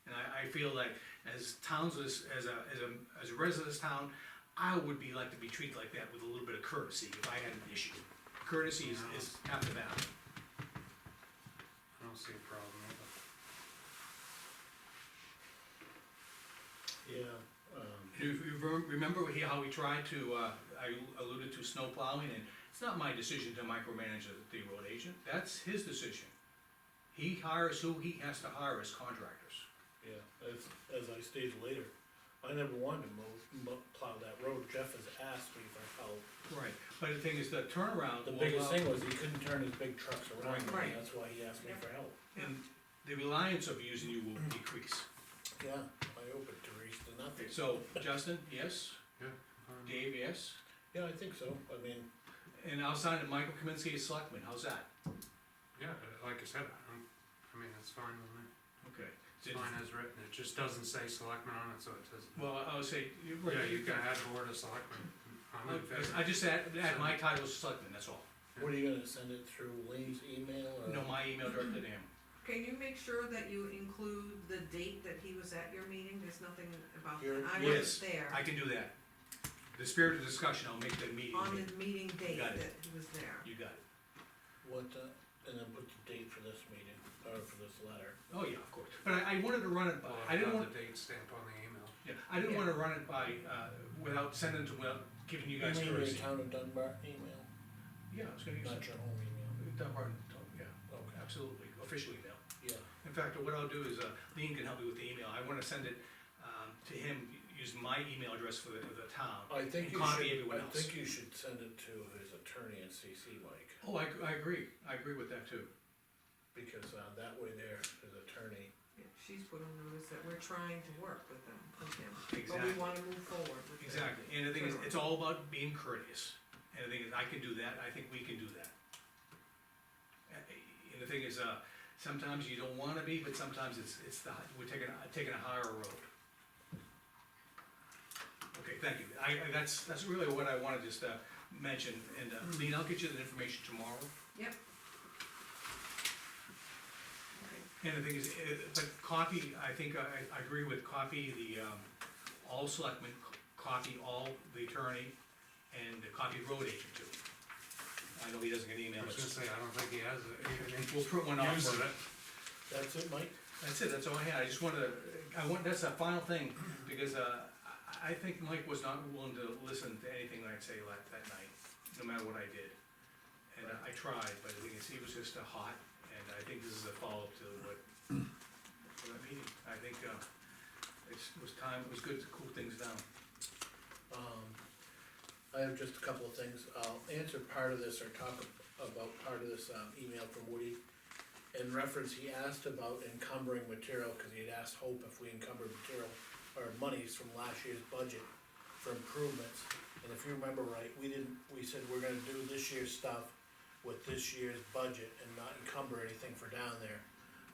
Speaker 3: And I feel like, as towns, as a resident of this town, I would like to be treated like that with a little bit of courtesy if I had an issue. Courtesy is half the battle.
Speaker 2: I don't see a problem with it.
Speaker 1: Yeah,
Speaker 3: If you remember how we tried to, I alluded to snow plowing, and it's not my decision to micromanage the road agent, that's his decision. He hires who he has to hire as contractors.
Speaker 1: Yeah, as I stated later, I never wanted to plow that road, Jeff has asked me for help.
Speaker 3: Right. But the thing is, the turnaround.
Speaker 1: The
Speaker 3: will
Speaker 1: biggest
Speaker 3: allow-
Speaker 1: thing was he couldn't turn his big trucks around,
Speaker 4: Right.
Speaker 1: and that's why he asked me for help.
Speaker 3: And the reliance of using you will decrease.
Speaker 1: Yeah, I hope it decreased to nothing.
Speaker 3: So, Justin, yes?
Speaker 2: Yeah.
Speaker 3: Dave, yes?
Speaker 1: Yeah, I think so, I mean,
Speaker 3: And I'll sign it, Michael Kaminsky as selectman, how's that?
Speaker 2: Yeah, like I said, I mean, it's fine with me.
Speaker 3: Okay.
Speaker 2: It's fine as written, it just doesn't say selectmen on it, so it says.
Speaker 3: Well, I would say, you're right.
Speaker 2: Yeah, you can add board of selectmen. I'm in favor.
Speaker 3: I just add my title as selectman, that's all.
Speaker 1: what are you gonna send it through Lean's email or?
Speaker 3: No, my email directly to him.
Speaker 4: Can you make sure that you include the date that he was at your meeting? There's nothing about
Speaker 1: Here-
Speaker 4: that. I
Speaker 3: yes,
Speaker 4: wasn't there.
Speaker 3: I can do that. The spirit of discussion, I'll make the meeting.
Speaker 4: On the meeting date
Speaker 3: Got it.
Speaker 4: that he was there.
Speaker 3: You got it.
Speaker 1: What, and then put the date for this meeting, or for this letter.
Speaker 3: Oh, yeah, of course. But I wanted to run it by,
Speaker 2: Well,
Speaker 3: I didn't
Speaker 2: have
Speaker 3: want,
Speaker 2: the date stamped on the email.
Speaker 3: yeah, I didn't wanna run it by, without sending it to, without giving you guys
Speaker 1: mean your
Speaker 3: courtesy.
Speaker 1: town of Dunbar email,
Speaker 3: Yeah, I was gonna use
Speaker 1: not
Speaker 3: it.
Speaker 1: your home email,
Speaker 3: Dunbarton, yeah,
Speaker 1: okay,
Speaker 3: absolutely, official email.
Speaker 1: yeah.
Speaker 3: In fact, what I'll do is, Lean can help me with the email, I wanna send it, to him, using my email address for the town.
Speaker 1: I think
Speaker 3: And
Speaker 1: you
Speaker 3: copy
Speaker 1: should,
Speaker 3: everyone
Speaker 1: I
Speaker 3: else.
Speaker 1: think you should send it to his attorney and CC Mike,
Speaker 3: Oh, I agree with that too.
Speaker 1: because, that way there, his attorney,
Speaker 4: Yeah, she's put on notice that we're trying to work with them, with him. But
Speaker 3: Exactly.
Speaker 4: we wanna move forward with it.
Speaker 3: Exactly, and the thing is, it's all about being courteous, and the thing is, I can do that, I think we can do that. And the thing is, sometimes you don't wanna be, but sometimes we're taking a higher road. Okay, thank you, that's really what I wanna just, mention, and, Lean, I'll get you the information tomorrow.
Speaker 4: Yep. Okay.
Speaker 3: And the thing is, but copy, I think, I agree with copy all selectmen, copy all the attorney, and copy road agent too. I know he doesn't get
Speaker 2: I
Speaker 3: email,
Speaker 2: was
Speaker 3: but
Speaker 2: gonna say, I don't think he has it.
Speaker 3: we'll print one off.
Speaker 2: Use
Speaker 3: for
Speaker 2: it.
Speaker 1: that's it, Mike?
Speaker 3: That's it, that's all I had, I just wanted to, that's the final thing, because, I think Mike was not willing to listen to anything I'd say that night, no matter what I did. And I tried, but the thing is, he was just hot, and I think this is a follow-up to for that meeting. I think, it was good to cool things down.
Speaker 1: I have just a couple of things, I'll answer part of this or talk about part of this, email from Woody. In reference, he asked about encumbering material, cause he had asked Hope if we encumbered material or monies from last year's budget for improvements. And if you remember right, we said we're gonna do this year's stuff with this year's budget and not encumber anything for down there,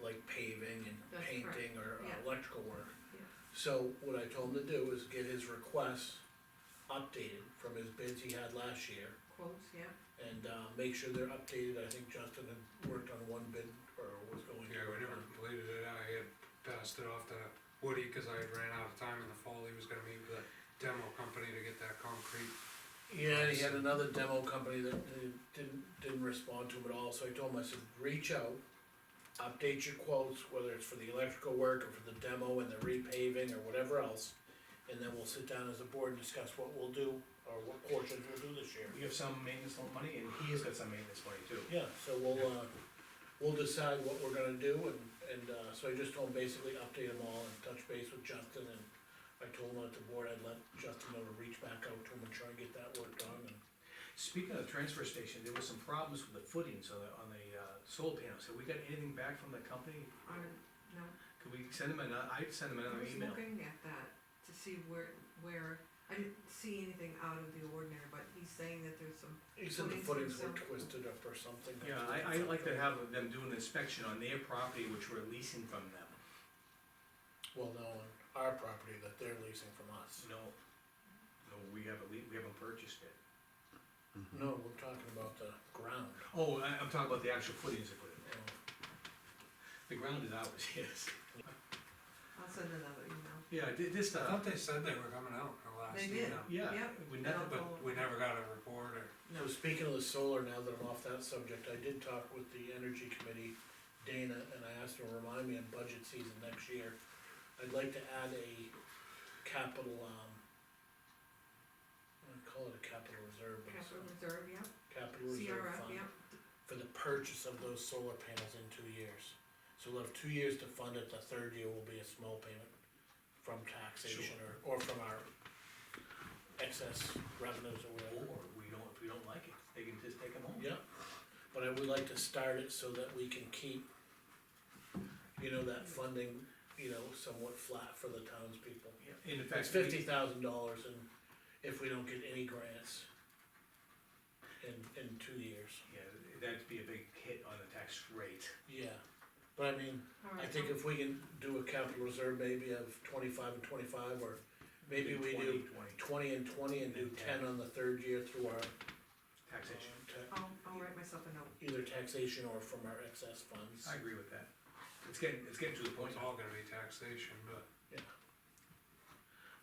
Speaker 1: like paving and
Speaker 4: That's
Speaker 1: painting or
Speaker 4: yeah.
Speaker 1: electrical work.
Speaker 4: Yeah.
Speaker 1: So what I told him to do is get his requests updated from his bids he had last year,
Speaker 4: Quotes, yeah.
Speaker 1: and, make sure they're updated. I think Justin had worked on one bid, or was going to.
Speaker 2: Yeah, we never completed it, I had passed it off to Woody, cause I had ran out of time in the fall, he was gonna meet with a demo company to get that concrete.
Speaker 1: Yeah, and he had another demo company that didn't respond to him at all, so I told him, I said, reach out, update your quotes, whether it's for the electrical work or for the demo and the repaving or whatever else. And then we'll sit down as a board and discuss what we'll do, or what portions we'll do this year.
Speaker 3: We have some maintenance money, and he has got some maintenance money too.
Speaker 1: Yeah, so we'll decide what we're gonna do, and, so I just told him basically update them all and touch base with Justin, and I told him at the board, I'd let Justin know to reach back out to him and try and get that work done, and
Speaker 3: Speaking of the transfer station, there was some problems with the footings on the solar panels. Have we got anything back from the company?
Speaker 4: No,
Speaker 3: Could we send them I'd send them
Speaker 4: I
Speaker 3: another
Speaker 4: was
Speaker 3: email.
Speaker 4: looking at that to see where, I didn't see anything out of the ordinary, but he's saying that there's some,
Speaker 1: he said the
Speaker 4: Footings
Speaker 1: footings were
Speaker 4: were
Speaker 1: twisted up or something.
Speaker 3: Yeah, I'd like to have them do an inspection on their property, which we're leasing from them.
Speaker 1: Well, no, on our property that they're leasing from us.
Speaker 3: No, we haven't purchased it.
Speaker 1: No, we're talking about the ground.
Speaker 3: Oh, I'm talking about the actual footings they put in.
Speaker 1: you know.
Speaker 3: The ground is ours, yes.
Speaker 4: I'll send another email.
Speaker 3: Yeah, this,
Speaker 2: I thought they said they were coming out the last
Speaker 4: They did.
Speaker 2: email,
Speaker 3: yeah,
Speaker 4: Yep.
Speaker 3: we never,
Speaker 2: but we never got a report or.
Speaker 1: So speaking of the solar, now that I'm off that subject, I did talk with the energy committee, Dana, and I asked her to remind me in budget season next year, I'd like to add a capital, I call it a capital reserve, but it's
Speaker 4: Capital Reserve, yeah,
Speaker 1: capital reserve
Speaker 4: CRF,
Speaker 1: fund
Speaker 4: yeah,
Speaker 1: for the purchase of those solar panels in 2 years. So we'll have 2 years to fund it, the third year will be a small payment from taxation or from our excess revenues or whatever.
Speaker 3: Or if we don't like it, they can just take them home.
Speaker 1: Yeah, but I would like to start it so that we can keep, that funding, somewhat flat for the townspeople.
Speaker 3: Yeah, and in fact.
Speaker 1: It's $50,000 and if we don't get any grants in 2 years.
Speaker 3: Yeah, that'd be a big hit on the tax rate.
Speaker 1: Yeah, but I mean,
Speaker 4: All
Speaker 1: I
Speaker 4: right,
Speaker 1: think if we can do a capital reserve maybe of 25 and 25, or maybe we do 20 and 20 and do 10 on the third year through our,
Speaker 3: Taxation.
Speaker 4: I'll write myself a note.
Speaker 1: either taxation or from our excess funds.
Speaker 3: I agree with that. It's getting to the point
Speaker 2: It's all gonna be taxation, but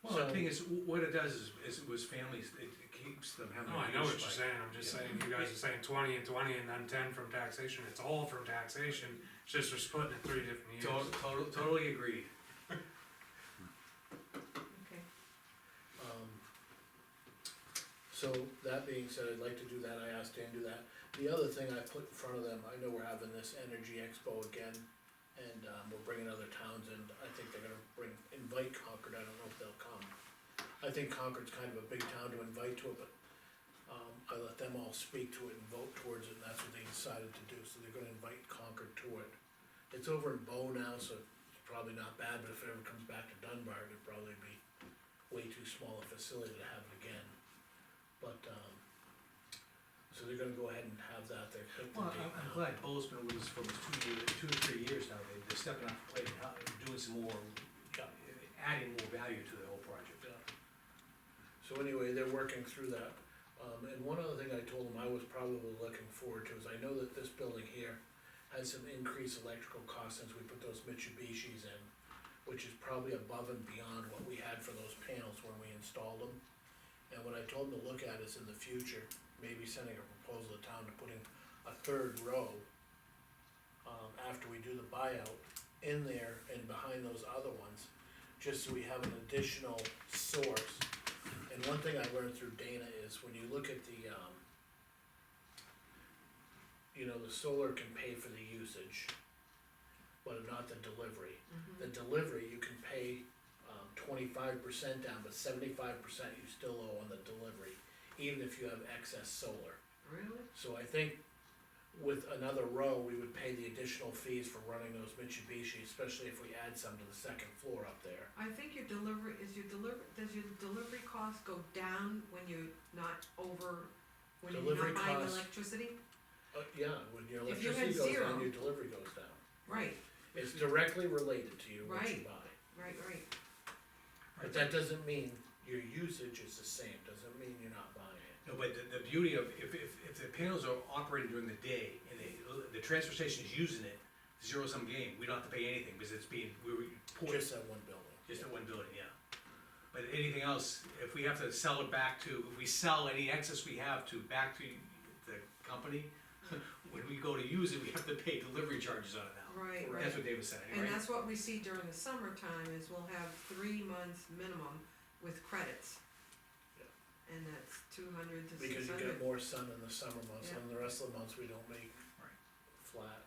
Speaker 3: Well, the thing is, what it does is it was families, it keeps them having.
Speaker 2: no,
Speaker 3: a
Speaker 2: I know what
Speaker 3: huge
Speaker 2: you're
Speaker 3: spike.
Speaker 2: saying, I'm just saying, you guys are saying 20 and 20 and then 10 from taxation, it's all from taxation, it's just we're splitting it 3 different years.
Speaker 3: Totally agreed.
Speaker 4: Okay.
Speaker 1: So that being said, I'd like to do that, I asked Dan to do that. The other thing I put in front of them, I know we're having this Energy Expo again, and, we're bringing other towns in, I think they're gonna invite Concord, I don't know if they'll come. I think Concord's kind of a big town to invite to it, but, I let them all speak to it and vote towards it, and that's what they decided to do, so they're gonna invite Concord to it. It's over in Bow now, so it's probably not bad, but if it ever comes back to Dunbarton, it'd probably be way too small a facility to have it again. But, so they're gonna go ahead and have that, they're picked the
Speaker 3: Well,
Speaker 1: date
Speaker 3: I'm
Speaker 1: now.
Speaker 3: glad Bozeman was for those 2 to 3 years now, they're stepping up, to plate and doing some more, adding more value to the whole project.
Speaker 1: So anyway, they're working through that. And one other thing I told them I was probably looking forward to is I know that this building here has some increased electrical costs since we put those Mitsubishis in, which is probably above and beyond what we had for those panels when we installed them. And what I told them to look at is in the future, maybe sending a proposal to town to putting a third row, after we do the buyout, in there and behind those other ones, just so we have an additional source. And one thing I learned through Dana is when you look at the, the solar can pay for the usage, but not the delivery. The delivery, you can pay, 25% down, but 75% you still owe on the delivery, even if you have excess solar.
Speaker 4: Really?
Speaker 1: So I think with another row, we would pay the additional fees for running those Mitsubishi, especially if we add some to the second floor up there.
Speaker 4: I think does your delivery cost go down when you're not when you're
Speaker 1: Delivery
Speaker 4: not buying
Speaker 1: cost-
Speaker 4: electricity?
Speaker 1: Yeah, when your
Speaker 4: If you had
Speaker 1: electricity goes
Speaker 4: zero-
Speaker 1: down, your delivery goes down.
Speaker 4: Right,
Speaker 1: It's directly related to you, what you
Speaker 4: Right.
Speaker 1: buy.
Speaker 4: right.
Speaker 1: But that doesn't mean your usage is the same, doesn't mean you're not buying it.
Speaker 3: No, but the beauty of, if the panels are operating during the day and the transfer station is using it, zero-sum game, we don't have to pay anything, because it's being, we're pouring.
Speaker 1: Just that one building.
Speaker 3: Just at one building, yeah. But anything else, if we have to sell it back to, if we sell any excess we have back to the company, when we go to use it, we have to pay delivery charges on it now.
Speaker 4: Right,
Speaker 3: That's what Dave was saying,
Speaker 4: And
Speaker 3: right?
Speaker 4: that's what we see during the summertime, is we'll have 3 months minimum with credits. And that's 200 to 600.
Speaker 1: Because you get more sun in the summer months,
Speaker 4: Yeah.
Speaker 1: and the rest of the months we don't make
Speaker 3: Right.
Speaker 1: flat.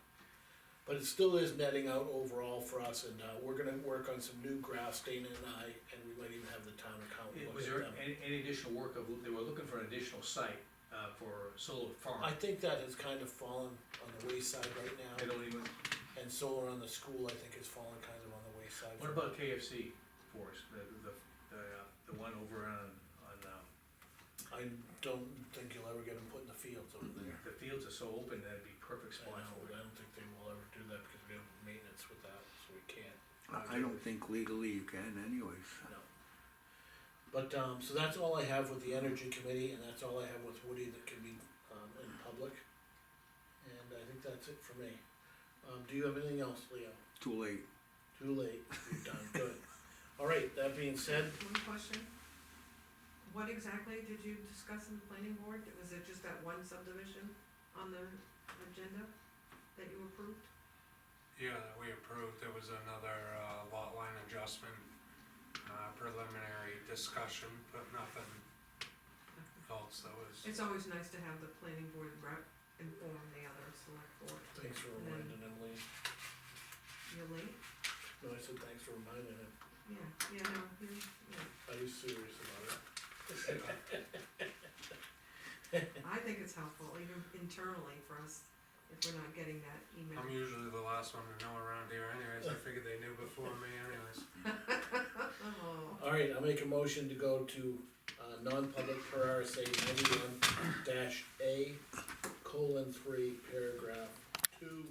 Speaker 1: But it still is netting out overall for us, and, we're gonna work on some new graphs, Dana and I, and we might even have the town accountant look
Speaker 3: Was
Speaker 1: at
Speaker 3: there
Speaker 1: them.
Speaker 3: any additional work of, they were looking for an additional site, for solar farm?
Speaker 1: I think that has kind of fallen on the wayside right
Speaker 3: They
Speaker 1: now,
Speaker 3: don't even,
Speaker 1: and solar on the school, I think, has fallen kind of on the wayside.
Speaker 3: what about KFC for us, the one over on,
Speaker 1: I don't think you'll ever get them put in the fields over there.
Speaker 3: the fields are so open, that'd be perfect
Speaker 1: I
Speaker 3: spot
Speaker 1: know,
Speaker 3: for
Speaker 1: but I
Speaker 3: it.
Speaker 1: don't think they will ever do that because we have maintenance with that, so we can't.
Speaker 8: I don't think legally you can anyways.
Speaker 1: No. But, so that's all I have with the energy committee, and that's all I have with Woody that can be, in public. And I think that's it for me. Do you have anything else, Leo?
Speaker 8: Too late.
Speaker 1: Too late, you're done, good. All right, that being said,
Speaker 4: One question, what exactly did you discuss in the planning board? Was it just that one subdivision on the agenda that you approved?
Speaker 2: Yeah, that we approved, there was another, lot line adjustment, preliminary discussion, but nothing else that was.
Speaker 4: It's always nice to have the planning board rep inform the other select board.
Speaker 1: thanks for reminding them, Lee. for reminding him.
Speaker 4: Yeah, no, yeah.
Speaker 1: Are you serious about it?
Speaker 4: I think it's helpful, even internally for us, if we're not getting that email.
Speaker 2: I'm usually the last one to know around here anyways, I figured they knew before me anyways.
Speaker 4: Oh,
Speaker 1: Alright, I'll make a motion to go to, non-public per RSA 91 dash A, colon 3, paragraph 2,